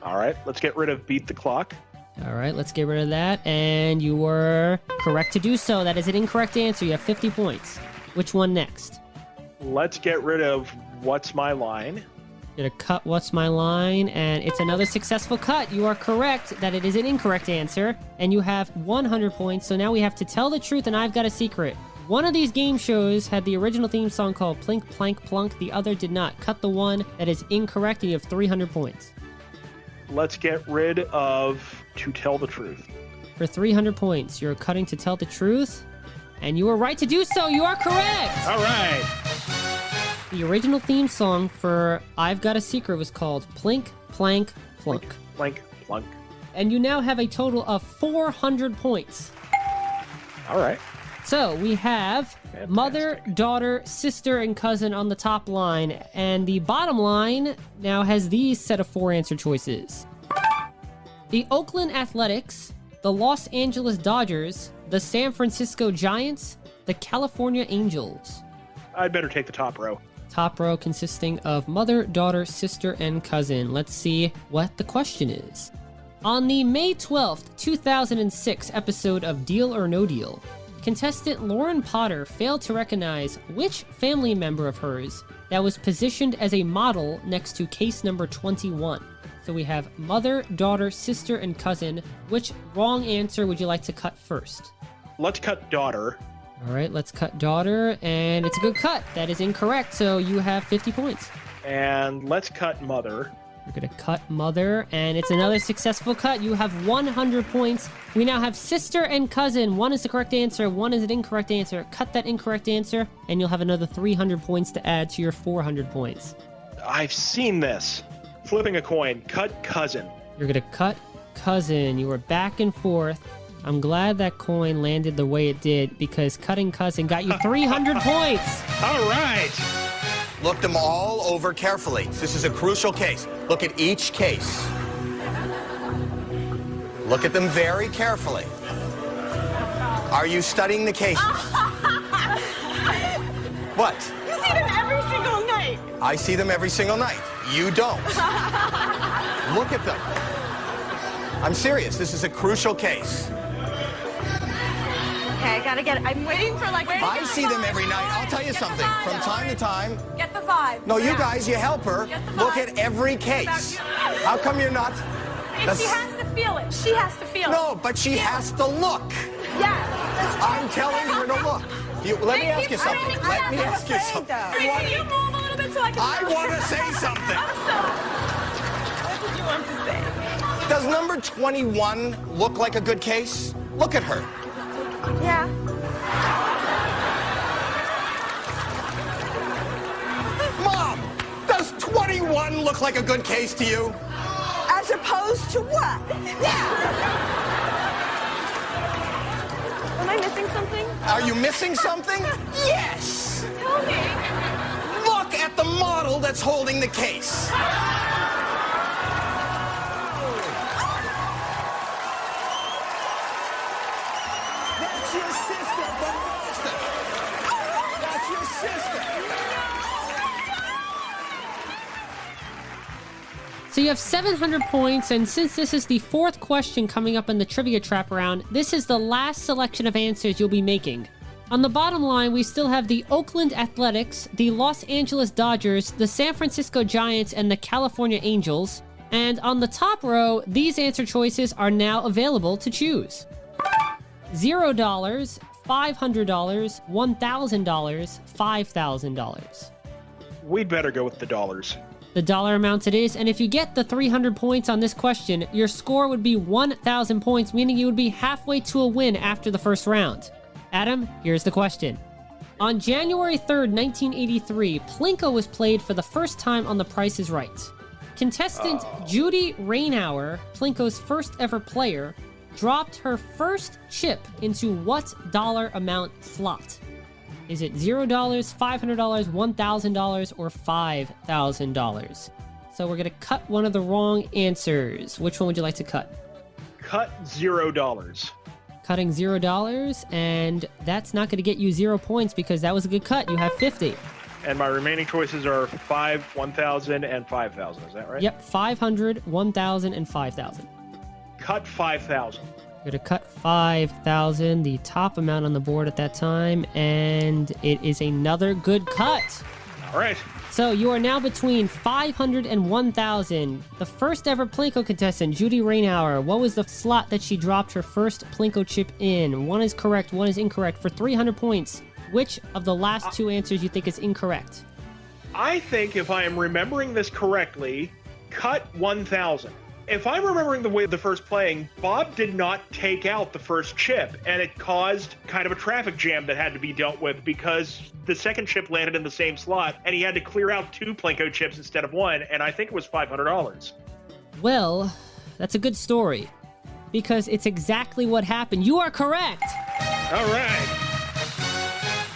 [SPEAKER 3] All right, let's get rid of beat the clock.
[SPEAKER 2] All right, let's get rid of that. And you were correct to do so. That is an incorrect answer. You have 50 points. Which one next?
[SPEAKER 3] Let's get rid of what's my line.
[SPEAKER 2] You're going to cut what's my line, and it's another successful cut. You are correct that it is an incorrect answer, and you have 100 points. So now we have to tell the truth, and I've got a secret. One of these game shows had the original theme song called Plink, Plank, Plunk. The other did not. Cut the one that is incorrect, and you have 300 points.
[SPEAKER 3] Let's get rid of to tell the truth.
[SPEAKER 2] For 300 points, you're cutting to tell the truth, and you are right to do so. You are correct.
[SPEAKER 3] All right.
[SPEAKER 2] The original theme song for I've Got a Secret was called Plink, Plank, Plunk.
[SPEAKER 3] Plank, Plunk.
[SPEAKER 2] And you now have a total of 400 points.
[SPEAKER 3] All right.
[SPEAKER 2] So we have
[SPEAKER 3] Fantastic.
[SPEAKER 2] Mother, daughter, sister, and cousin on the top line. And the bottom line now has these set of 4 answer choices. The Oakland Athletics, the Los Angeles Dodgers, the San Francisco Giants, the California Angels.
[SPEAKER 3] I'd better take the top row.
[SPEAKER 2] Top row consisting of mother, daughter, sister, and cousin. Let's see what the question is. On the May 12th, 2006 episode of Deal or No Deal, contestant Lauren Potter failed to recognize which family member of hers that was positioned as a model next to case number 21. So we have mother, daughter, sister, and cousin. Which wrong answer would you like to cut first?
[SPEAKER 3] Let's cut daughter.
[SPEAKER 2] All right, let's cut daughter, and it's a good cut. That is incorrect, so you have 50 points.
[SPEAKER 3] And let's cut mother.
[SPEAKER 2] We're going to cut mother, and it's another successful cut. You have 100 points. We now have sister and cousin. One is the correct answer, one is an incorrect answer. Cut that incorrect answer, and you'll have another 300 points to add to your 400 points.
[SPEAKER 3] I've seen this. Flipping a coin. Cut cousin.
[SPEAKER 2] You're going to cut cousin. You were back and forth. I'm glad that coin landed the way it did, because cutting cousin got you 300 points.
[SPEAKER 3] All right.
[SPEAKER 14] Look them all over carefully. This is a crucial case. Look at each case. Look at them very carefully. Are you studying the cases? What?
[SPEAKER 9] You see them every single night.
[SPEAKER 14] I see them every single night. You don't. Look at them. I'm serious. This is a crucial case.
[SPEAKER 9] Okay, I gotta get it. I'm waiting for like...
[SPEAKER 14] I see them every night. I'll tell you something. From time to time...
[SPEAKER 9] Get the 5.
[SPEAKER 14] No, you guys, you help her. Look at every case. How come you're not...
[SPEAKER 9] She has to feel it. She has to feel it.
[SPEAKER 14] No, but she has to look.
[SPEAKER 9] Yeah.
[SPEAKER 14] I'm telling her to look. Let me ask you something. Let me ask you something.
[SPEAKER 9] Can you move a little bit so I can...
[SPEAKER 14] I want to say something.
[SPEAKER 9] What did you want to say?
[SPEAKER 14] Does number 21 look like a good case? Look at her.
[SPEAKER 9] Yeah.
[SPEAKER 14] Mom, does 21 look like a good case to you?
[SPEAKER 9] As opposed to what? Yeah. When I missing something?
[SPEAKER 14] Are you missing something? Yes!
[SPEAKER 9] Tell me.
[SPEAKER 14] Look at the model that's holding the case. That's your sister from Boston. That's your sister.
[SPEAKER 2] So you have 700 points, and since this is the fourth question coming up in the Trivia Trap round, this is the last selection of answers you'll be making. On the bottom line, we still have the Oakland Athletics, the Los Angeles Dodgers, the San Francisco Giants, and the California Angels. And on the top row, these answer choices are now available to choose. $0, $500, $1,000, $5,000.
[SPEAKER 3] We'd better go with the dollars.
[SPEAKER 2] The dollar amount it is, and if you get the 300 points on this question, your score would be 1,000 points, meaning you would be halfway to a win after the first round. Adam, here's the question. On January 3rd, 1983, Plinko was played for the first time on The Price is Right. Contestant Judy Rainhour, Plinko's first ever player, dropped her first chip into what dollar amount slot? Is it $0, $500, $1,000, or $5,000? So we're going to cut one of the wrong answers. Which one would you like to cut?
[SPEAKER 3] Cut $0.
[SPEAKER 2] Cutting $0, and that's not going to get you 0 points because that was a good cut. You have 50.
[SPEAKER 3] And my remaining choices are 5, 1,000, and 5,000. Is that right?
[SPEAKER 2] Yep, 500, 1,000, and 5,000.
[SPEAKER 3] Cut 5,000.
[SPEAKER 2] We're going to cut 5,000, the top amount on the board at that time, and it is another good cut.
[SPEAKER 3] All right.
[SPEAKER 2] So you are now between 500 and 1,000. The first ever Plinko contestant, Judy Rainhour, what was the slot that she dropped her first Plinko chip in? One is correct, one is incorrect. For 300 points, which of the last two answers you think is incorrect?
[SPEAKER 3] I think if I am remembering this correctly, cut 1,000. If I'm remembering the way the first playing, Bob did not take out the first chip, and it caused kind of a traffic jam that had to be dealt with because the second chip landed in the same slot, and he had to clear out 2 Plinko chips instead of 1, and I think it was $500.
[SPEAKER 2] Well, that's a good story, because it's exactly what happened. You are correct!
[SPEAKER 3] All right.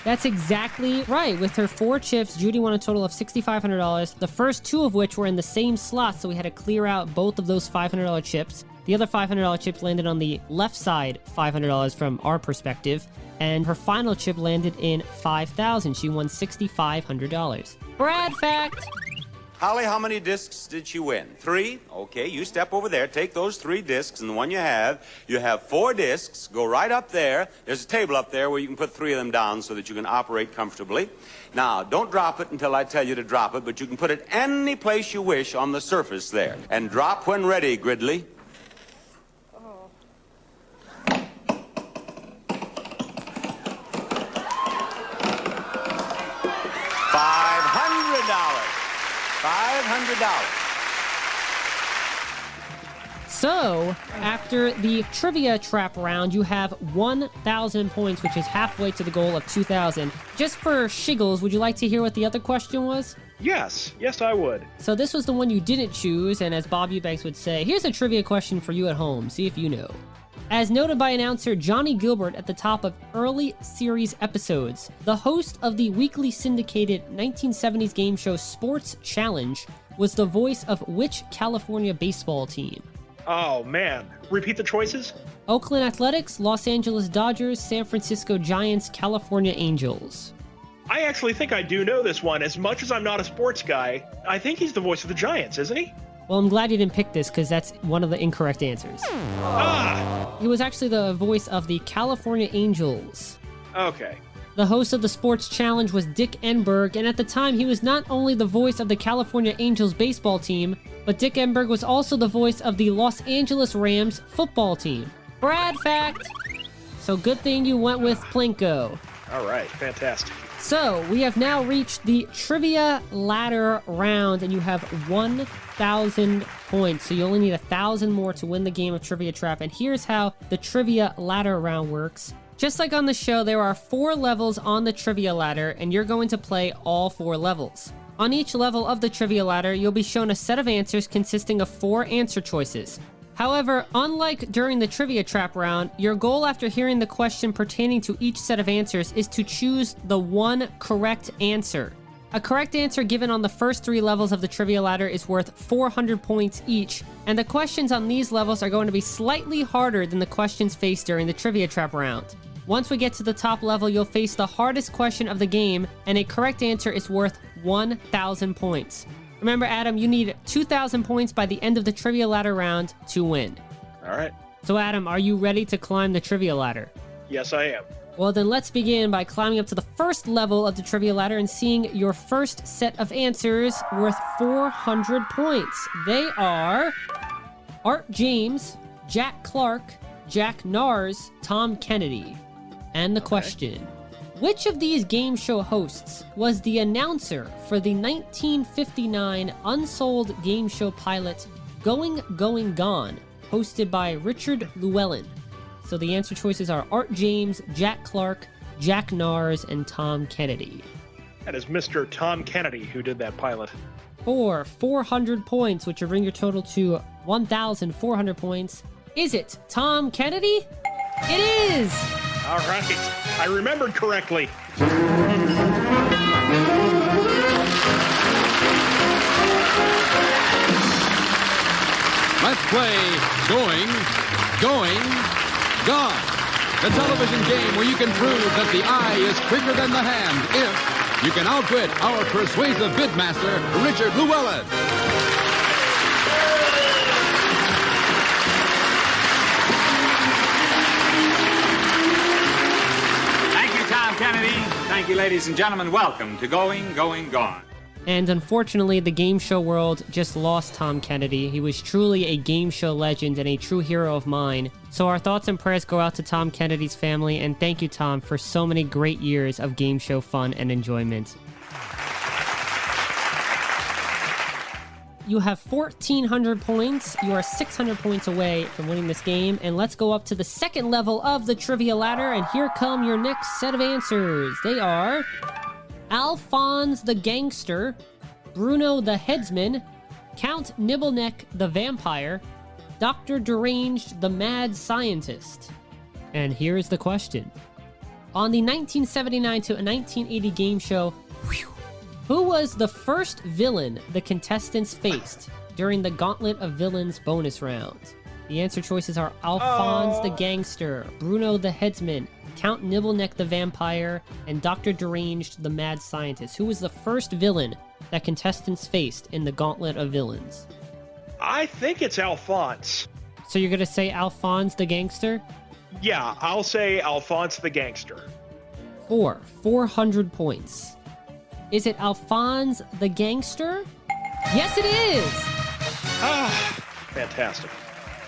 [SPEAKER 2] That's exactly right. With her 4 chips, Judy won a total of $6,500, the first 2 of which were in the same slot, so we had to clear out both of those $500 chips. The other $500 chips landed on the left side, $500 from our perspective, and her final chip landed in $5,000. She won $6,500. Brad fact!
[SPEAKER 15] Holly, how many discs did she win? 3? Okay, you step over there, take those 3 discs, and the one you have 4 discs, go right up there. There's a table up there where you can put 3 of them down so that you can operate comfortably. Now, don't drop it until I tell you to drop it, but you can put it any place you wish on the surface there. And drop when ready, Gridley. $500.
[SPEAKER 2] So, after the Trivia Trap round, you have 1,000 points, which is halfway to the goal of 2,000. Just for shiggles, would you like to hear what the other question was?
[SPEAKER 3] Yes, I would.
[SPEAKER 2] So this was the one you didn't choose, and as Bob Eubanks would say, here's a trivia question for you at home, see if you know. As noted by announcer Johnny Gilbert at the top of early series episodes, the host of the weekly syndicated 1970s game show Sports Challenge was the voice of which California baseball team?
[SPEAKER 3] Oh, man. Repeat the choices?
[SPEAKER 2] Oakland Athletics, Los Angeles Dodgers, San Francisco Giants, California Angels.
[SPEAKER 3] I actually think I do know this one. As much as I'm not a sports guy, I think he's the voice of the Giants, isn't he?
[SPEAKER 2] Well, I'm glad you didn't pick this because that's one of the incorrect answers. He was actually the voice of the California Angels.
[SPEAKER 3] Okay.
[SPEAKER 2] The host of the Sports Challenge was Dick Enberg, and at the time he was not only the voice of the California Angels baseball team, but Dick Enberg was also the voice of the Los Angeles Rams football team. Brad fact! So good thing you went with Plinko.
[SPEAKER 3] All right, fantastic.
[SPEAKER 2] So, we have now reached the Trivia Ladder round, and you have 1,000 points. So you only need 1,000 more to win the game of Trivia Trap. And here's how the Trivia Ladder round works. Just like on the show, there are 4 levels on the Trivia Ladder, and you're going to play all 4 levels. On each level of the Trivia Ladder, you'll be shown a set of answers consisting of 4 answer choices. However, unlike during the trivia trap round, your goal after hearing the question pertaining to each set of answers is to choose the one correct answer. A correct answer given on the first 3 levels of the trivia ladder is worth 400 points each, and the questions on these levels are going to be slightly harder than the questions faced during the trivia trap round. Once we get to the top level, you'll face the hardest question of the game, and a correct answer is worth 1,000 points. Remember, Adam, you need 2,000 points by the end of the trivia ladder round to win.
[SPEAKER 10] All right.
[SPEAKER 2] So, Adam, are you ready to climb the trivia ladder?
[SPEAKER 10] Yes, I am.
[SPEAKER 2] Well, then let's begin by climbing up to the first level of the trivia ladder and seeing your first set of answers worth 400 points. They are Art James, Jack Clarke, Jack Nars, Tom Kennedy. And the question, which of these game show hosts was the announcer for the 1959 unsold game show pilot Going, Going, Gone, hosted by Richard Llewellyn? So the answer choices are Art James, Jack Clarke, Jack Nars, and Tom Kennedy.
[SPEAKER 10] That is Mr. Tom Kennedy who did that pilot.
[SPEAKER 2] For 400 points, which will bring your total to 1,400 points, is it Tom Kennedy? It is!
[SPEAKER 10] All right. I remembered correctly.
[SPEAKER 11] Let's play Going, Gone. The television game where you can prove that the eye is quicker than the hand if you can outwit our persuasive bidmaster, Richard Llewellyn.
[SPEAKER 16] Thank you, Tom Kennedy. Thank you, ladies and gentlemen. Welcome to Going, Gone.
[SPEAKER 2] And unfortunately, the game show world just lost Tom Kennedy. He was truly a game show legend and a true hero of mine. So our thoughts and prayers go out to Tom Kennedy's family, and thank you, Tom, for so many great years of game show fun and enjoyment. You have 1,400 points. You are 600 points away from winning this game. And let's go up to the second level of the trivia ladder, and here come your next set of answers. They are Alphonse the Gangster, Bruno the Headsman, Count Nibbleneck the Vampire, Dr. Deranged the Mad Scientist. And here's the question. On the 1979 to 1980 game show, who was the first villain the contestants faced during the Gauntlet of Villains bonus round? The answer choices are Alphonse the Gangster, Bruno the Headsman, Count Nibbleneck the Vampire, and Dr. Deranged the Mad Scientist. Who was the first villain that contestants faced in the Gauntlet of Villains?
[SPEAKER 10] I think it's Alphonse.
[SPEAKER 2] So you're going to say Alphonse the Gangster?
[SPEAKER 10] Yeah, I'll say Alphonse the Gangster.
[SPEAKER 2] 400 points. Is it Alphonse the Gangster? Yes, it is!
[SPEAKER 10] Ah, fantastic.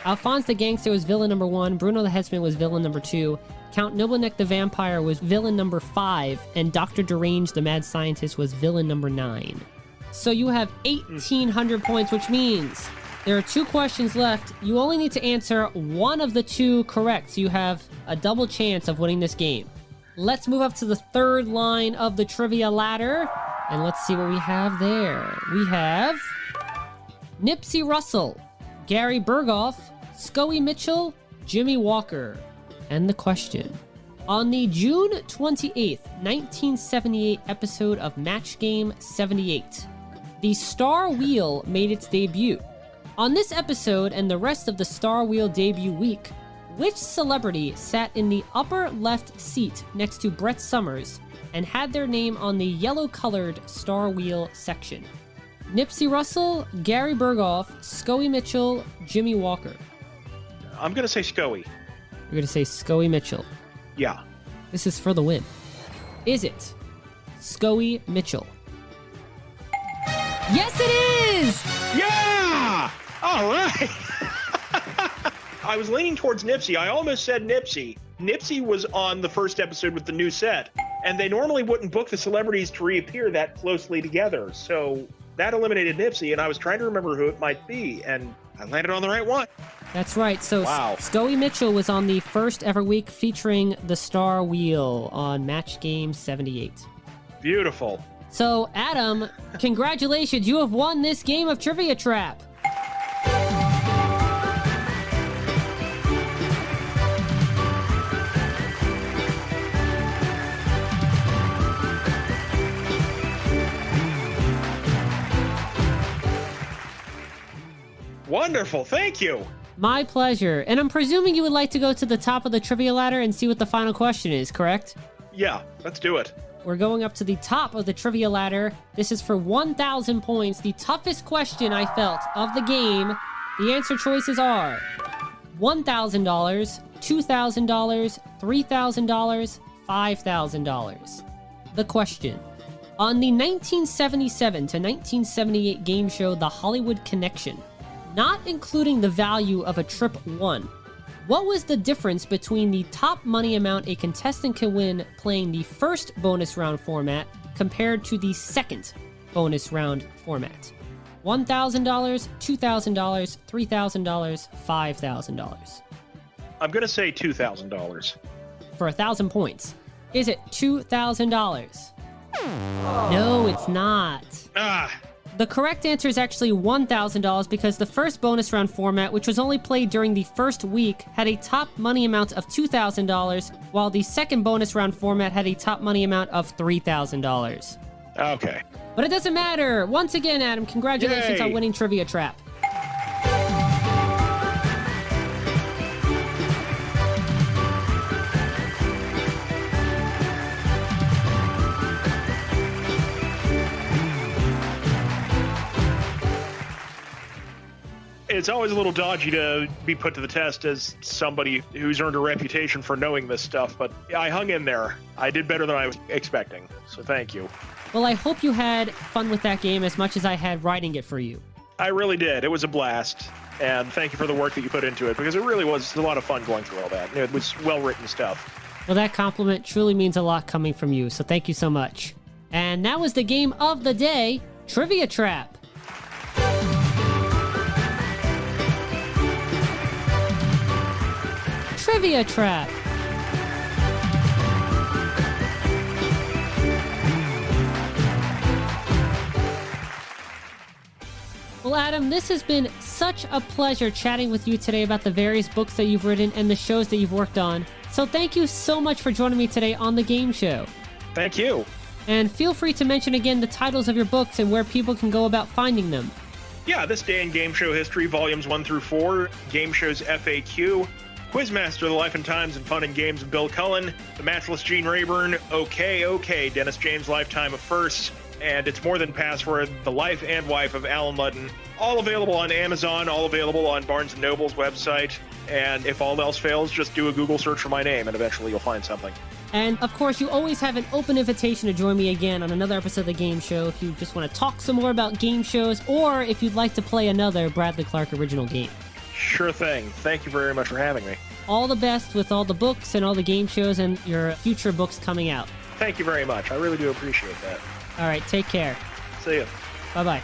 [SPEAKER 2] Alphonse the Gangster was villain number 1, Bruno the Headsman was villain number 2, Count Nibbleneck the Vampire was villain number 5, and Dr. Deranged the Mad Scientist was villain number 9. So you have 1,800 points, which means there are 2 questions left. You only need to answer one of the 2 correct, so you have a double chance of winning this game. Let's move up to the third line of the trivia ladder, and let's see what we have there. We have Nipsey Russell, Gary Berghoff, Scoey Mitchell, Jimmy Walker. And the question. On the June 28th, 1978 episode of Match Game 78, the Star Wheel made its debut. On this episode and the rest of the Star Wheel debut week, which celebrity sat in the upper left seat next to Brett Summers and had their name on the yellow-colored Star Wheel section? Nipsey Russell, Gary Berghoff, Scoey Mitchell, Jimmy Walker.
[SPEAKER 10] I'm going to say Scoey.
[SPEAKER 2] You're going to say Scoey Mitchell.
[SPEAKER 10] Yeah.
[SPEAKER 2] This is for the win. Is it Scoey Mitchell? Yes, it is!
[SPEAKER 10] Yeah! All right. I was leaning towards Nipsey. I almost said Nipsey. Nipsey was on the first episode with the new set, and they normally wouldn't book the celebrities to reappear that closely together. So that eliminated Nipsey, and I was trying to remember who it might be, and I landed on the right one.
[SPEAKER 2] That's right. So
[SPEAKER 10] wow.
[SPEAKER 2] Scoey Mitchell was on the first ever week featuring the Star Wheel on Match Game 78.
[SPEAKER 10] Beautiful.
[SPEAKER 2] So, Adam, congratulations. You have won this game of Trivia Trap.
[SPEAKER 10] Wonderful, thank you.
[SPEAKER 2] My pleasure. And I'm presuming you would like to go to the top of the trivia ladder and see what the final question is, correct?
[SPEAKER 10] Yeah, let's do it.
[SPEAKER 2] We're going up to the top of the trivia ladder. This is for 1,000 points, the toughest question I felt of the game. The answer choices are $1,000, $2,000, $3,000, $5,000. The question: on the 1977 to 1978 game show The Hollywood Connection, not including the value of a trip won, what was the difference between the top money amount a contestant can win playing the first bonus round format compared to the second bonus round format? $1,000, $2,000, $3,000, $5,000.
[SPEAKER 10] I'm going to say $2,000.
[SPEAKER 2] For 1,000 points. Is it $2,000? No, it's not. The correct answer is actually $1,000 because the first bonus round format, which was only played during the first week, had a top money amount of $2,000, while the second bonus round format had a top money amount of $3,000.
[SPEAKER 10] Okay.
[SPEAKER 2] But it doesn't matter. Once again, Adam, congratulations
[SPEAKER 10] Yay.
[SPEAKER 2] on winning Trivia Trap.
[SPEAKER 10] It's always a little dodgy to be put to the test as somebody who's earned a reputation for knowing this stuff, but I hung in there. I did better than I was expecting, so thank you.
[SPEAKER 2] Well, I hope you had fun with that game as much as I had writing it for you.
[SPEAKER 10] I really did. It was a blast, and thank you for the work that you put into it, because it really was a lot of fun going through all that. It was well-written stuff.
[SPEAKER 2] Well, that compliment truly means a lot coming from you, so thank you so much. And that was the game of the day, Trivia Trap. Trivia Trap. Well, Adam, this has been such a pleasure chatting with you today about the various books that you've written and the shows that you've worked on. So thank you so much for joining me today on the game show.
[SPEAKER 10] Thank you.
[SPEAKER 2] And feel free to mention again the titles of your books and where people can go about finding them.
[SPEAKER 10] Yeah, This Day in Game Show History, Volumes 1 through 4, Game Show's FAQ, Quizmaster, The Life and Times and Fun and Games of Bill Cullen, The Matchless Gene Rayburn, OK, Dennis James' Lifetime of Firsts, and It's More Than Password, The Life and Wife of Allen Ludden. All available on Amazon, all available on Barnes & Noble's website, and if all else fails, just do a Google search for my name, and eventually you'll find something.
[SPEAKER 2] And, of course, you always have an open invitation to join me again on another episode of the game show if you just want to talk some more about game shows, or if you'd like to play another Bradley Clarke original game.
[SPEAKER 10] Sure thing. Thank you very much for having me.
[SPEAKER 2] All the best with all the books and all the game shows and your future books coming out.
[SPEAKER 10] Thank you very much. I really do appreciate that.
[SPEAKER 2] All right, take care.
[SPEAKER 10] See you.
[SPEAKER 2] Bye-bye.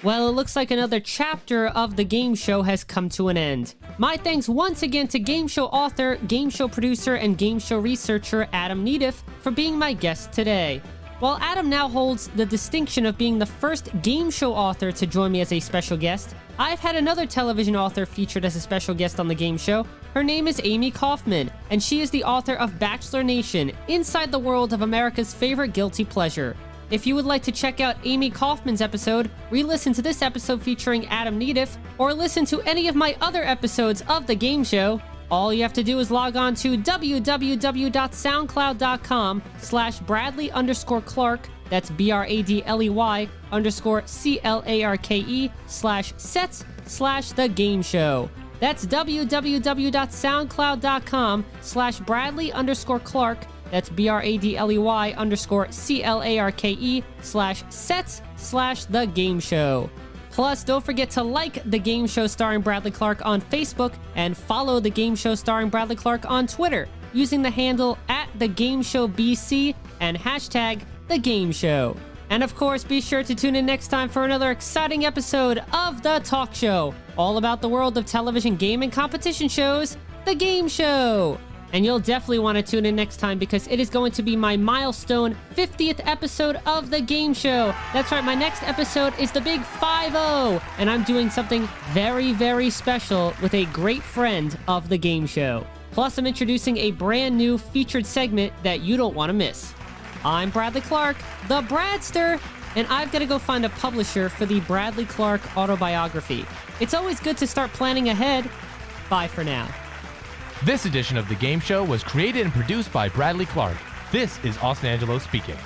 [SPEAKER 2] Well, it looks like another chapter of the game show has come to an end. My thanks once again to game show author, game show producer, and game show researcher Adam Nedeff for being my guest today. While Adam now holds the distinction of being the first game show author to join me as a special guest, I've had another television author featured as a special guest on the game show. Her name is Amy Kaufman, and she is the author of Bachelor Nation, Inside the World of America's Favorite Guilty Pleasure. If you would like to check out Amy Kaufman's episode, re-listen to this episode featuring Adam Nedeff, or listen to any of my other episodes of the game show, all you have to do is log on to www.soundcloud.com/Bradley_Clarke, that's BRADLEY_CLARKE/sets/the game show. That's www.soundcloud.com/Bradley_Clarke, that's BRADLEY_CLARKE/sets/the game show. Plus, don't forget to like The Game Show Starring Bradley Clarke on Facebook and follow The Game Show Starring Bradley Clarke on Twitter using the handle @TheGameShowBC and #TheGameShow. And of course, be sure to tune in next time for another exciting episode of The Talk Show, all about the world of television game and competition shows, The Game Show. And you'll definitely want to tune in next time because it is going to be my milestone 50th episode of The Game Show. That's right, my next episode is the Big 5-0, and I'm doing something very, very special with a great friend of The Game Show. Plus, I'm introducing a brand new featured segment that you don't want to miss. I'm Bradley Clarke, the Bradster. and I've got to go find a publisher for the Bradley Clarke autobiography. It's always good to start planning ahead. Bye for now.
[SPEAKER 8] This edition of The Game Show was created and produced by Bradley Clarke. This is Austin Angelo speaking.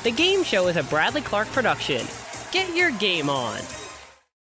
[SPEAKER 17] The Game Show is a Bradley Clarke production. Get your game on.